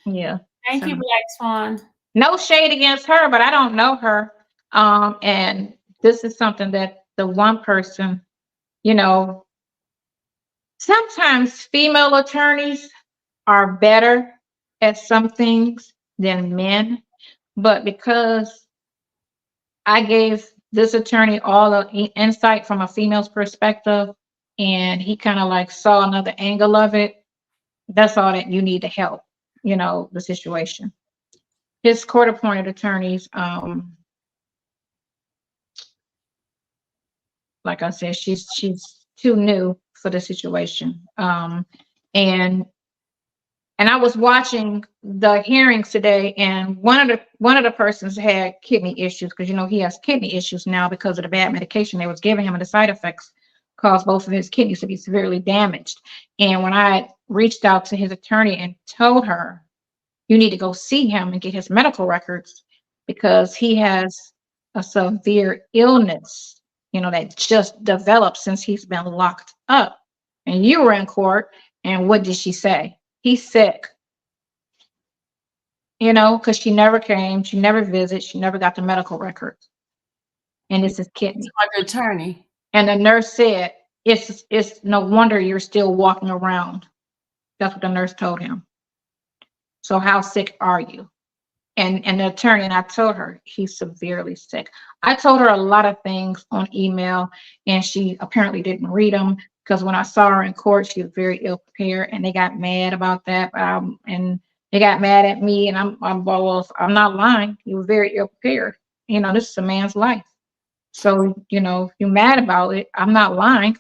Speaker 2: Yeah.
Speaker 1: Thank you, Black Swan.
Speaker 2: No shade against her, but I don't know her. And this is something that the one person, sometimes female attorneys are better at some things than men, but because I gave this attorney all the insight from a female's perspective, and he kind of like saw another angle of it. That's all that you need to help, the situation. His court-appointed attorneys, like I said, she's too new for the situation. And I was watching the hearings today, and one of the persons had kidney issues because he has kidney issues now because of the bad medication they was giving him, and the side effects caused both of his kidneys to be severely damaged. And when I reached out to his attorney and told her, you need to go see him and get his medical records because he has a severe illness, that just developed since he's been locked up. And you were in court, and what did she say? He's sick. Because she never came, she never visited, she never got the medical records. And it's his kidney.
Speaker 1: Like an attorney.
Speaker 2: And the nurse said, it's no wonder you're still walking around. That's what the nurse told him. So how sick are you? And the attorney, and I told her he's severely sick. I told her a lot of things on email, and she apparently didn't read them because when I saw her in court, she was very ill prepared, and they got mad about that. And they got mad at me, and I'm not lying. He was very ill prepared. This is a man's life. So, if you're mad about it, I'm not lying.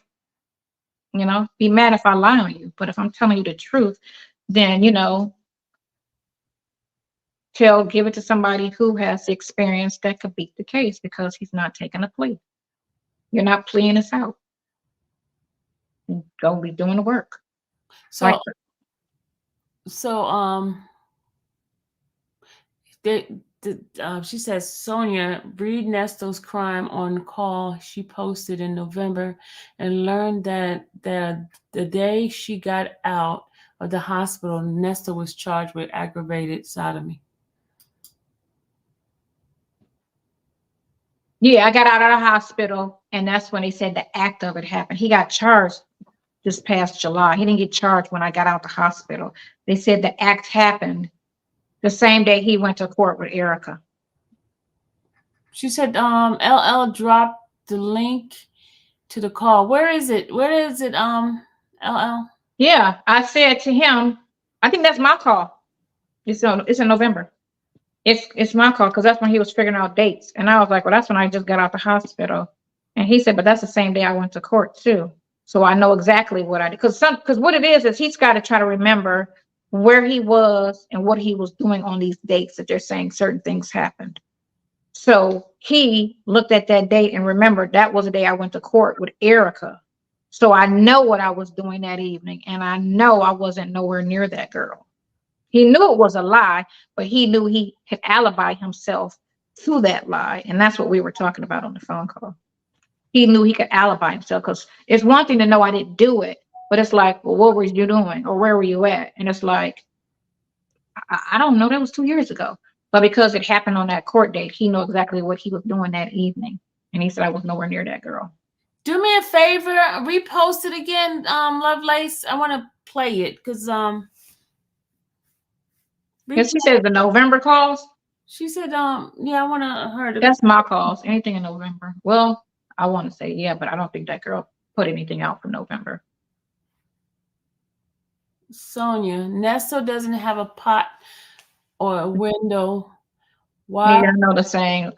Speaker 2: Be mad if I lie on you. But if I'm telling you the truth, then, give it to somebody who has the experience that could beat the case because he's not taking a plea. You're not pleading this out. You're going to be doing the work.
Speaker 1: So, she says, Sonia, read Nesto's crime on call she posted in November and learned that the day she got out of the hospital, Nesto was charged with aggravated sodomy.
Speaker 2: Yeah, I got out of the hospital, and that's when they said the act of it happened. He got charged this past July. He didn't get charged when I got out the hospital. They said the act happened the same day he went to court with Erica.
Speaker 1: She said, LL dropped the link to the call. Where is it? LL?
Speaker 2: Yeah, I said to him, I think that's my call. It's in November. It's my call because that's when he was figuring out dates. And I was like, well, that's when I just got out the hospital. And he said, but that's the same day I went to court too. So I know exactly what I did. Because what it is he's got to try to remember where he was and what he was doing on these dates that they're saying certain things happened. So he looked at that date and remembered that was the day I went to court with Erica. So I know what I was doing that evening. And I know I wasn't nowhere near that girl. He knew it was a lie, but he knew he could alibi himself to that lie. And that's what we were talking about on the phone call. He knew he could alibi himself because it's one thing to know I didn't do it, but it's like, well, what were you doing or where were you at? And it's like, I don't know. That was 2 years ago. But because it happened on that court date, he knew exactly what he was doing that evening. And he said, I was nowhere near that girl.
Speaker 1: Do me a favor, repost it again, Lovelace. I want to play it because
Speaker 2: she said the November calls.
Speaker 1: She said, yeah, I want her to.
Speaker 2: That's my calls. Anything in November. Well, I want to say, yeah, but I don't think that girl put anything out for November.
Speaker 1: Sonia, Nesto doesn't have a pot or a window. Why?
Speaker 2: Yeah, I know the saying.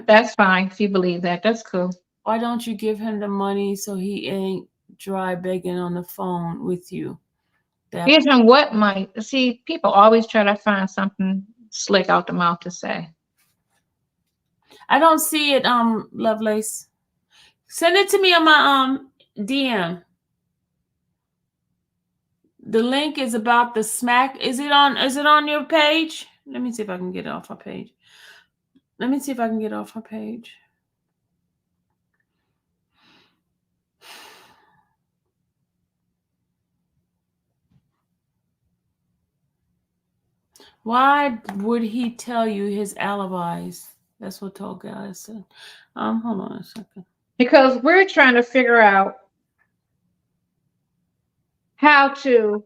Speaker 2: That's fine if you believe that. That's cool.
Speaker 1: Why don't you give him the money so he ain't dry begging on the phone with you?
Speaker 2: Give him what money? See, people always try to find something slick out the mouth to say.
Speaker 1: I don't see it, Lovelace. Send it to me on my DM. The link is about the smack. Is it on your page? Let me see if I can get it off our page. Why would he tell you his alibis? That's what told guys said. Hold on a second.
Speaker 2: Because we're trying to figure out how to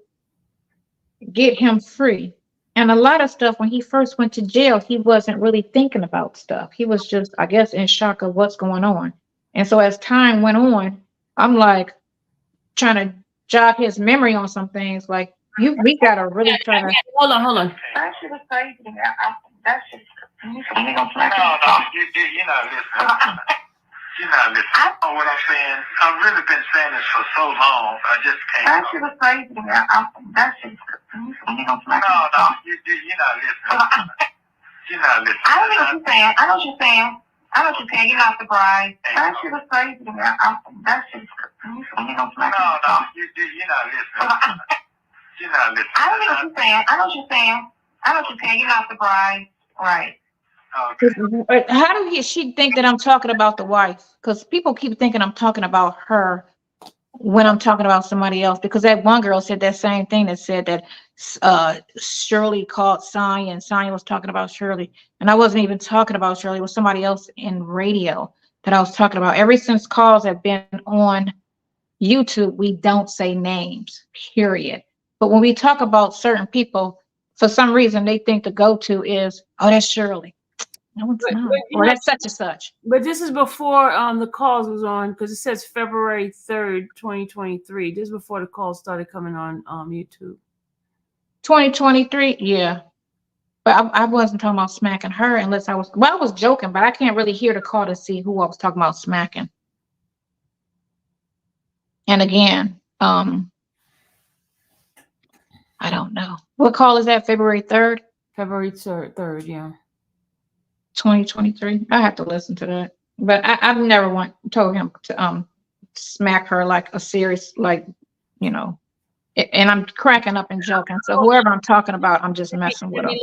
Speaker 2: get him free. And a lot of stuff, when he first went to jail, he wasn't really thinking about stuff. He was just, I guess, in shock of what's going on. And so as time went on, I'm like trying to jog his memory on some things. Like, we gotta really try to.
Speaker 1: Hold on.
Speaker 3: That shit is crazy. That shit is crazy. No, you're not listening. You're not listening. I know what I'm saying. I've really been saying this for so long. I just can't. That shit is crazy. That shit is crazy. No, you're not listening. You're not listening. I know what you're saying. I know what you're saying. You're not surprised. That shit is crazy. That shit is crazy. No, you're not listening. You're not listening. I know what you're saying. I know what you're saying. You're not surprised. Right.
Speaker 2: But how do she think that I'm talking about the wife? Because people keep thinking I'm talking about her when I'm talking about somebody else. Because that one girl said that same thing, that said that Shirley called Sonya, and Sonya was talking about Shirley. And I wasn't even talking about Shirley. It was somebody else in radio that I was talking about. Ever since calls have been on YouTube, we don't say names, period. But when we talk about certain people, for some reason, they think the go-to is, oh, that's Shirley. No, it's not. Or that's such and such.
Speaker 1: But this is before the calls was on, because it says February 3rd, 2023. This is before the calls started coming on YouTube.
Speaker 2: 2023, yeah. But I wasn't talking about smacking her unless I was joking, but I can't really hear the call to see who I was talking about smacking. And again, I don't know. What call is that? February 3rd?
Speaker 1: February 3rd, yeah.
Speaker 2: 2023. I have to listen to that. But I've never told him to smack her like a serious, like, you know. And I'm cracking up and joking. So whoever I'm talking about, I'm just messing with them.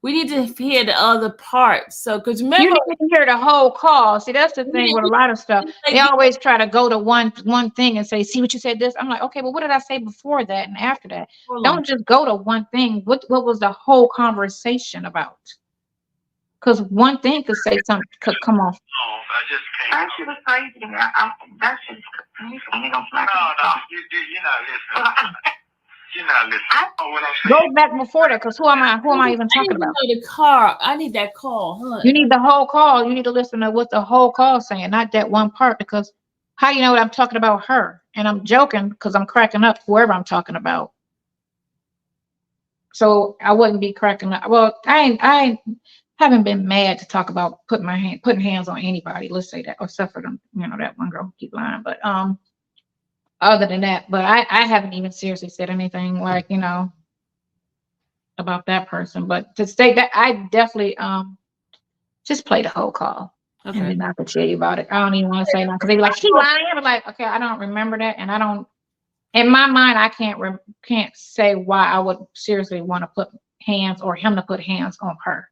Speaker 1: We need to hear the other part. So, because remember,
Speaker 2: you need to hear the whole call. See, that's the thing with a lot of stuff. They always try to go to one thing and say, "See what you said this." I'm like, okay, but what did I say before that and after that? Don't just go to one thing. What was the whole conversation about? Because one thing could say something. Could come off.
Speaker 3: No, I just can't. That shit is crazy. That shit is crazy. No, you're not listening. You're not listening. I know what I'm saying.
Speaker 2: Go back before that, because who am I even talking about?
Speaker 1: I need that call. Huh?
Speaker 2: You need the whole call. You need to listen to what the whole call is saying, not that one part. Because how do you know what I'm talking about her? And I'm joking because I'm cracking up whoever I'm talking about. So I wouldn't be cracking up. Well, I haven't been mad to talk about putting hands on anybody. Let's say that, except for them, that one girl who keep lying. But other than that, but I haven't even seriously said anything like, about that person. But to say that, I definitely just play the whole call. Okay. And then I could tell you about it. I don't even want to say nothing because they be like, she lying. I'm like, okay, I don't remember that, and I don't. In my mind, I can't say why I would seriously want to put hands or him to put hands on her.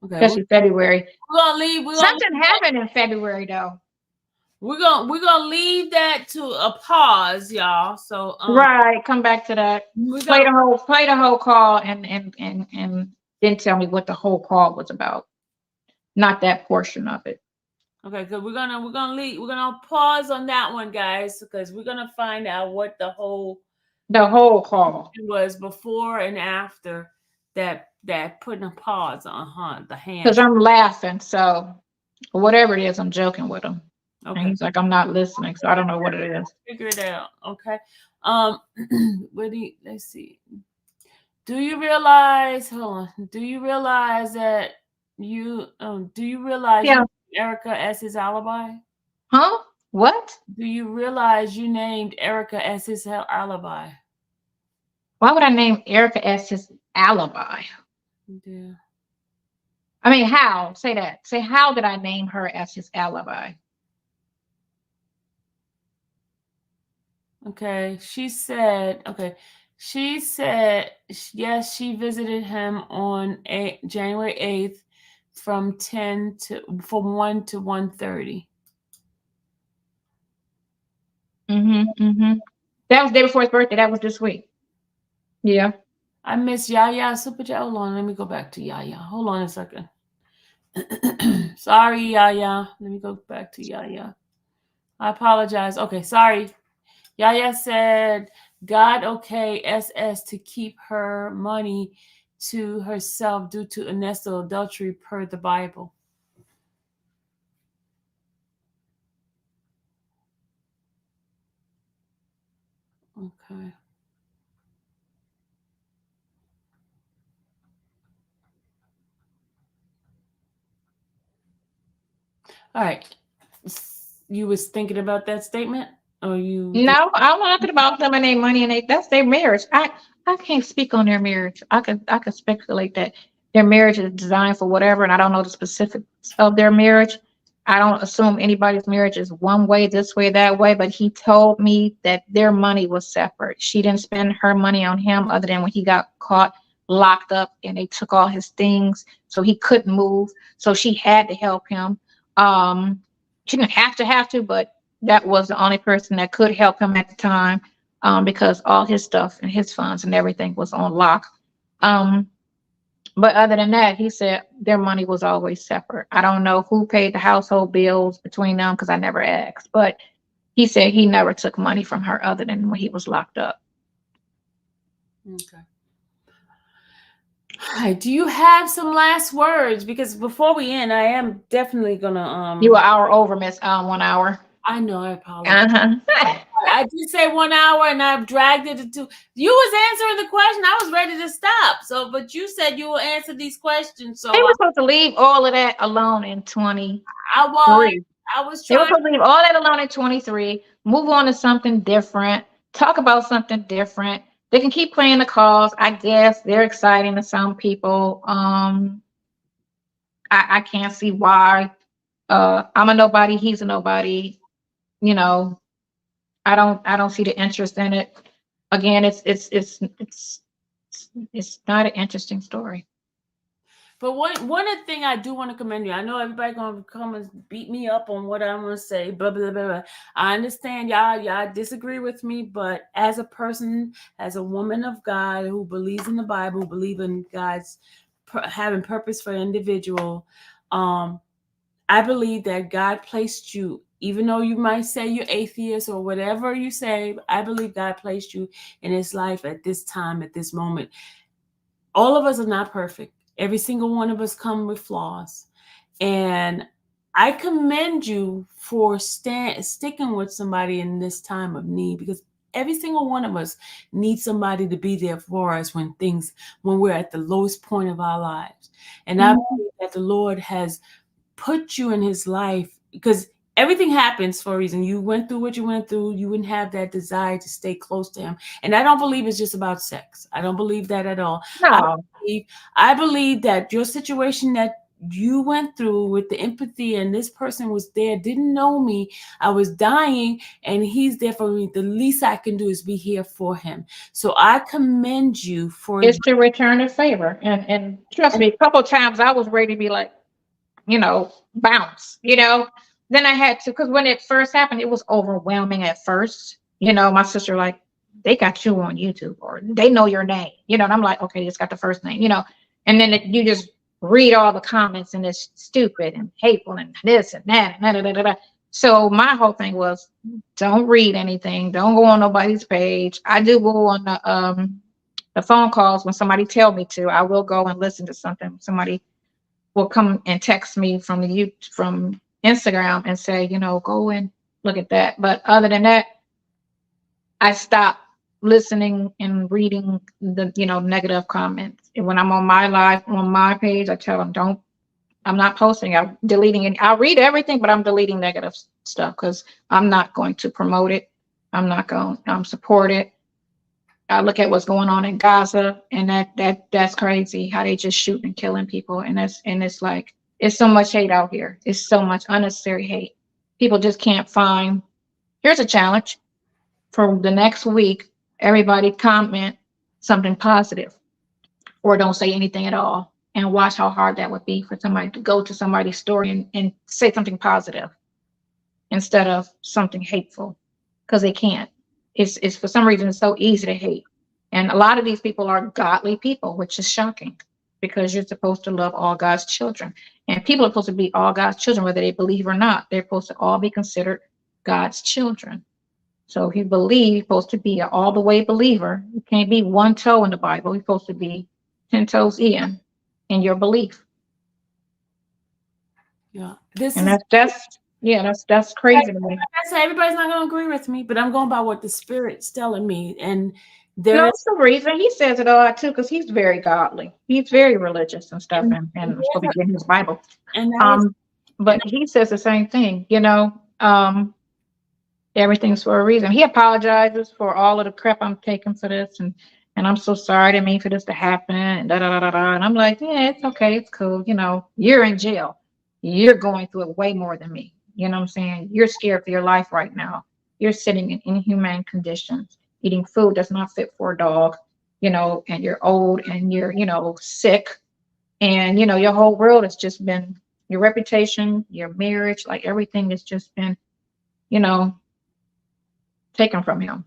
Speaker 2: Okay, especially February.
Speaker 1: We're gonna leave.
Speaker 2: Something happened in February though.
Speaker 1: We're gonna leave that to a pause, y'all. So
Speaker 2: right, come back to that. Play the whole call and then tell me what the whole call was about, not that portion of it.
Speaker 1: Okay, because we're gonna pause on that one, guys, because we're gonna find out what the whole
Speaker 2: call
Speaker 1: was before and after that putting a pause on the hand.
Speaker 2: Because I'm laughing, so whatever it is, I'm joking with him. Okay. And he's like, I'm not listening, so I don't know what it is.
Speaker 1: Figure it out. Okay. Let's see. Do you realize that
Speaker 2: yeah.
Speaker 1: Erica as his alibi?
Speaker 2: Huh? What?
Speaker 1: Do you realize you named Erica as his alibi?
Speaker 2: Why would I name Erica as his alibi?
Speaker 1: Yeah.
Speaker 2: I mean, how? Say that. Say, how did I name her as his alibi?
Speaker 1: Okay. She said, yes, she visited him on January 8th from 1 to 1:30.
Speaker 2: That was the day before his birthday. That was this week. Yeah.
Speaker 1: I miss Yaya Super Chat. Hold on, let me go back to Yaya. Hold on a second. Sorry, Yaya. Let me go back to Yaya. I apologize. Okay, sorry. Yaya said, God okay SS to keep her money to herself due to unethical adultery per the Bible. Okay. All right. You was thinking about that statement? Or you
Speaker 2: No, I don't know nothing about them and their money and that's their marriage. I can't speak on their marriage. I could speculate that their marriage is designed for whatever, and I don't know the specifics of their marriage. I don't assume anybody's marriage is one way, this way, that way, but he told me that their money was separate. She didn't spend her money on him other than when he got caught locked up and they took all his things, so he couldn't move. So she had to help him. She didn't have to, but that was the only person that could help him at the time, because all his stuff and his funds and everything was on lock. But other than that, he said their money was always separate. I don't know who paid the household bills between them because I never asked, but he said he never took money from her other than when he was locked up.
Speaker 1: Okay. All right. Do you have some last words? Because before we end, I am definitely gonna
Speaker 2: You were an hour over, Miss 1 hour.
Speaker 1: I know, I apologize.
Speaker 2: Uh-huh.
Speaker 1: I did say 1 hour and I've dragged it to 2. You was answering the question. I was ready to stop. So, but you said you will answer these questions. So
Speaker 2: They were supposed to leave all of that alone in 23.
Speaker 1: I was
Speaker 2: They were
Speaker 1: trying.
Speaker 2: supposed to leave all that alone in 23, move on to something different, talk about something different. They can keep playing the calls. I guess they're exciting to some people. I can't see why. I'm a nobody, he's a nobody. You know, I don't see the interest in it. Again, it's not an interesting story.
Speaker 1: But one thing I do want to commend you. I know everybody gonna come and beat me up on what I'm gonna say. Blah blah blah blah. I understand y'all disagree with me, but as a person, as a woman of God who believes in the Bible, believe in God's having purpose for an individual, I believe that God placed you. Even though you might say you're atheist or whatever you say, I believe God placed you in his life at this time, at this moment. All of us are not perfect. Every single one of us come with flaws. And I commend you for sticking with somebody in this time of need, because every single one of us needs somebody to be there for us when we're at the lowest point of our lives. And I believe that the Lord has put you in his life because everything happens for a reason. You went through what you went through. You wouldn't have that desire to stay close to him. And I don't believe it's just about sex. I don't believe that at all.
Speaker 2: No.
Speaker 1: I believe that your situation that you went through with the empathy, and this person was there, didn't know me. I was dying and he's there for me. The least I can do is be here for him. So I commend you for
Speaker 2: It's to return a favor. And trust me, a couple of times I was ready to be like, bounce, Then I had to, because when it first happened, it was overwhelming at first. My sister, like, they got you on YouTube or they know your name, and I'm like, okay, it's got the first name, and then you just read all the comments and it's stupid and hateful and this and that. And So my whole thing was, don't read anything. Don't go on nobody's page. I do go on the phone calls when somebody tell me to. I will go and listen to something. Somebody will come and text me from Instagram and say, go and look at that. But other than that, I stopped listening and reading the, negative comments. And when I'm on my live, on my page, I tell them, I'm not posting, I'm deleting it. I'll read everything, but I'm deleting negative stuff because I'm not going to promote it. I'm not going to support it. I look at what's going on in Gaza, and that's crazy how they just shooting and killing people. And it's like, it's so much hate out here. It's so much unnecessary hate. People just can't find. Here's a challenge for the next week. Everybody comment something positive or don't say anything at all, and watch how hard that would be for somebody to go to somebody's story and say something positive instead of something hateful, because they can't. It's for some reason, it's so easy to hate. And a lot of these people are godly people, which is shocking, because you're supposed to love all God's children. And people are supposed to be all God's children, whether they believe or not. They're supposed to all be considered God's children. So if you believe, you're supposed to be an all the way believer. You can't be one toe in the Bible. You're supposed to be 10 toes in your belief.
Speaker 1: Yeah. This
Speaker 2: And
Speaker 1: is,
Speaker 2: that's crazy to me.
Speaker 1: like I said, everybody's not going to agree with me, but I'm going by what the Spirit's telling me. And
Speaker 2: No,
Speaker 1: there is,
Speaker 2: it's the reason he says it a lot too, because he's very godly. He's very religious and stuff, and so we get his Bible.
Speaker 1: and that is,
Speaker 2: But he says the same thing, everything's for a reason. He apologizes for all of the crap I'm taking for this, and I'm so sorry, I didn't mean for this to happen, and da da da da da. And I'm like, yeah, it's okay, it's cool. You're in jail. You're going through it way more than me. You know what I'm saying? You're scared for your life right now. You're sitting in inhumane conditions, eating food that's not fit for a dog, and you're old and you're, sick. And, your whole world has just been your reputation, your marriage, like everything has just been, taken from him,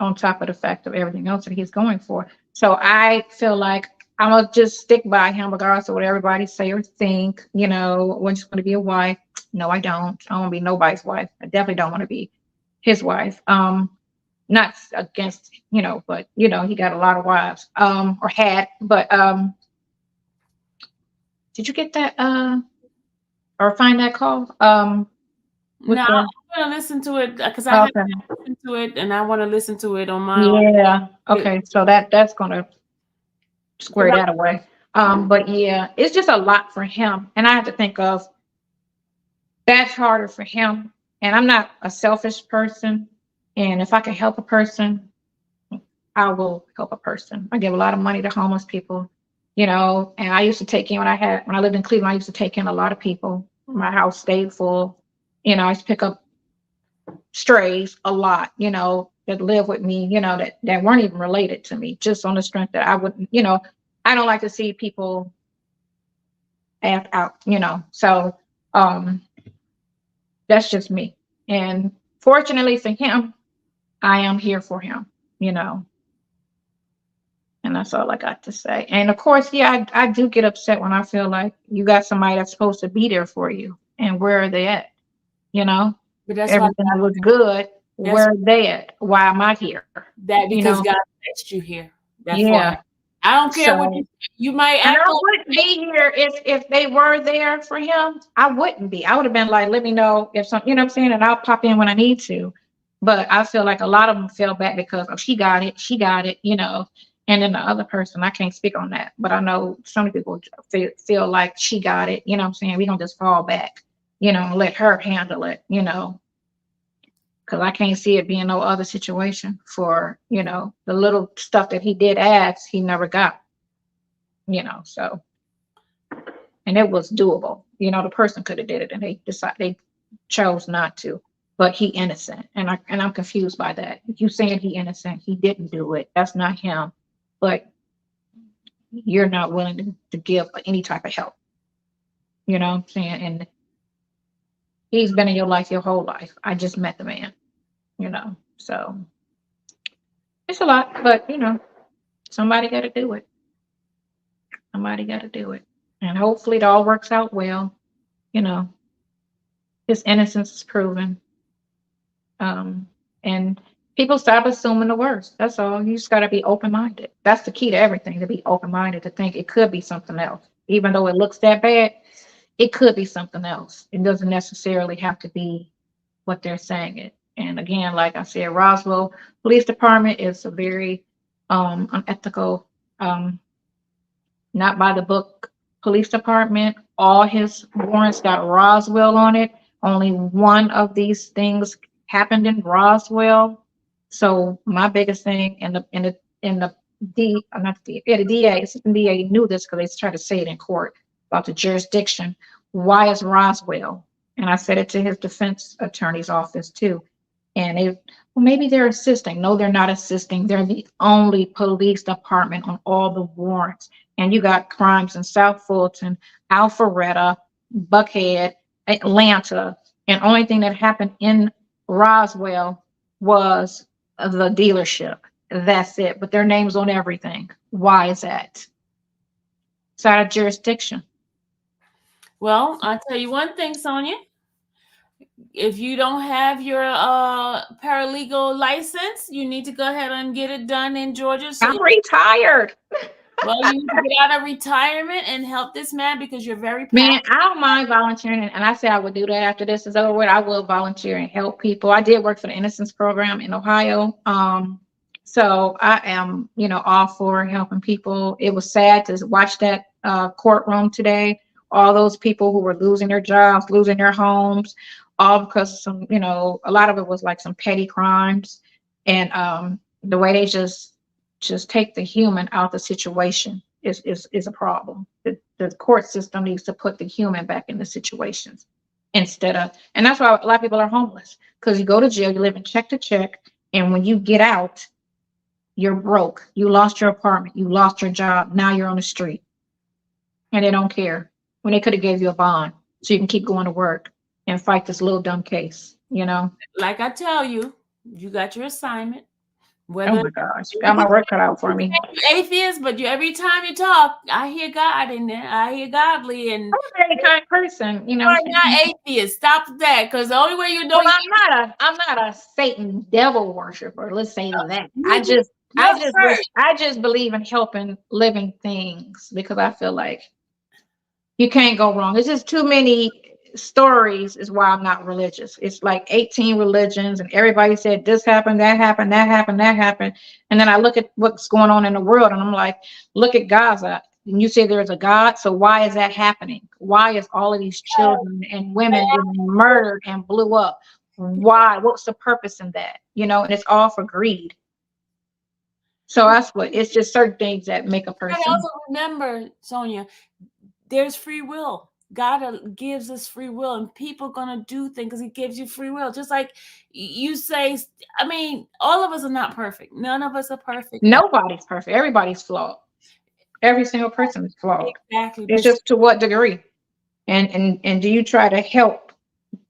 Speaker 2: on top of the fact of everything else that he's going for. So I feel like I'm gonna just stick by him regardless of what everybody say or think. When just want to be a wife. No, I don't. I don't want to be nobody's wife. I definitely don't want to be his wife. Not against, but he got a lot of wives. Or had. But did you get that or find that call?
Speaker 1: no,
Speaker 2: the,
Speaker 1: I'm going to listen to it because I
Speaker 2: okay.
Speaker 1: haven't listened to it, and I want to listen to it on my
Speaker 2: Yeah. Okay. So that's gonna square
Speaker 1: own.
Speaker 2: that away. But yeah, it's just a lot for him. And I have to think of that's harder for him. And I'm not a selfish person. And if I can help a person, I will help a person. I give a lot of money to homeless people, and I used to take in when I lived in Cleveland, I used to take in a lot of people. My house stayed full. I used to pick up strays a lot, that live with me, that weren't even related to me, just on the strength that I wouldn't, I don't like to see people act out, So that's just me. And fortunately for him, I am here for him, and that's all I got to say. And of course, yeah, I do get upset when I feel like you got somebody that's supposed to be there for you, and where are they at?
Speaker 1: But that's why
Speaker 2: Everything that was good. Where are they at? Why am I here?
Speaker 1: because God placed you here. That's
Speaker 2: Yeah.
Speaker 1: why. I don't care what
Speaker 2: So,
Speaker 1: you might
Speaker 2: and
Speaker 1: act
Speaker 2: I
Speaker 1: like.
Speaker 2: wouldn't be here if they were there for him. I wouldn't be. I would have been like, let me know if something, you know what I'm saying, and I'll pop in when I need to. But I feel like a lot of them fell back because she got it, and then the other person, I can't speak on that, but I know some people feel like she got it, you know what I'm saying? We're gonna just fall back, and let her handle it, because I can't see it being no other situation for, the little stuff that he did ask, he never got, so, and it was doable. The person could have did it and they chose not to, but he innocent. And I'm confused by that. You saying he innocent, he didn't do it. That's not him, but you're not willing to give any type of help. You know what I'm saying? And he's been in your life your whole life. I just met the man, so it's a lot, but somebody got to do it. Somebody got to do it. And hopefully it all works out well. His innocence is proven. And people stop assuming the worst. That's all. You just got to be open-minded. That's the key to everything, to be open-minded, to think it could be something else. Even though it looks that bad, it could be something else. It doesn't necessarily have to be what they're saying it. And again, like I said, Roswell Police Department is a very unethical, not by the book police department. All his warrants got Roswell on it. Only one of these things happened in Roswell. So my biggest thing the DA, assistant DA knew this because they tried to say it in court about the jurisdiction. Why is Roswell? And I said it to his defense attorney's office too. And maybe they're assisting. No, they're not assisting. They're the only police department on all the warrants. And you got crimes in South Fulton, Alpharetta, Buckhead, Atlanta. And only thing that happened in Roswell was the dealership. That's it. But their name's on everything. Why is that? It's out of jurisdiction.
Speaker 1: Well, I'll tell you one thing, Sonia. If you don't have your paralegal license, you need to go ahead and get it done in Georgia.
Speaker 2: I'm retired.
Speaker 1: Well, you need to get out of retirement and help this man because you're very
Speaker 2: Man, I don't mind volunteering, and I said I would do that after this is over with. I will volunteer and help people. I did work for the Innocence Program in Ohio. So I am, all for helping people. It was sad to watch that courtroom today. All those people who were losing their jobs, losing their homes, all because of some, a lot of it was like some petty crimes, and the way they just take the human out of the situation is a problem. The court system needs to put the human back in the situations instead of, and that's why a lot of people are homeless, because you go to jail, you live in check to check, and when you get out, you're broke. You lost your apartment, you lost your job, now you're on the street, and they don't care when they could have gave you a bond so you can keep going to work and fight this little dumb case.
Speaker 1: like I tell you, you got your assignment.
Speaker 2: Oh
Speaker 1: Whether
Speaker 2: my gosh, got my work cut out for me.
Speaker 1: you're atheist, but every time you talk, I hear God in there. I hear godly, and
Speaker 2: I'm a very kind person,
Speaker 1: you are not atheist. Stop that, because the only way you know
Speaker 2: Well, I'm not a Satan devil worshiper. Let's say that.
Speaker 1: you're
Speaker 2: I just believe in helping living things because I feel like you can't go wrong. It's just too many stories is why I'm not religious. It's like 18 religions and everybody said this happened, that happened, that happened, that happened. And then I look at what's going on in the world and I'm like, look at Gaza. And you say there's a God, so why is that happening? Why is all of these children and women being murdered and blew up? Why? What's the purpose in that? And it's all for greed. So that's what it's just certain things that make a person.
Speaker 1: I also remember, Sonia, there's free will. God gives us free will, and people gonna do things because He gives you free will. Just like you say, I mean, all of us are not perfect. None of us are perfect.
Speaker 2: Nobody's perfect. Everybody's flawed. Every single person is flawed.
Speaker 1: Exactly.
Speaker 2: It's just to what degree, and do you try to help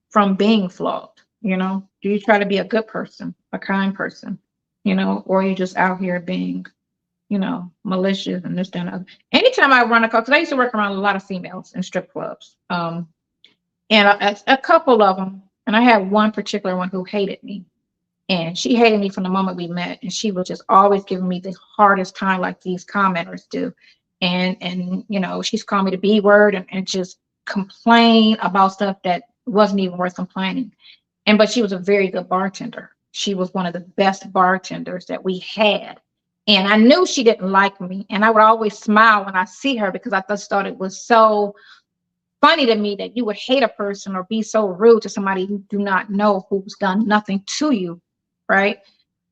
Speaker 2: from being flawed? Do you try to be a good person, a kind person, or are you just out here being, malicious and this, that, and other. Anytime I run across, because I used to work around a lot of females in strip clubs, and a couple of them, and I had one particular one who hated me, and she hated me from the moment we met, and she was just always giving me the hardest time, like these commenters do, and she's called me the B word and just complain about stuff that wasn't even worth complaining, but she was a very good bartender. She was one of the best bartenders that we had. And I knew she didn't like me. And I would always smile when I see her because I just thought it was so funny to me that you would hate a person or be so rude to somebody you do not know who's done nothing to you, right?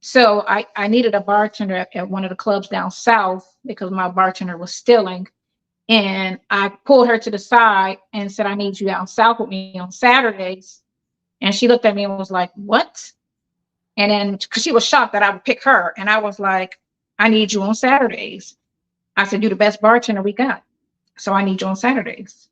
Speaker 2: So I needed a bartender at one of the clubs down south because my bartender was stealing. And I pulled her to the side and said, I need you down south with me on Saturdays. And she looked at me and was like, what? And then because she was shocked that I would pick her. And I was like, I need you on Saturdays. I said, you're the best bartender we got. So I need you on Saturdays,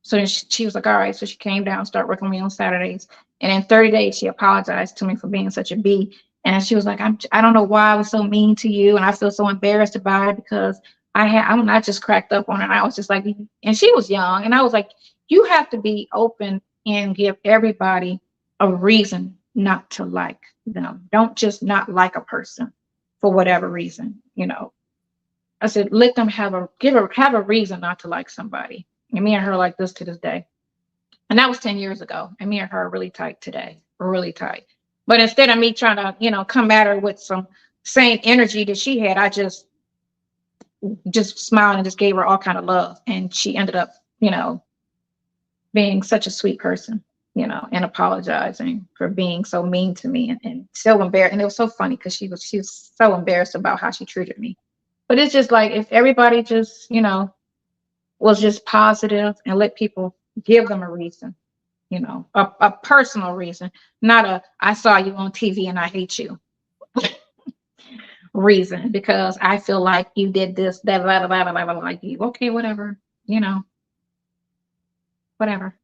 Speaker 2: So she was like, all right. So she came down, started working with me on Saturdays. And in 30 days, she apologized to me for being such a B. And she was like, I don't know why I was so mean to you. And I feel so embarrassed about it because I'm not just cracked up on her. And I was just like, and she was young. And I was like, you have to be open and give everybody a reason not to like them. Don't just not like a person for whatever reason, I said, let them have a reason not to like somebody. And me and her are like this to this day. And that was 10 years ago. And me and her are really tight today. We're really tight. But instead of me trying to, come at her with some same energy that she had, I just smiled and just gave her all kind of love. And she ended up, being such a sweet person, and apologizing for being so mean to me and so embarrassed. And it was so funny because she was so embarrassed about how she treated me. But it's just like, if everybody just, was just positive and let people give them a reason, a personal reason, not I saw you on TV and I hate you reason, because I feel like you did this, that, like you. Okay, whatever, whatever.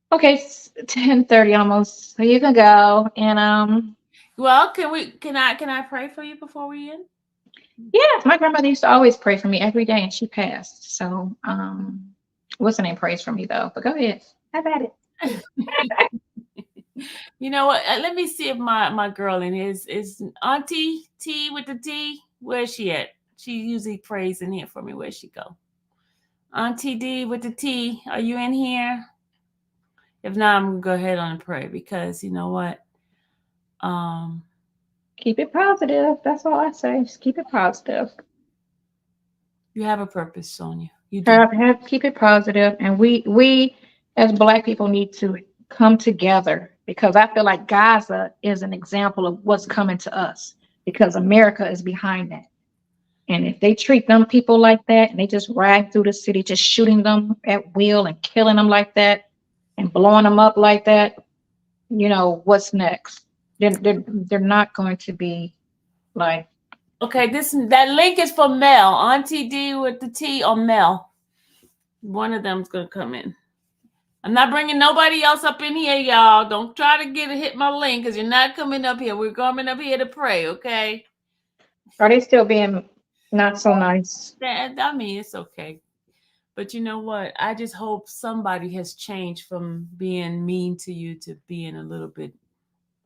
Speaker 2: Okay, it's 10:30 almost, so you can go. And
Speaker 1: well, can I pray for you before we end?
Speaker 2: Yes, my grandmother used to always pray for me every day, and she passed. So what's her name prays for me though? But go ahead, have at it.
Speaker 1: You know what? Let me see if my girl in is Auntie T with the T. Where is she at? She usually prays in here for me. Where'd she go? Auntie D with the T, are you in here? If not, I'm gonna go ahead on and pray because you know what?
Speaker 2: Keep it positive. That's all I say. Just keep it positive.
Speaker 1: You have a purpose, Sonia. You do.
Speaker 2: Keep it positive, and we as Black people need to come together, because I feel like Gaza is an example of what's coming to us, because America is behind that. And if they treat them people like that, and they just ride through the city, just shooting them at will and killing them like that, and blowing them up like that, you know, what's next? They're not going to be like.
Speaker 1: Okay, that link is for Mel. Auntie D with the T or Mel. One of them's gonna come in. I'm not bringing nobody else up in here, y'all. Don't try to hit my link because you're not coming up here. We're coming up here to pray, okay?
Speaker 2: Are they still being not so nice?
Speaker 1: I mean, it's okay. But you know what? I just hope somebody has changed from being mean to you to being a little bit,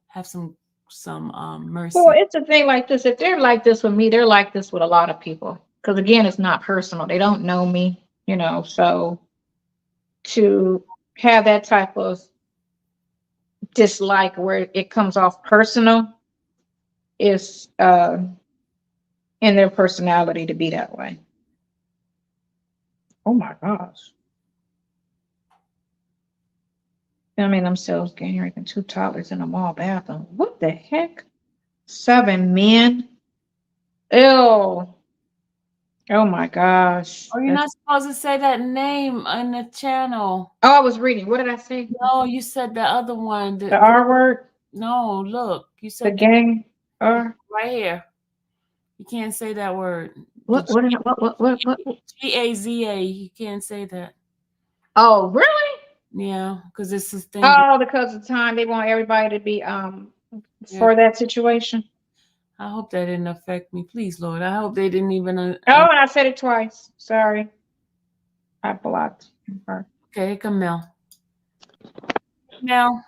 Speaker 1: have some mercy.
Speaker 2: Well, it's a thing like this. If they're like this with me, they're like this with a lot of people. Because again, it's not personal. They don't know me, you know. So to have that type of dislike where it comes off personal is in their personality to be that way. Oh my gosh. Filming themselves getting raping 2 toddlers in a mall bathroom. What the heck? 7 men. Ew. Oh my gosh.
Speaker 1: Oh, you're not supposed to say that name on the channel.
Speaker 2: Oh, I was reading. What did I say?
Speaker 1: No, you said the other one.
Speaker 2: The R word?
Speaker 1: No, look. You said
Speaker 2: the gang R?
Speaker 1: Right here. You can't say that word.
Speaker 2: What?
Speaker 1: Gaza. You can't say that.
Speaker 2: Oh, really?
Speaker 1: Yeah, because it's this thing.
Speaker 2: Oh, because of time they want everybody to be for that situation.
Speaker 1: I hope that didn't affect me. Please, Lord. I hope they didn't even.
Speaker 2: Oh, and I said it twice. Sorry. I blocked her.
Speaker 1: Okay, here come Mel. Mel.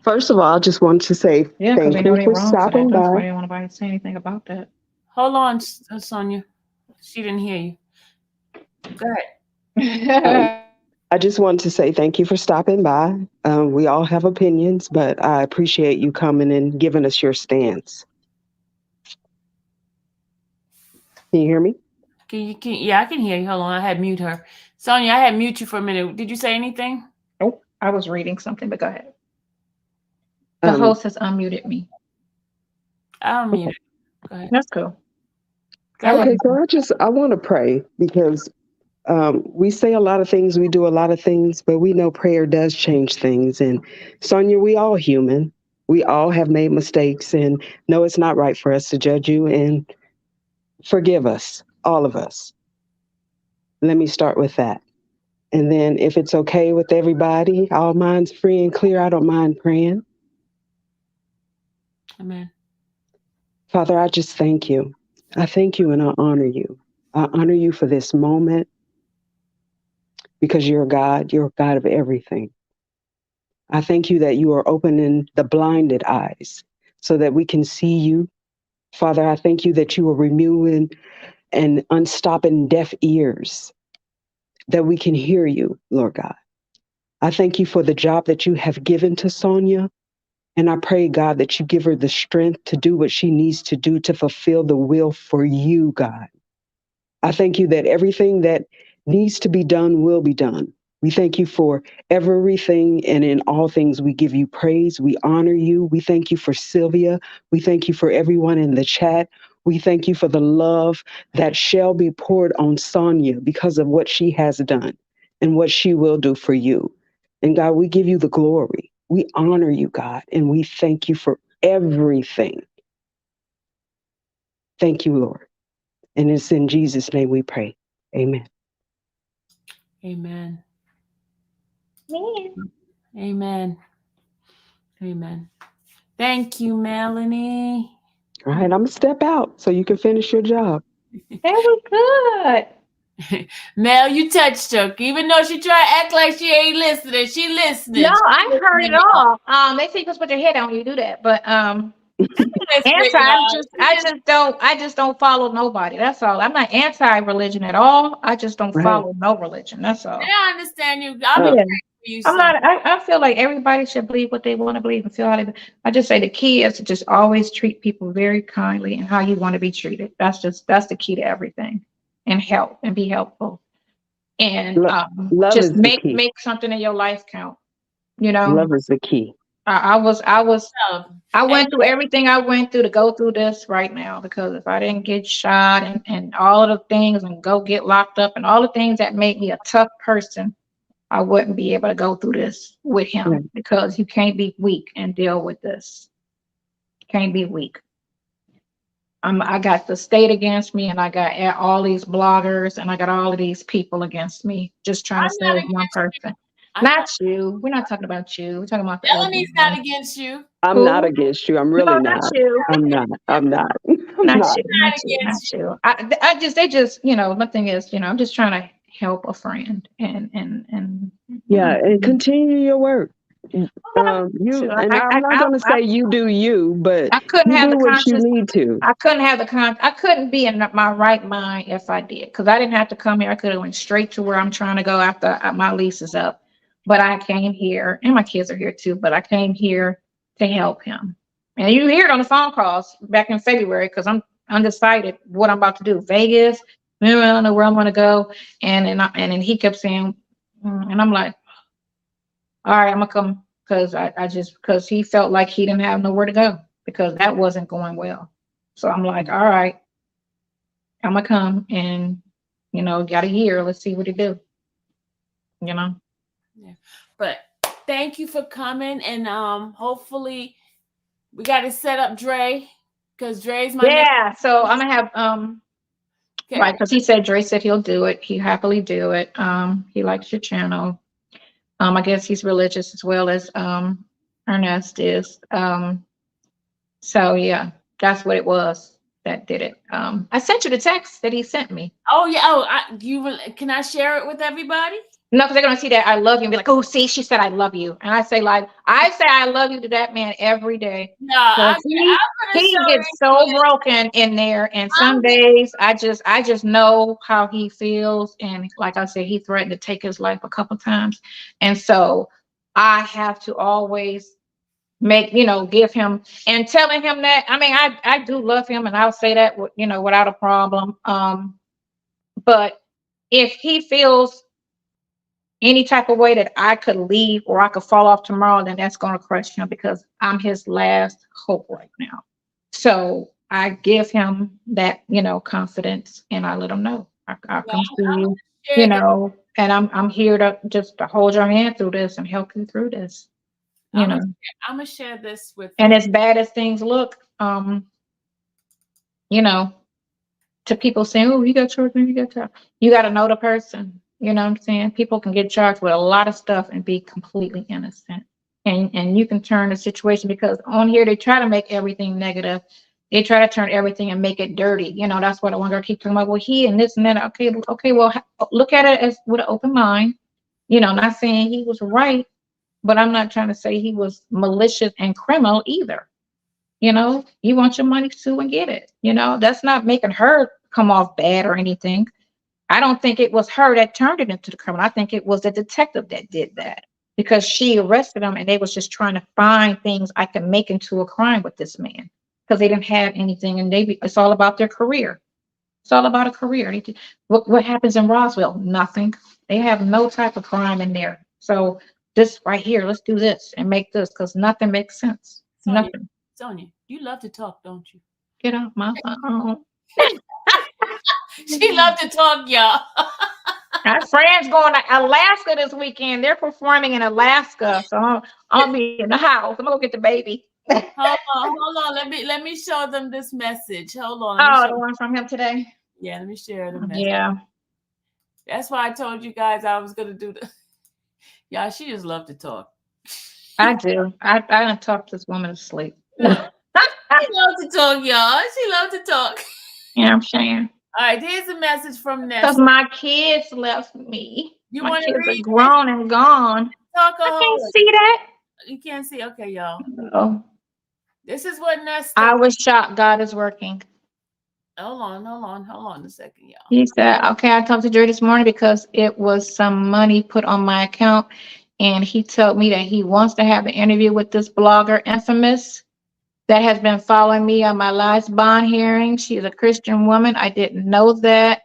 Speaker 4: First of all, I just want to say thank you for stopping by.
Speaker 2: That's why I didn't want anybody to say anything about that.
Speaker 1: Hold on, Sonia. She didn't hear you. Go
Speaker 2: ahead.
Speaker 4: I just want to say thank you for stopping by. We all have opinions, but I appreciate you coming and giving us your stance. Can you hear me?
Speaker 1: Yeah, I can hear you. Hold on. I had mute her. Sonia, I had mute you for a minute. Did you say anything?
Speaker 2: Oh, I was reading something, but go ahead. The host has unmuted me.
Speaker 1: I'll mute it. Go ahead.
Speaker 2: That's cool.
Speaker 4: Okay, so I want to pray because we say a lot of things, we do a lot of things, but we know prayer does change things. And Sonia, we all human. We all have made mistakes, and no, it's not right for us to judge you, and forgive us, all of us. Let me start with that. And then if it's okay with everybody, all minds free and clear, I don't mind praying.
Speaker 1: Amen.
Speaker 4: Father, I just thank you. I thank you and I honor you. I honor you for this moment because you're God of everything. I thank you that you are opening the blinded eyes so that we can see you. Father, I thank you that you are removing and unstopping deaf ears, that we can hear you, Lord God. I thank you for the job that you have given to Sonia. And I pray, God, that you give her the strength to do what she needs to do to fulfill the will for you, God. I thank you that everything that needs to be done will be done. We thank you for everything, and in all things we give you praise. We honor you. We thank you for Sylvia. We thank you for everyone in the chat. We thank you for the love that shall be poured on Sonia because of what she has done and what she will do for you. And God, we give you the glory. We honor you, God, and we thank you for everything. Thank you, Lord. And it's in Jesus' name we pray. Amen.
Speaker 1: Amen.
Speaker 2: Amen.
Speaker 1: Amen. Amen. Thank you, Melanie.
Speaker 4: All right, I'm going to step out so you can finish your job.
Speaker 2: That was good.
Speaker 1: Mel, you touched her. Even though she tried to act like she ain't listening, she listening.
Speaker 2: No, I heard it all. They say you can put your head on when you do that, but I just don't follow nobody. That's all. I'm not anti-religion at all. I just don't
Speaker 4: Right.
Speaker 2: follow no religion. That's all.
Speaker 1: I understand you. I'll be
Speaker 2: Yeah.
Speaker 1: praying for you,
Speaker 2: I'm
Speaker 1: son.
Speaker 2: not. I feel like everybody should believe what they want to believe and feel how they. I just say the key is to just always treat people very kindly and how you want to be treated. That's the key to everything, and help and be helpful, and
Speaker 4: Love
Speaker 2: just
Speaker 4: is the key.
Speaker 2: make something in your life count. You know,
Speaker 4: Love is the key.
Speaker 2: I
Speaker 1: Love.
Speaker 2: went through everything I went through to go through this right now, because if I didn't get shot and all of the things and go get locked up and all the things that made me a tough person, I wouldn't be able to go through this with him,
Speaker 4: Right.
Speaker 2: because you can't be weak and deal with this. Can't be weak. I got the state against me, and I got all these bloggers, and I got all of these people against me, just trying to
Speaker 1: I'm not
Speaker 2: save one person.
Speaker 1: I'm
Speaker 2: Not you. We're not talking about you. We're talking about the other
Speaker 1: Melanie's
Speaker 2: one.
Speaker 1: not against you.
Speaker 4: I'm
Speaker 2: Who?
Speaker 4: not against you. I'm
Speaker 2: No,
Speaker 4: really
Speaker 2: not
Speaker 4: not.
Speaker 2: you.
Speaker 4: I'm not. I'm not. I'm
Speaker 2: Not
Speaker 4: not.
Speaker 2: you. Not you. Not
Speaker 1: against
Speaker 2: you. They just, my thing is, I'm just trying to help a friend and
Speaker 4: Yeah, and continue your work. You
Speaker 2: So
Speaker 4: and I'm not going to say you do you, but
Speaker 2: I couldn't
Speaker 4: you
Speaker 2: have
Speaker 4: do
Speaker 2: the
Speaker 4: what you
Speaker 2: conscious.
Speaker 4: need to.
Speaker 2: I couldn't have I couldn't be in my right mind if I did, because I didn't have to come here. I could have went straight to where I'm trying to go after my lease is up. But I came here, and my kids are here too, but I came here to help him. And you hear it on the phone calls back in February, because I'm undecided what I'm about to do. Vegas, I don't know where I'm going to go. And then he kept saying, and I'm like, all right, I'm going to come, because he felt like he didn't have nowhere to go, because that wasn't going well. So I'm like, all right, I'm going to come, and, got a year. Let's see what he do.
Speaker 1: Yeah. But thank you for coming, and hopefully we got to set up Dre, because Dre's my
Speaker 2: Yeah. So I'm going to have,
Speaker 1: Okay.
Speaker 2: right, because Dre said he'll do it. He happily do it. He likes your channel. I guess he's religious as well as Ernest is. So yeah, that's what it was that did it. I sent you the text that he sent me.
Speaker 1: Oh yeah. Oh, can I share it with everybody?
Speaker 2: No, because they're gonna see that I love you and be like, oh, see, she said I love you. And I say I love you to that man every day.
Speaker 1: No,
Speaker 2: He gets so broken in there, and some days I just know how he feels. And like I said, he threatened to take his life a couple times. And so I have to always give him, and telling him that, I mean, I do love him, and I'll say that, without a problem. But if he feels any type of way that I could leave or I could fall off tomorrow, then that's going to crush him, because I'm his last hope right now. So I give him that, confidence, and I let him know I'll come to you, and I'm here to just to hold your hand through this and help you through this. I'm
Speaker 1: gonna share this with
Speaker 2: and as bad as things look, to people saying, oh, you got charged, you got to know the person. You know what I'm saying? People can get charged with a lot of stuff and be completely innocent. And you can turn the situation, because on here they try to make everything negative. They try to turn everything and make it dirty. That's what I want to keep talking about. Well, he and this and that. Okay. Well, look at it as with an open mind. Not saying he was right, but I'm not trying to say he was malicious and criminal either. You want your money too, and get it. That's not making her come off bad or anything. I don't think it was her that turned it into the criminal. I think it was the detective that did that, because she arrested him, and they was just trying to find things I could make into a crime with this man, because they didn't have anything, and it's all about their career. It's all about a career. What happens in Roswell? Nothing. They have no type of crime in there. So this right here, let's do this and make this, because nothing makes sense. Nothing.
Speaker 1: Sonia, you love to talk, don't you?
Speaker 2: Get off my phone.
Speaker 1: She loved to talk, y'all.
Speaker 2: Our friends going to Alaska this weekend. They're performing in Alaska, so I'll be in the house. I'm gonna go get the baby.
Speaker 1: Hold on. Let me show them this message. Hold on.
Speaker 2: The one from him today.
Speaker 1: Yeah, let me share the message.
Speaker 2: Yeah,
Speaker 1: that's why I told you guys I was gonna do the. Y'all, she just loved to talk.
Speaker 2: I do. I done talked this woman to sleep.
Speaker 1: She loved to talk, y'all. She loved to talk.
Speaker 2: Yeah, I'm saying.
Speaker 1: All right, here's a message from Ness.
Speaker 2: Because my kids left me.
Speaker 1: My
Speaker 2: kids are grown and gone.
Speaker 1: Talk
Speaker 2: I can't see that.
Speaker 1: You can't see. Okay, y'all.
Speaker 2: Oh.
Speaker 1: This is what Nesta.
Speaker 2: I was shocked. God is working.
Speaker 1: Hold on a second, y'all.
Speaker 2: He said, okay, I talked to Jerry this morning because it was some money put on my account. And he told me that he wants to have an interview with this blogger, Infamous, that has been following me on my last bond hearing. She is a Christian woman. I didn't know that.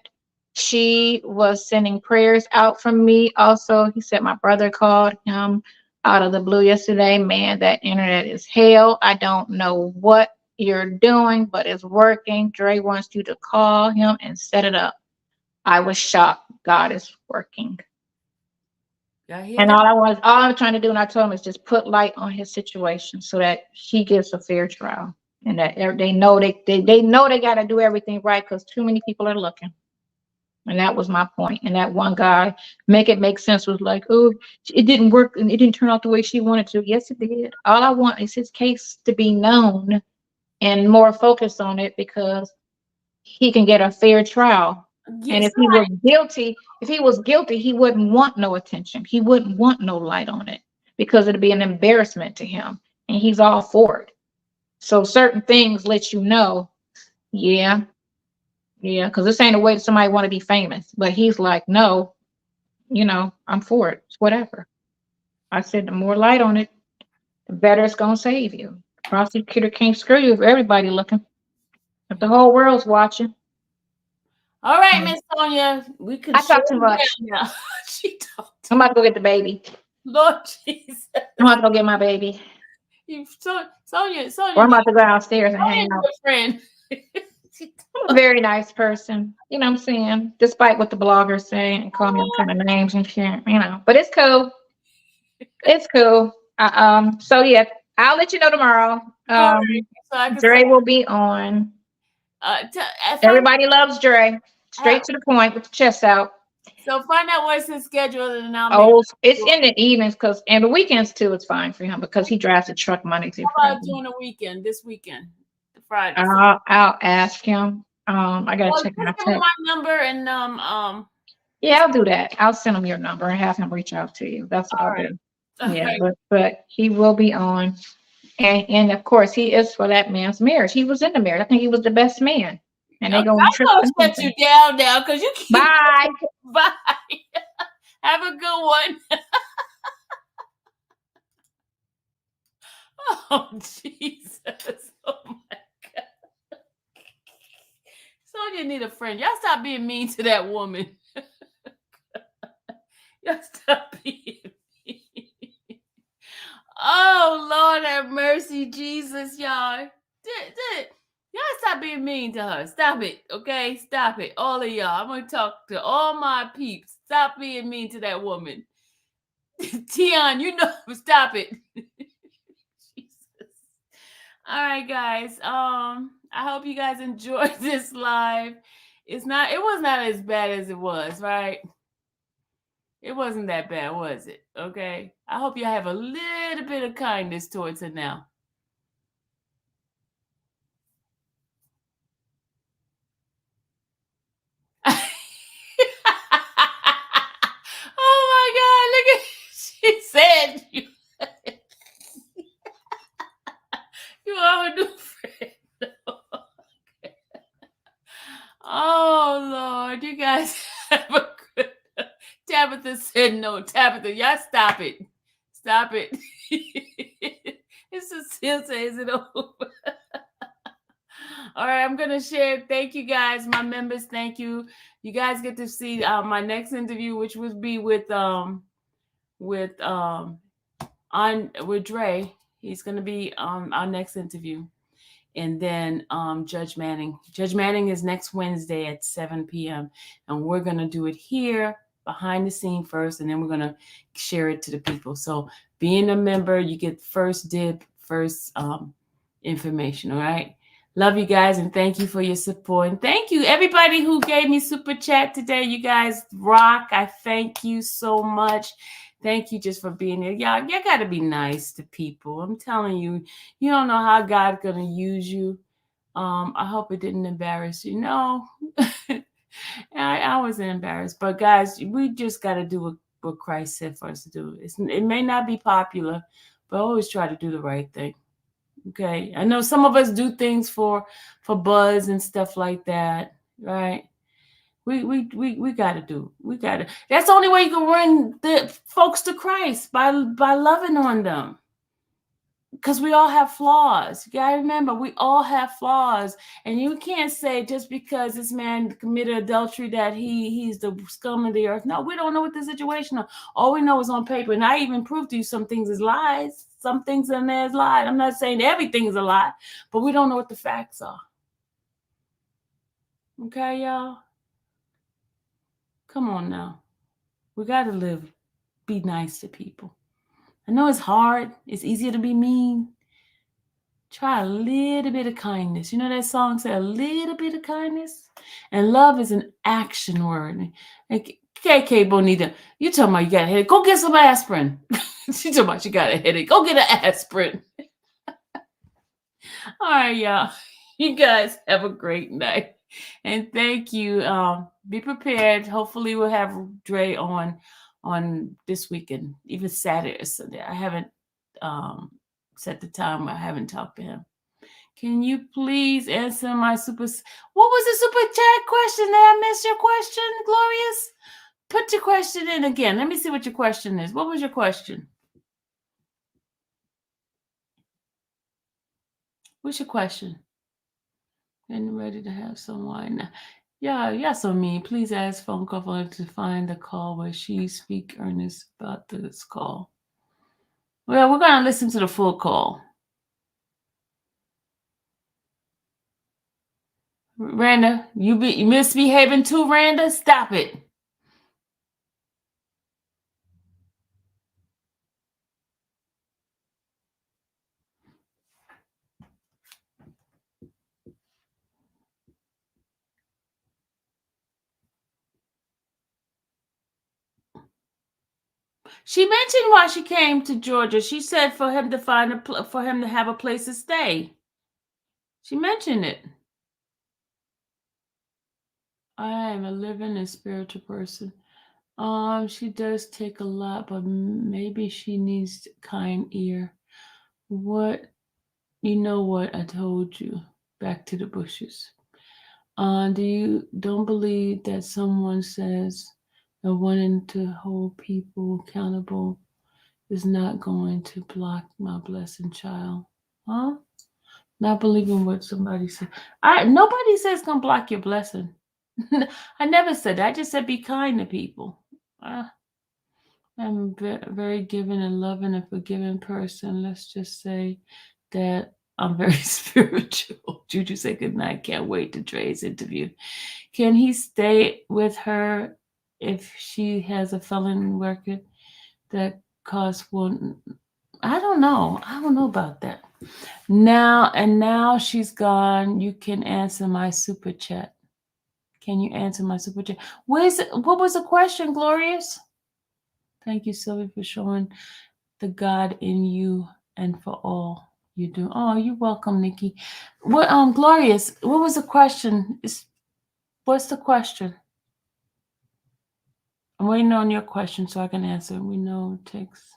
Speaker 2: She was sending prayers out from me. Also, he said my brother called him out of the blue yesterday. Man, that internet is hell. I don't know what you're doing, but it's working. Dre wants you to call him and set it up. I was shocked. God is working. And all I'm trying to do, and I told him, is just put light on his situation so that he gets a fair trial, and that they know they know they got to do everything right, because too many people are looking. And that was my point. And that one guy, make it make sense, was like, oh, it didn't work and it didn't turn out the way she wanted to. Yes, it did. All I want is his case to be known and more focused on it, because he can get a fair trial.
Speaker 1: Yes,
Speaker 2: and if he was guilty, he wouldn't want no attention. He wouldn't want no light on it, because it'd be an embarrassment to him. And he's all for it. So certain things let you know, yeah, because this ain't a way that somebody want to be famous. But he's like, no, I'm for it. It's whatever. I said, the more light on it, the better it's gonna save you. The prosecutor can't screw you if everybody looking. If the whole world's watching.
Speaker 1: All right, Miss Sonia, we could.
Speaker 2: I talk too much.
Speaker 1: She talked.
Speaker 2: I'm about to go get the baby.
Speaker 1: Lord Jesus.
Speaker 2: I'm about to go get my baby.
Speaker 1: Sonia.
Speaker 2: Or I'm about to go downstairs and hang out.
Speaker 1: Friend.
Speaker 2: I'm a very nice person. You know what I'm saying? Despite what the bloggers say and call me all kind of names and shit, But it's cool. It's cool. So yeah, I'll let you know tomorrow. Dre will be on. Everybody loves Dre. Straight to the point with the chest out.
Speaker 1: So find out what's his schedule, and I'll
Speaker 2: it's in the evenings, and the weekends too. It's fine for him because he drives a truck Monday through Friday.
Speaker 1: How about during the weekend? This weekend, Friday.
Speaker 2: I'll ask him. I gotta check my text.
Speaker 1: My number and
Speaker 2: Yeah, I'll do that. I'll send him your number and have him reach out to you. That's what I'll do. Yeah, but he will be on, and of course he is for that man's marriage. He was in the marriage. I think he was the best man. And they're gonna
Speaker 1: shut you down now because you keep.
Speaker 2: Bye.
Speaker 1: Bye. Have a good one. Oh Jesus! Oh my God! Sonia need a friend. Y'all stop being mean to that woman. Y'all stop being mean. Oh Lord have mercy, Jesus, y'all. Y'all stop being mean to her. Stop it, okay? Stop it, all of y'all. I'm gonna talk to all my peeps. Stop being mean to that woman. Tion, stop it. Jesus. All right, guys. I hope you guys enjoyed this live. It was not as bad as it was, right? It wasn't that bad, was it? Okay. I hope you have a little bit of kindness towards her now. Oh my God, look at she said you are a new friend. Oh Lord, you guys have a good. Tabitha said no. Tabitha, y'all stop it. Stop it. It's a still says it over. All right, I'm gonna share. Thank you guys, my members. Thank you. You guys get to see my next interview, which would be with Dre. He's gonna be our next interview, and then Judge Manning. Judge Manning is next Wednesday at 7 p.m. and we're gonna do it here behind the scene first, and then we're gonna share it to the people. So being a member, you get first information. All right. Love you guys, and thank you for your support. And thank you, everybody who gave me super chat today. You guys rock. I thank you so much. Thank you just for being here. Y'all got to be nice to people. I'm telling you, you don't know how God's going to use you. I hope it didn't embarrass you. No, I wasn't embarrassed. But guys, we just got to do what Christ said for us to do. It may not be popular, but always try to do the right thing. Okay. I know some of us do things for buzz and stuff like that, right? We gotta do. We gotta. That's the only way you can bring the folks to Christ, by loving on them. Because we all have flaws. You gotta remember, we all have flaws, and you can't say just because this man committed adultery that he's the scum of the earth. No, we don't know what the situation is. All we know is on paper, and I even proved to you some things is lies. Some things in there is lies. I'm not saying everything is a lie, but we don't know what the facts are. Okay, y'all. Come on now. We gotta live. Be nice to people. I know it's hard. It's easier to be mean. Try a little bit of kindness. You know that song say a little bit of kindness? And love is an action word. Like, KK Bonita, you talking about you got a headache. Go get some aspirin. She talking about you got a headache. Go get an aspirin. All right, y'all. You guys have a great night. And thank you. Be prepared. Hopefully we'll have Dre on this weekend, even Saturday or Sunday. I haven't set the time. I haven't talked to him. Can you please answer my super? What was the super chat question? Did I miss your question, Glorious? Put your question in again. Let me see what your question is. What was your question? What's your question? Getting ready to have some wine. Yeah, so mean. Please ask phone call to find the call where she speak earnest about this call. Well, we're gonna listen to the full call. Randa, you misbehaving too, Randa? Stop it. She mentioned why she came to Georgia. She said for him to for him to have a place to stay. She mentioned it. I am a living and spiritual person. She does take a lot, but maybe she needs kind ear. What, you know what I told you? Back to the bushes. Don't believe that someone says that wanting to hold people accountable is not going to block my blessing child? Huh? Not believing what somebody said. Nobody says gonna block your blessing. I never said that. I just said be kind to people. I'm very giving and loving and forgiving person. Let's just say that I'm very spiritual. Juju say good night. Can't wait to Dre's interview. Can he stay with her if she has a felon record that costs one? I don't know. I don't know about that. Now she's gone. You can answer my super chat. Can you answer my super chat? What was the question, Glorious? Thank you, Sylvia, for showing the God in you and for all you do. Oh, you're welcome, Nikki. What Glorious, what was the question? What's the question? I'm waiting on your question so I can answer. We know it takes.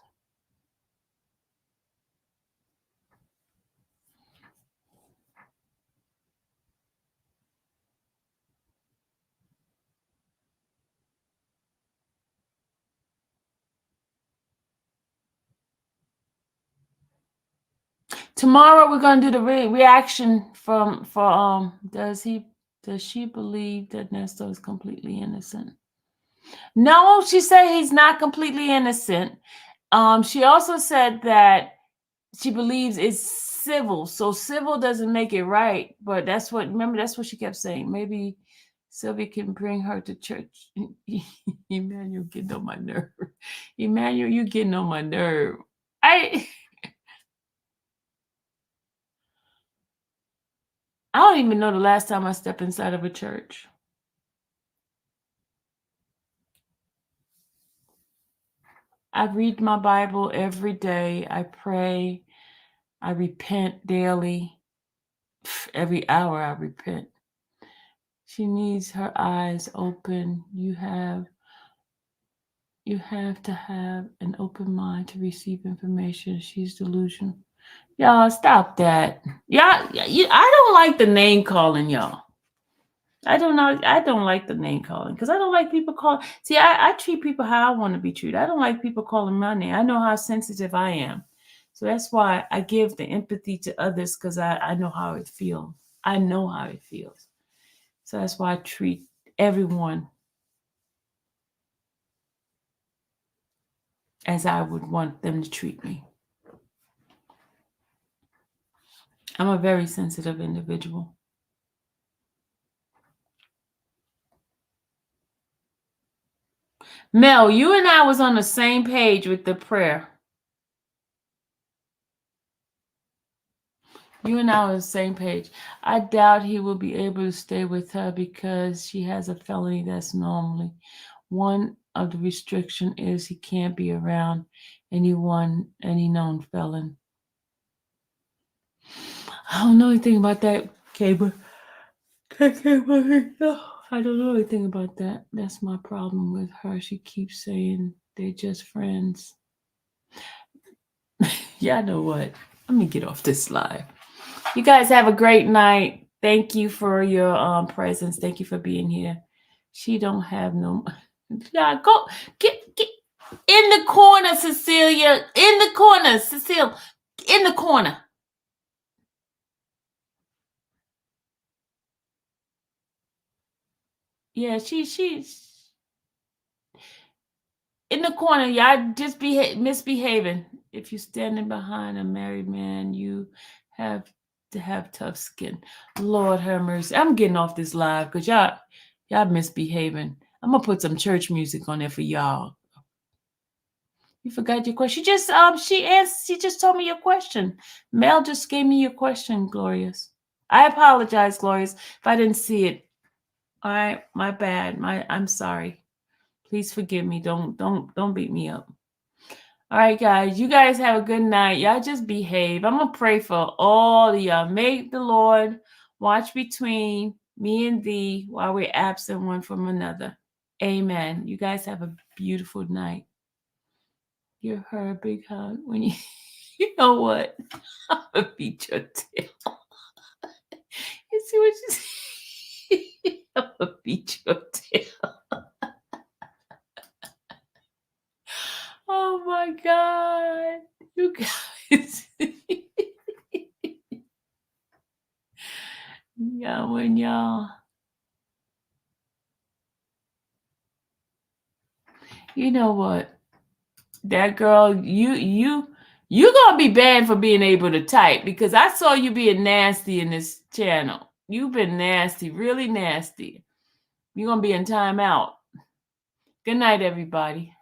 Speaker 1: Tomorrow we're gonna do the reaction does she believe that Nestor is completely innocent? No, she said he's not completely innocent. She also said that she believes it's civil, so civil doesn't make it right. But that's what she kept saying. Maybe Sylvia can bring her to church. Emmanuel getting on my nerve. Emmanuel, you getting on my nerve. I don't even know the last time I stepped inside of a church. I read my Bible every day. I pray. I repent daily. Every hour I repent. She needs her eyes open. You have to have an open mind to receive information. She's delusional. Y'all stop that. Y'all, I don't like the name calling, y'all. I don't know. I don't like the name calling because I don't like people call. See, I treat people how I want to be treated. I don't like people calling my name. I know how sensitive I am. So that's why I give the empathy to others because I know how it feels. I know how it feels. So that's why I treat everyone as I would want them to treat me. I'm a very sensitive individual. Mel, you and I was on the same page with the prayer. You and I were on the same page. I doubt he will be able to stay with her because she has a felony that's normally. One of the restriction is he can't be around any known felon. I don't know anything about that, Cable. I don't know anything about that. That's my problem with her. She keeps saying they're just friends. Yeah, I know what. Let me get off this live. You guys have a great night. Thank you for your presence. Thank you for being here. She don't have no. Yeah, go get in the corner, Cecilia. In the corner, Cecilia. In the corner. Yeah, she's in the corner. Y'all just be misbehaving. If you're standing behind a married man, you have to have tough skin. Lord have mercy. I'm getting off this live because y'all misbehaving. I'm gonna put some church music on there for y'all. You forgot your question. She just told me your question. Mel just gave me your question, Glorious. I apologize, Glorious, if I didn't see it. All right, my bad. I'm sorry. Please forgive me. Don't beat me up. All right, guys. You guys have a good night. Y'all just behave. I'm gonna pray for all of y'all. May the Lord watch between me and thee while we're absent one from another. Amen. You guys have a beautiful night. Give her a big hug when you. You know what? I'm gonna beat your tail. You see what you see? I'm gonna beat your tail. Oh my God. You guys. Y'all. You know what? That girl, you gonna be banned for being able to type because I saw you being nasty in this channel. You've been nasty, really nasty. You're gonna be in timeout. Good night, everybody.